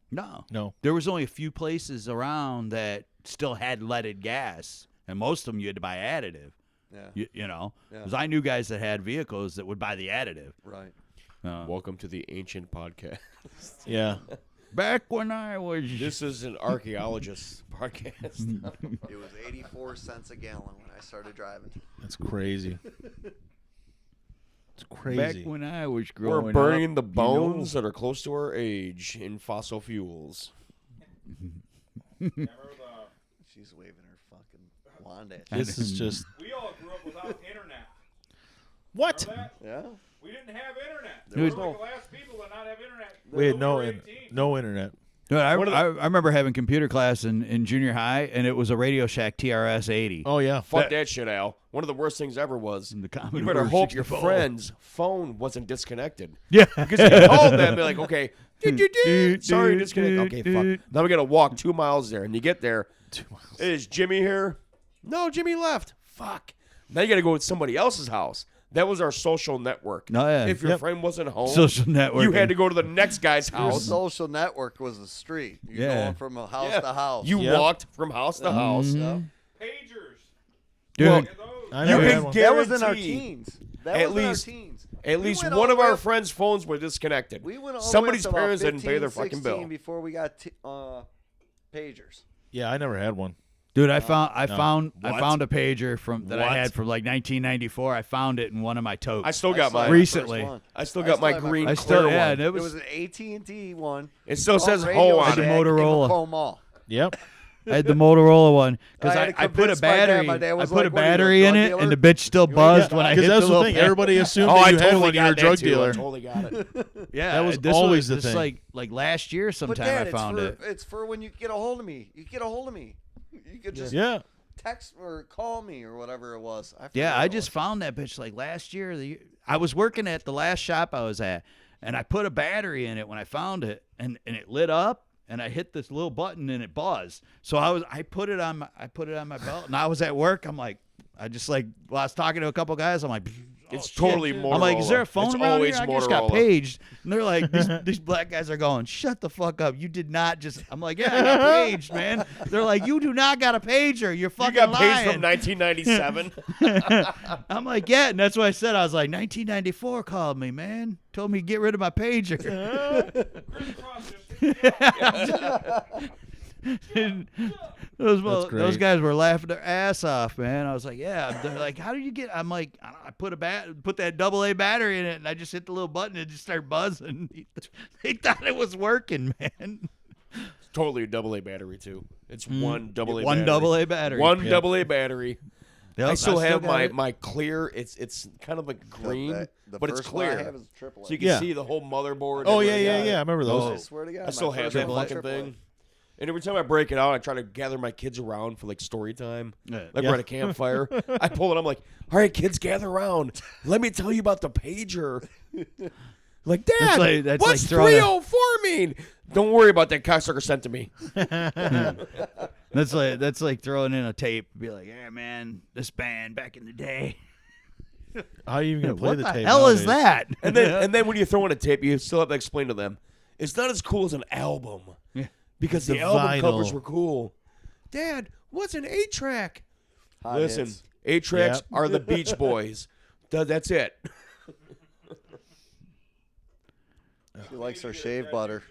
Speaker 2: No.
Speaker 1: There was only a few places around that still had leaded gas, and most of them you had to buy additive.
Speaker 4: Yeah.
Speaker 1: Because
Speaker 4: Yeah.
Speaker 1: I knew guys that had vehicles that would buy the additive.
Speaker 4: Right.
Speaker 5: Welcome to the ancient podcast.
Speaker 2: Yeah.
Speaker 1: Back when I was,
Speaker 5: This is an archaeologist podcast.
Speaker 4: It was 84 cents a gallon when I started driving.
Speaker 2: That's crazy. It's
Speaker 1: back
Speaker 2: crazy.
Speaker 1: when I was growing
Speaker 5: We're burning
Speaker 1: up,
Speaker 5: the bones that are close to our age in fossil fuels.
Speaker 3: Remember
Speaker 4: She's waving her fucking wand at you.
Speaker 2: This is just
Speaker 3: we all grew up without internet.
Speaker 2: what?
Speaker 3: Remember that?
Speaker 4: Yeah.
Speaker 3: We didn't have internet.
Speaker 4: There
Speaker 3: We
Speaker 4: was
Speaker 3: were like
Speaker 4: no-
Speaker 3: the last people to not have internet.
Speaker 2: We had
Speaker 3: until
Speaker 2: no
Speaker 3: were
Speaker 2: in,
Speaker 3: 18.
Speaker 2: no internet.
Speaker 1: Dude, I
Speaker 5: One of the-
Speaker 1: I remember having computer class in junior high, and it was a Radio Shack TRS 80.
Speaker 2: Oh yeah.
Speaker 5: Fuck that shit, Al. One of the worst things ever was
Speaker 1: And the
Speaker 5: you
Speaker 1: Commodore
Speaker 5: better hope your
Speaker 1: 64.
Speaker 5: friend's phone wasn't disconnected.
Speaker 1: Yeah.
Speaker 5: Because you called them and be like, okay, sorry, disconnect. Okay, fuck. Now we got to walk 2 miles there. And you get there.
Speaker 2: 2 miles.
Speaker 5: Is Jimmy here? No, Jimmy left. Fuck. Now you got to go to somebody else's house. That was our social network.
Speaker 1: Oh, yeah.
Speaker 5: If your
Speaker 2: Yep.
Speaker 5: friend wasn't home,
Speaker 1: Social network.
Speaker 5: you had to go to the next guy's
Speaker 4: Your
Speaker 5: house.
Speaker 4: social network was the street. You're
Speaker 1: Yeah.
Speaker 4: going from a house
Speaker 5: Yeah.
Speaker 4: to house.
Speaker 5: You
Speaker 2: Yep.
Speaker 5: walked from house to house.
Speaker 4: Yeah.
Speaker 3: Pagers.
Speaker 1: Dude,
Speaker 5: Well,
Speaker 3: Get those.
Speaker 2: I
Speaker 5: You
Speaker 2: never
Speaker 5: can
Speaker 2: had one.
Speaker 5: get-
Speaker 4: That was in our
Speaker 5: Guaranteed.
Speaker 4: teens. That
Speaker 5: At
Speaker 4: was in our
Speaker 5: least-
Speaker 4: teens.
Speaker 5: At
Speaker 4: We
Speaker 5: least
Speaker 4: went
Speaker 5: one
Speaker 4: all
Speaker 5: of
Speaker 4: the way
Speaker 5: our
Speaker 4: up-
Speaker 5: friends' phones were disconnected.
Speaker 4: We went all
Speaker 5: Somebody's
Speaker 4: the way up to
Speaker 5: parents
Speaker 4: about
Speaker 5: didn't pay their
Speaker 4: 15,
Speaker 5: fucking
Speaker 4: 16
Speaker 5: bill.
Speaker 4: before we got pagers.
Speaker 2: Yeah, I never had one.
Speaker 1: Dude, I found
Speaker 5: What?
Speaker 1: a pager that I
Speaker 5: What?
Speaker 1: had from like 1994. I found it in one of my totes.
Speaker 5: I still got
Speaker 4: saw
Speaker 5: mine.
Speaker 4: my
Speaker 1: Recently.
Speaker 4: first one.
Speaker 5: I still
Speaker 4: I
Speaker 5: got
Speaker 4: still
Speaker 5: my
Speaker 4: have my
Speaker 5: green
Speaker 1: I
Speaker 4: first
Speaker 5: clear
Speaker 1: still yeah,
Speaker 5: one.
Speaker 1: and it
Speaker 4: It
Speaker 1: was,
Speaker 4: was an AT&T one.
Speaker 5: It still says
Speaker 4: Radio
Speaker 5: "Ho" on
Speaker 1: Shack.
Speaker 5: it.
Speaker 1: Motorola.
Speaker 4: In Mall.
Speaker 2: Yep.
Speaker 1: I had the Motorola one because
Speaker 4: I had to
Speaker 1: I put a
Speaker 4: convince my dad.
Speaker 1: battery.
Speaker 4: My dad
Speaker 1: I
Speaker 4: was
Speaker 1: put
Speaker 4: like,
Speaker 1: a
Speaker 4: "What are you, a
Speaker 1: battery in
Speaker 4: drug
Speaker 1: it,
Speaker 4: dealer?"
Speaker 1: and the bitch still buzzed when I hit
Speaker 2: Because
Speaker 1: the
Speaker 2: that's the
Speaker 1: little
Speaker 2: thing.
Speaker 1: battery.
Speaker 2: Everybody assumed
Speaker 5: Oh,
Speaker 2: that
Speaker 5: I
Speaker 2: you had
Speaker 5: totally
Speaker 2: one. You were a
Speaker 5: got
Speaker 2: drug
Speaker 5: that too. I
Speaker 2: dealer.
Speaker 5: totally got it.
Speaker 1: Yeah,
Speaker 2: That was
Speaker 1: this
Speaker 2: always the
Speaker 1: this
Speaker 2: thing.
Speaker 1: like last year
Speaker 4: But
Speaker 1: sometime
Speaker 4: Dad,
Speaker 1: I found it.
Speaker 4: it's for when you get a hold of me. You get a hold of me. You could just
Speaker 2: Yeah.
Speaker 4: text or call me or whatever it was. I
Speaker 1: Yeah,
Speaker 4: forget
Speaker 1: I
Speaker 4: what it
Speaker 1: just
Speaker 4: was.
Speaker 1: found that bitch like last year. I was working at the last shop I was at, and I put a battery in it when I found it, and it lit up, and I hit this little button and it buzzed. So I put it on my belt, and I was at work. I'm like, I was talking to a couple guys. I'm like,
Speaker 5: It's
Speaker 1: shit.
Speaker 5: totally Motorola.
Speaker 1: I'm like, is there a phone
Speaker 5: It's
Speaker 1: around
Speaker 5: always
Speaker 1: here? I just got
Speaker 5: Motorola.
Speaker 1: paged. And they're like, these black guys are going, shut the fuck up. You did not just. I'm like, yeah, I got paged, man. They're like, you do not got a pager. You're
Speaker 5: You
Speaker 1: fucking
Speaker 5: got paid
Speaker 1: lying.
Speaker 5: from 1997.
Speaker 1: I'm like, yeah, and that's what I said. I was like, 1994 called me, man. Told me to get rid of my pager.
Speaker 3: Crisscross just-
Speaker 1: And those
Speaker 2: That's great.
Speaker 1: those guys were laughing their ass off, man. I was like, yeah. They're like, how did you get? I'm like, I put that AA battery in it, and I just hit the little button, and it just started buzzing. They thought it was working, man.
Speaker 5: Totally a AA battery too. It's one AA battery.
Speaker 1: One AA battery.
Speaker 5: One
Speaker 1: Yep.
Speaker 5: AA battery.
Speaker 1: Yep,
Speaker 5: I still have
Speaker 1: got
Speaker 5: my
Speaker 1: it.
Speaker 5: clear. It's kind of like green,
Speaker 4: The
Speaker 5: but it's
Speaker 4: first one I
Speaker 5: clear,
Speaker 4: have is triple
Speaker 5: so you
Speaker 4: A.
Speaker 5: can
Speaker 2: Yeah.
Speaker 5: see the whole motherboard.
Speaker 2: Oh
Speaker 5: and
Speaker 2: yeah,
Speaker 5: everything.
Speaker 2: yeah, yeah. I remember
Speaker 4: I
Speaker 2: those.
Speaker 4: swear to God,
Speaker 5: I still
Speaker 4: my
Speaker 5: have
Speaker 4: first
Speaker 5: that
Speaker 4: one was
Speaker 5: fucking
Speaker 4: AAA.
Speaker 5: thing. And every time I break it out, I try to gather my kids around for like story time.
Speaker 1: Yeah.
Speaker 5: Like
Speaker 2: Yeah.
Speaker 5: we're at a campfire. I pull it. I'm like, all right, kids, gather around. Let me tell you about the pager. Like, Dad,
Speaker 1: that's
Speaker 5: what's
Speaker 1: like throwing
Speaker 5: 304 mean? Don't worry about that cocksucker sent to me.
Speaker 1: That's like throwing in a tape. Be like, yeah, man, this band back in the day.
Speaker 2: How are you even gonna play
Speaker 1: What
Speaker 2: the
Speaker 1: the
Speaker 2: tape?
Speaker 1: hell is
Speaker 2: nowadays?
Speaker 1: that?
Speaker 5: And then when you throw in a tape, you still have to explain to them, it's not as cool as an album.
Speaker 1: Yeah.
Speaker 5: Because
Speaker 2: It's
Speaker 5: the
Speaker 2: a
Speaker 5: album
Speaker 2: vinyl.
Speaker 5: covers were cool. Dad, what's an 8-track?
Speaker 4: Hot
Speaker 5: Listen,
Speaker 4: hits.
Speaker 5: 8-tracks
Speaker 2: Yep.
Speaker 5: are the Beach Boys. That's it.
Speaker 4: She likes her shave butter.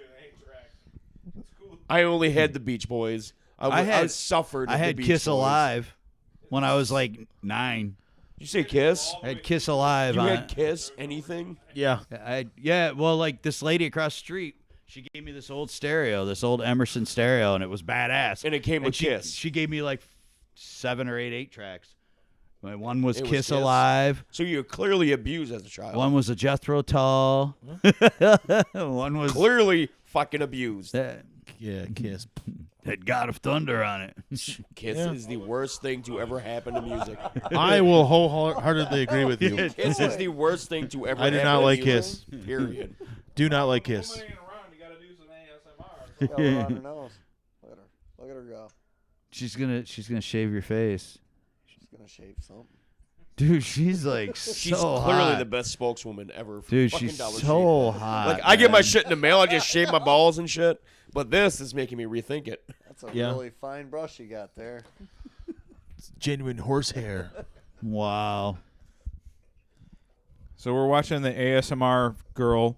Speaker 5: I only had the Beach Boys. I suffered.
Speaker 1: I
Speaker 5: at the
Speaker 1: had
Speaker 5: Beach
Speaker 1: Kiss
Speaker 5: Boys.
Speaker 1: Alive when I was like 9.
Speaker 5: Did you say Kiss?
Speaker 1: I had Kiss Alive.
Speaker 5: You
Speaker 1: on
Speaker 5: had Kiss? Anything?
Speaker 2: Yeah.
Speaker 1: Well, like this lady across the street, she gave me this old stereo, this old Emerson stereo, and it was badass.
Speaker 5: And it came with
Speaker 1: she,
Speaker 5: Kiss.
Speaker 1: She gave me like 7 or 8 tracks. My one was
Speaker 5: It was
Speaker 1: Kiss
Speaker 5: Kiss?
Speaker 1: Alive.
Speaker 5: So you were clearly abused as a child.
Speaker 1: One was a Jethro Tull. One was
Speaker 5: Clearly fucking abused.
Speaker 2: Yeah. Kiss.
Speaker 1: had God of Thunder on it.
Speaker 5: Kiss is the worst thing to ever happen to music.
Speaker 2: I will wholeheartedly agree with you.
Speaker 5: Kiss is the worst thing to ever
Speaker 2: I do
Speaker 5: happen
Speaker 2: not
Speaker 5: to
Speaker 2: like
Speaker 5: music, Period.
Speaker 2: Do not like Kiss.
Speaker 4: Got one on her nose. Look at her go.
Speaker 1: She's gonna shave your face,
Speaker 4: She's gonna shave something.
Speaker 1: dude. She's like
Speaker 5: She's
Speaker 1: so
Speaker 5: clearly
Speaker 1: hot.
Speaker 5: the best spokeswoman ever. For
Speaker 1: Dude,
Speaker 5: fucking
Speaker 1: she's
Speaker 5: Dollar Tree.
Speaker 1: so hot.
Speaker 5: Like, I get my
Speaker 1: man.
Speaker 5: shit in the mail. I just shave my balls and shit. But this is making me rethink it.
Speaker 4: That's a
Speaker 2: Yeah.
Speaker 4: really fine brush you got there.
Speaker 2: It's genuine horsehair.
Speaker 1: Wow.
Speaker 3: So we're watching the ASMR girl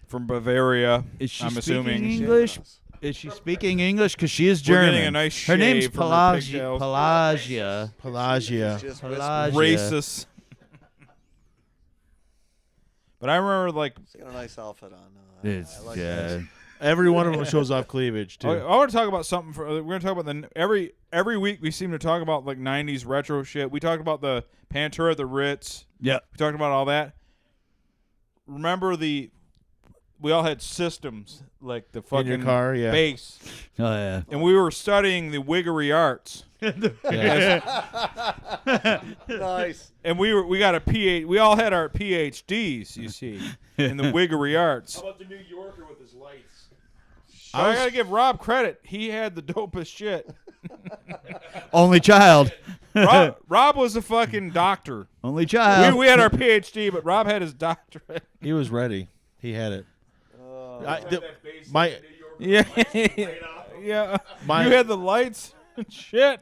Speaker 3: from Bavaria.
Speaker 1: Is she
Speaker 3: I'm
Speaker 1: speaking
Speaker 3: assuming.
Speaker 1: English? Is she speaking English? Because she is
Speaker 3: We're
Speaker 1: German.
Speaker 3: getting a nice
Speaker 1: her name's
Speaker 3: shave from her
Speaker 1: Pelagia.
Speaker 3: pigtails.
Speaker 1: Pelagia.
Speaker 2: Pelagia.
Speaker 4: She's just
Speaker 1: Pelagia.
Speaker 4: whispering.
Speaker 3: Racist. But I remember, like,
Speaker 4: She's got a nice outfit on.
Speaker 1: It's
Speaker 4: I like
Speaker 1: yeah.
Speaker 4: that.
Speaker 2: Every one of them shows off cleavage too.
Speaker 3: I want to talk about something. We're going to talk about every week we seem to talk about like 90s retro shit. We talked about the Pantera, the Ritz.
Speaker 1: Yep.
Speaker 3: We talked about all that. Remember we all had systems like the fucking
Speaker 2: In your car, yeah.
Speaker 3: bass,
Speaker 1: Oh yeah.
Speaker 3: and we were studying the wiggery arts.
Speaker 2: Yeah.
Speaker 4: Nice.
Speaker 3: And we got a PhD. We all had our PhDs, you see, in the wiggery arts.
Speaker 5: How about the New Yorker with his lights?
Speaker 3: I gotta give Rob credit. He had the dopest shit.
Speaker 1: Only child.
Speaker 3: Rob was a fucking doctor.
Speaker 1: Only child.
Speaker 3: We had our PhD, but Rob had his doctorate.
Speaker 2: He was ready. He had it.
Speaker 5: My
Speaker 3: Yeah, yeah.
Speaker 2: My-
Speaker 3: You had the lights and shit.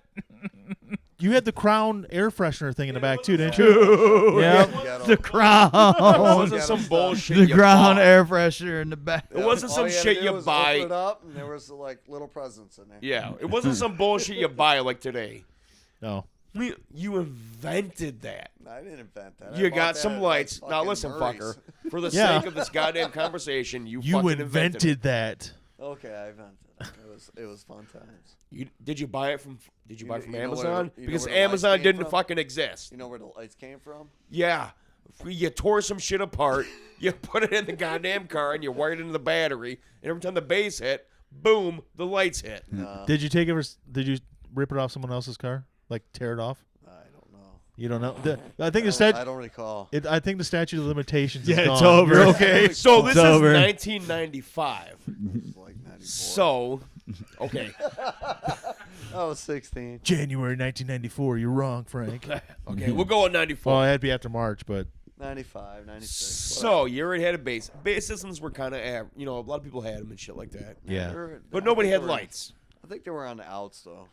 Speaker 2: You had the Crown air freshener thing in the back too, didn't you?
Speaker 3: Yeah.
Speaker 1: The
Speaker 5: it
Speaker 1: crown.
Speaker 5: wasn't some bullshit.
Speaker 1: The
Speaker 5: you
Speaker 1: crown
Speaker 5: bought.
Speaker 1: air freshener in the back.
Speaker 5: It wasn't
Speaker 4: All
Speaker 5: some
Speaker 4: you had to
Speaker 5: shit
Speaker 4: do
Speaker 5: you
Speaker 4: was
Speaker 5: buy.
Speaker 4: Open it up, and there was like little presents in there.
Speaker 5: Yeah, it wasn't some bullshit you buy like today.
Speaker 2: No.
Speaker 5: You invented that.
Speaker 4: I didn't invent that. I
Speaker 5: You
Speaker 4: bought
Speaker 5: got
Speaker 4: that
Speaker 5: some
Speaker 4: at,
Speaker 5: lights.
Speaker 4: like,
Speaker 5: Now
Speaker 4: fucking
Speaker 5: listen,
Speaker 4: Murray's.
Speaker 5: fucker. For the
Speaker 2: Yeah.
Speaker 5: sake of this goddamn conversation, you
Speaker 2: You
Speaker 5: fucking
Speaker 2: invented that.
Speaker 4: Okay, I invented it. It was fun times.
Speaker 5: Did you buy it from? Did you buy it from Amazon?
Speaker 4: you know
Speaker 5: Because
Speaker 4: where the lights
Speaker 5: Amazon
Speaker 4: came
Speaker 5: didn't
Speaker 4: from?
Speaker 5: fucking exist.
Speaker 4: You know where the lights came from?
Speaker 5: Yeah. You tore some shit apart. You put it in the goddamn car and you wired it into the battery. And every time the bass hit, boom, the lights hit.
Speaker 2: Did you take it? Did you rip it off someone else's car? Like tear it off?
Speaker 4: I don't know.
Speaker 2: You don't know. I think the
Speaker 4: I
Speaker 2: statute.
Speaker 4: don't recall.
Speaker 2: I think the statute of limitations
Speaker 1: Yeah,
Speaker 2: is
Speaker 1: it's
Speaker 2: gone.
Speaker 1: over.
Speaker 2: You're okay.
Speaker 5: So this
Speaker 1: It's
Speaker 5: is
Speaker 1: over.
Speaker 5: 1995.
Speaker 4: It was like 94.
Speaker 5: So, okay.
Speaker 4: I was 16.
Speaker 2: January 1994. You're wrong, Frank.
Speaker 5: Okay, we'll go on 94.
Speaker 2: Well, it had to be after March, but
Speaker 4: 95, 96.
Speaker 5: So you already had a bass. Bass systems were kind of, a lot of people had them and shit like that.
Speaker 2: yeah.
Speaker 5: But nobody had lights.
Speaker 4: I think they were on the outs, though.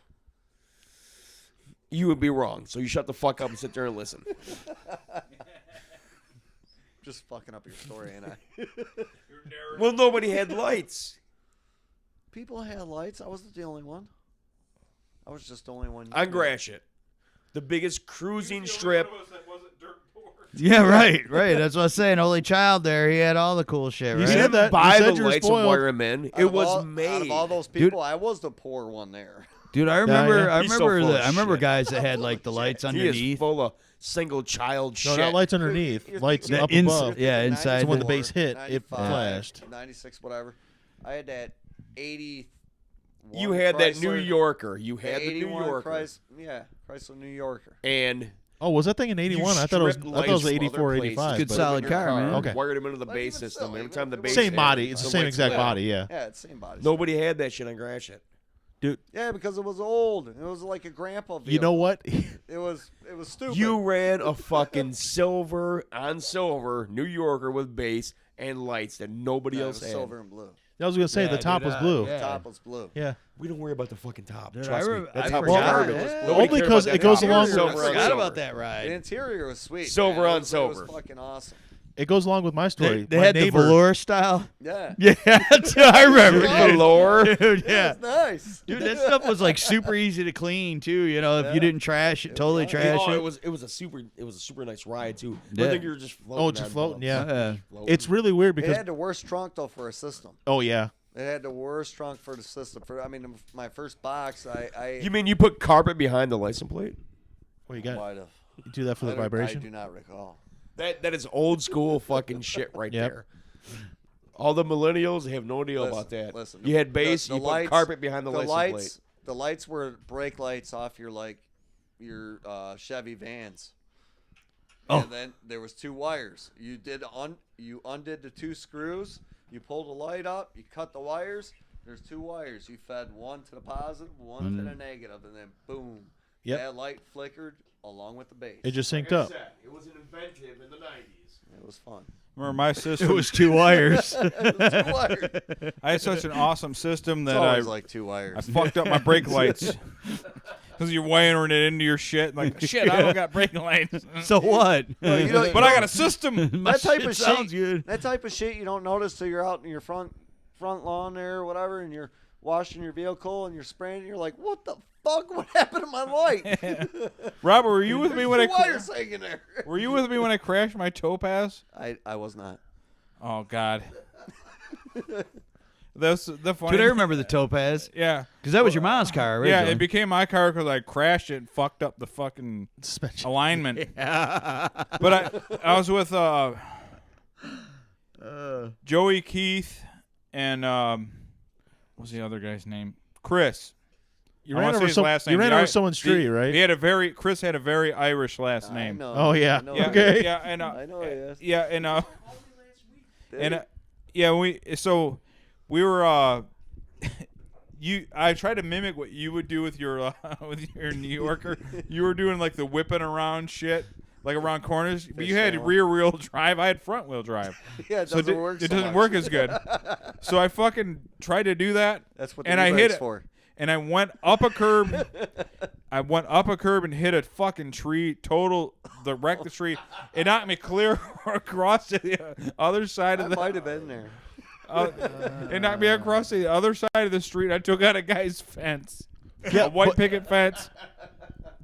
Speaker 5: You would be wrong. So you shut the fuck up and sit there and listen.
Speaker 4: Just fucking up your story, ain't I?
Speaker 5: Well, nobody had lights.
Speaker 4: People had lights. I wasn't the only one. I was just the only one.
Speaker 5: On Gratiot, the biggest cruising strip.
Speaker 1: Yeah, right. That's what I was saying. Only child there. He had all the cool shit,
Speaker 2: You
Speaker 1: right?
Speaker 2: said
Speaker 5: Didn't
Speaker 2: that.
Speaker 5: buy
Speaker 2: You said
Speaker 5: the
Speaker 2: you were
Speaker 5: lights and
Speaker 2: spoiled.
Speaker 5: wire them in. It was made.
Speaker 4: Out of all those people, I was the poor one there.
Speaker 1: Dude, I remember.
Speaker 2: yeah.
Speaker 1: I
Speaker 5: He's so
Speaker 1: remember.
Speaker 5: full of
Speaker 1: I remember
Speaker 5: shit.
Speaker 1: guys that had like the lights
Speaker 5: He is
Speaker 1: underneath.
Speaker 5: full of single child
Speaker 2: no,
Speaker 5: shit.
Speaker 2: not lights underneath.
Speaker 4: You're
Speaker 2: Lights
Speaker 1: The
Speaker 2: up
Speaker 1: ins-
Speaker 2: above.
Speaker 1: yeah, inside
Speaker 2: So when
Speaker 1: the-
Speaker 2: the bass hit, it
Speaker 4: 95,
Speaker 2: flashed.
Speaker 4: 96, whatever. I had that 80.
Speaker 5: You had that New Yorker. You had the New Yorker.
Speaker 4: Chrysler New Yorker.
Speaker 5: And
Speaker 2: Oh, was that thing in 81? I thought it was 84, 85.
Speaker 1: Good
Speaker 2: but-
Speaker 1: solid car, man.
Speaker 2: Okay.
Speaker 5: Wired them into the
Speaker 4: But
Speaker 5: base
Speaker 4: even
Speaker 5: system.
Speaker 4: still,
Speaker 5: Every
Speaker 4: even
Speaker 5: time the
Speaker 4: if it
Speaker 5: base
Speaker 4: was-
Speaker 2: Same
Speaker 5: hit,
Speaker 2: body. It's the same
Speaker 5: lights
Speaker 2: exact
Speaker 5: lit up.
Speaker 2: body, yeah.
Speaker 4: Yeah, it's the same body.
Speaker 5: Nobody had that shit on Gratiot.
Speaker 4: Yeah, because it was old. It was like a grandpa vehicle.
Speaker 2: You know what?
Speaker 4: It was stupid.
Speaker 5: You ran a fucking silver on silver New Yorker with base and lights that nobody
Speaker 4: Yeah, it
Speaker 5: else
Speaker 4: was
Speaker 5: had.
Speaker 4: silver and blue.
Speaker 2: I was going to say
Speaker 1: Yeah,
Speaker 2: the top
Speaker 1: dude,
Speaker 2: was blue.
Speaker 1: yeah.
Speaker 4: The top was blue.
Speaker 2: Yeah.
Speaker 5: We don't worry about the fucking top.
Speaker 1: Dude,
Speaker 5: Trust me.
Speaker 1: I
Speaker 5: That top
Speaker 1: forgot.
Speaker 5: was garbage.
Speaker 4: Yeah.
Speaker 5: Nobody
Speaker 2: Only
Speaker 5: cared
Speaker 2: because
Speaker 5: about
Speaker 2: it
Speaker 5: that
Speaker 2: goes
Speaker 5: top.
Speaker 2: along
Speaker 5: Silver
Speaker 2: with-
Speaker 5: on
Speaker 1: I forgot
Speaker 5: silver.
Speaker 1: about that
Speaker 4: The
Speaker 1: ride.
Speaker 4: interior was sweet.
Speaker 5: Silver
Speaker 4: man.
Speaker 5: on
Speaker 4: It was
Speaker 5: silver.
Speaker 4: fucking awesome.
Speaker 2: It goes along with my story.
Speaker 1: They
Speaker 2: My
Speaker 1: had
Speaker 2: neighbor,
Speaker 1: the velour style.
Speaker 4: Yeah.
Speaker 1: Yeah, I remember.
Speaker 5: Velour.
Speaker 1: Dude,
Speaker 4: It
Speaker 1: yeah.
Speaker 4: was nice.
Speaker 1: Dude, that stuff was like super easy to clean too. You know, if
Speaker 4: Yeah.
Speaker 1: you didn't trash it, totally
Speaker 4: was.
Speaker 1: trash
Speaker 5: Oh,
Speaker 1: it.
Speaker 5: it was a super nice ride too.
Speaker 1: Yeah.
Speaker 5: I think you were just floating.
Speaker 2: Oh, just
Speaker 5: on
Speaker 2: floating,
Speaker 5: bumps.
Speaker 2: yeah.
Speaker 5: Just floating.
Speaker 2: It's really weird
Speaker 4: It
Speaker 2: because
Speaker 4: had the worst trunk though for a system.
Speaker 2: oh yeah.
Speaker 4: It had the worst trunk for the system. My first box, I
Speaker 5: You mean you put carpet behind the license plate?
Speaker 2: What you got?
Speaker 4: might have.
Speaker 2: You do that for the
Speaker 4: I
Speaker 2: vibration?
Speaker 4: do not recall.
Speaker 5: That is old school fucking shit right
Speaker 2: Yep.
Speaker 5: there. All the millennials have no idea about that.
Speaker 4: Listen,
Speaker 5: you had base,
Speaker 4: the
Speaker 5: you
Speaker 4: lights-
Speaker 5: put carpet behind the,
Speaker 4: The
Speaker 5: license
Speaker 4: lights,
Speaker 5: plate.
Speaker 4: the lights were brake lights off your Chevy Vans.
Speaker 1: Oh.
Speaker 4: And then there was two wires. You undid the two screws. You pulled the light up. You cut the wires. There's two wires. You fed one to the positive, one to the negative, and then boom.
Speaker 2: Yep.
Speaker 4: That light flickered along with the base.
Speaker 2: It just synced up.
Speaker 5: It was an inventive in the 90s.
Speaker 4: It was fun.
Speaker 3: Remember my system?
Speaker 1: It was two wires.
Speaker 4: It was two wires.
Speaker 3: I had such an awesome system
Speaker 4: It's
Speaker 3: that I
Speaker 4: always like two wires.
Speaker 3: I fucked up my brake lights because you're wiring it into your shit. Like shit, I don't got brake lights.
Speaker 1: So what?
Speaker 4: Well, you know-
Speaker 3: But I got a system.
Speaker 4: that type
Speaker 1: shit
Speaker 4: of
Speaker 1: sounds
Speaker 4: shit,
Speaker 1: good.
Speaker 4: That type of shit you don't notice till you're out in your front lawn there or whatever, and you're washing your vehicle and you're spraying it. You're like, what the fuck? What happened to my light?
Speaker 3: Robert, were you with me when I
Speaker 4: There's two wires hanging there.
Speaker 3: were you with me when I crashed my Topaz?
Speaker 4: I was not.
Speaker 3: Oh God. That's the funny.
Speaker 1: Dude, I remember the Topaz
Speaker 3: Yeah,
Speaker 1: because that was your mom's car
Speaker 3: yeah.
Speaker 1: originally.
Speaker 3: It became my car because I crashed it and fucked up the fucking
Speaker 2: Suspension.
Speaker 3: alignment. But I was with Joey Keith and what's the other guy's name? Chris.
Speaker 2: You
Speaker 3: I
Speaker 2: ran
Speaker 3: wanna say
Speaker 2: over
Speaker 3: his
Speaker 2: some.
Speaker 3: last
Speaker 2: You
Speaker 3: name.
Speaker 2: ran
Speaker 3: The
Speaker 2: over
Speaker 3: I-
Speaker 2: someone's
Speaker 3: the-
Speaker 2: tree, right?
Speaker 3: Chris had a very Irish last
Speaker 4: I
Speaker 3: name.
Speaker 4: know.
Speaker 2: Oh, yeah.
Speaker 4: I know.
Speaker 3: Yeah,
Speaker 2: Okay.
Speaker 3: yeah, and
Speaker 4: I know it is.
Speaker 3: yeah, and
Speaker 4: Did he?
Speaker 3: yeah, we were I tried to mimic what you would do with your New Yorker. You were doing like the whipping around shit, like around corners, but you had
Speaker 4: Fishtail.
Speaker 3: rear wheel drive. I had front wheel drive.
Speaker 4: Yeah, it
Speaker 3: So
Speaker 4: doesn't
Speaker 3: it
Speaker 4: work.
Speaker 3: it
Speaker 4: so
Speaker 3: doesn't
Speaker 4: much.
Speaker 3: work as good. So I fucking tried to do that.
Speaker 4: That's what the
Speaker 3: and I hit
Speaker 4: e-brake's
Speaker 3: it.
Speaker 4: for.
Speaker 3: And I went up a curb. I went up a curb and hit a fucking tree. Wrecked the tree. It knocked me clear across to the other side
Speaker 4: I
Speaker 3: of the.
Speaker 4: might have been there.
Speaker 3: It knocked me across the other side of the street. I took out a guy's fence,
Speaker 2: Yeah,
Speaker 3: a white
Speaker 2: but-
Speaker 3: picket fence,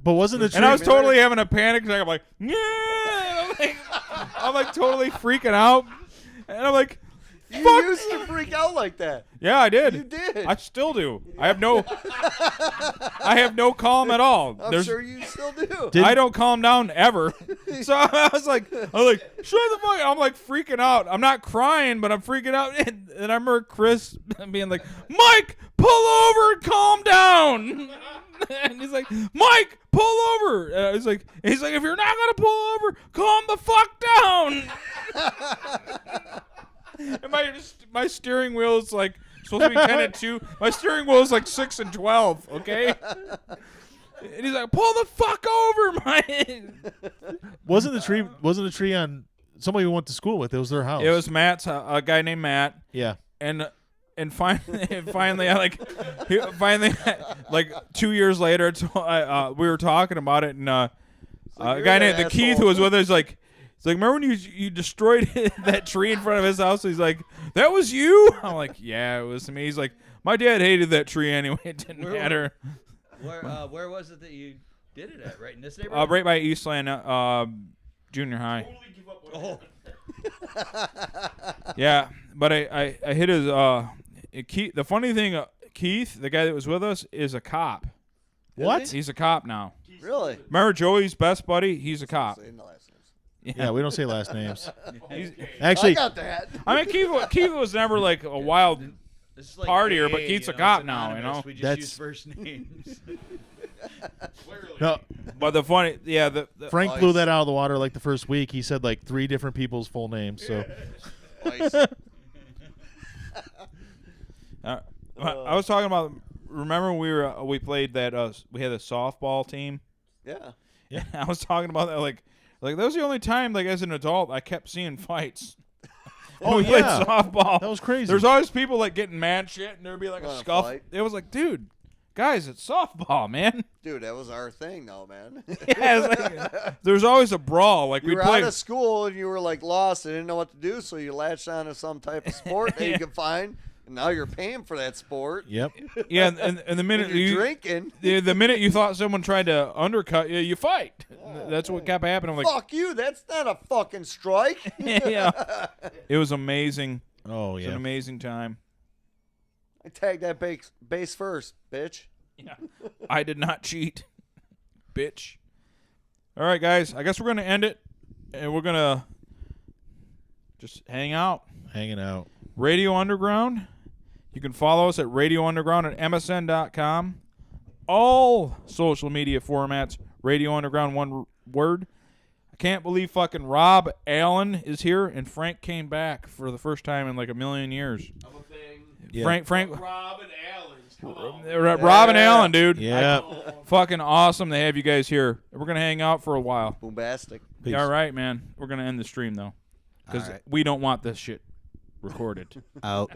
Speaker 2: But wasn't the tree?
Speaker 3: and I was totally having a panic attack. I'm like, yeah, I'm like totally freaking out, and I'm like,
Speaker 4: You
Speaker 3: fuck.
Speaker 4: used to freak out like that.
Speaker 3: Yeah, I did.
Speaker 4: You did.
Speaker 3: I still do. I have no calm at all.
Speaker 4: I'm sure you still do.
Speaker 3: I don't calm down ever. So I was like, shut the fuck. I'm like freaking out. I'm not crying, but I'm freaking out. And I remember Chris being like, Mike, pull over and calm down. And he's like, Mike, pull over. And he's like, if you're not gonna pull over, calm the fuck down. And my steering wheel is like supposed to be 10 and 2. My steering wheel is like 6 and 12. Okay. And he's like, pull the fuck over, man.
Speaker 2: Wasn't the tree on somebody we went to school with? It was their house.
Speaker 3: It was Matt's, a guy named Matt.
Speaker 2: Yeah.
Speaker 3: And finally, like 2 years later, we were talking about it, and a
Speaker 4: you're
Speaker 3: guy
Speaker 4: an
Speaker 3: named Keith who
Speaker 4: asshole.
Speaker 3: was with us, like, he's like, remember when you destroyed that tree in front of his house? He's like, that was you? I'm like, yeah, it was me. He's like, my dad hated that tree anyway. It didn't matter.
Speaker 1: Where was it that you did it at? Right in this neighborhood?
Speaker 3: Right by Eastland Junior High.
Speaker 1: Oh.
Speaker 3: Yeah, but I hit his Keith. The funny thing, Keith, the guy that was with us, is a cop.
Speaker 2: What?
Speaker 3: He's a cop now.
Speaker 4: Really?
Speaker 3: Remember Joey's best buddy? He's a cop.
Speaker 4: Saying the last names.
Speaker 2: Yeah, we don't say last names.
Speaker 3: He's,
Speaker 4: I
Speaker 2: Actually,
Speaker 4: got that.
Speaker 3: I mean, Keith was never like a wild.
Speaker 1: This is like
Speaker 3: Partier, but
Speaker 1: AA,
Speaker 3: Keith's a
Speaker 1: you know,
Speaker 3: cop
Speaker 1: it's
Speaker 3: now, you
Speaker 1: anonymous.
Speaker 3: know?
Speaker 1: We just
Speaker 2: That's-
Speaker 1: use first names.
Speaker 2: No,
Speaker 3: But the funny, the
Speaker 2: Frank blew that out of the water like the first week. He said like 3 different people's full names. So
Speaker 4: Ice.
Speaker 3: I was talking about. Remember when we played that? We had a softball team.
Speaker 4: Yeah.
Speaker 3: Yeah, I was talking about that. Like that was the only time, like as an adult, I kept seeing fights.
Speaker 2: Oh,
Speaker 3: we played
Speaker 2: yeah.
Speaker 3: softball.
Speaker 2: That was crazy.
Speaker 3: There's always people like getting mad shit, and there'd be like a
Speaker 4: Wanna
Speaker 3: scuff.
Speaker 4: fight?
Speaker 3: It was like, dude, guys, it's softball, man.
Speaker 4: Dude, that was our thing, though, man.
Speaker 3: Yeah, it's like, there's always a brawl. Like
Speaker 4: You
Speaker 3: we
Speaker 4: were
Speaker 3: played.
Speaker 4: out of school and you were like lost and didn't know what to do, so you latched onto some type of sport that you could find, and now you're paying for that sport.
Speaker 2: Yep.
Speaker 3: Yeah, and the minute
Speaker 4: And you're
Speaker 3: you
Speaker 4: drinking.
Speaker 3: the minute you thought someone tried to undercut you, you fight. That's what kept happening. I'm like,
Speaker 4: Fuck you, that's not a fucking strike.
Speaker 3: yeah, it was amazing.
Speaker 2: Oh
Speaker 3: It was an
Speaker 2: yeah.
Speaker 3: amazing time.
Speaker 4: I tagged that base first, bitch.
Speaker 3: Yeah. I did not cheat, bitch. All right, guys. I guess we're gonna end it, and we're gonna just hang out.
Speaker 2: Hanging out.
Speaker 3: Radio Underground. You can follow us at Radio Underground at MSN.com. All social media formats. Radio Underground, one word. I can't believe fucking Rob Allen is here, and Frank came back for the first time in like a million years.
Speaker 5: I'm a thing.
Speaker 2: Yeah.
Speaker 3: Frank.
Speaker 5: Rob and Allen's. Come on.
Speaker 3: Rob and Allen, dude.
Speaker 2: Yeah.
Speaker 3: Fucking awesome to have you guys here. We're going to hang out for a while.
Speaker 4: Boombastic.
Speaker 2: Peace.
Speaker 3: All right, man. We're going to end the stream, though, because
Speaker 1: All right.
Speaker 3: we don't want this shit recorded.
Speaker 1: Out.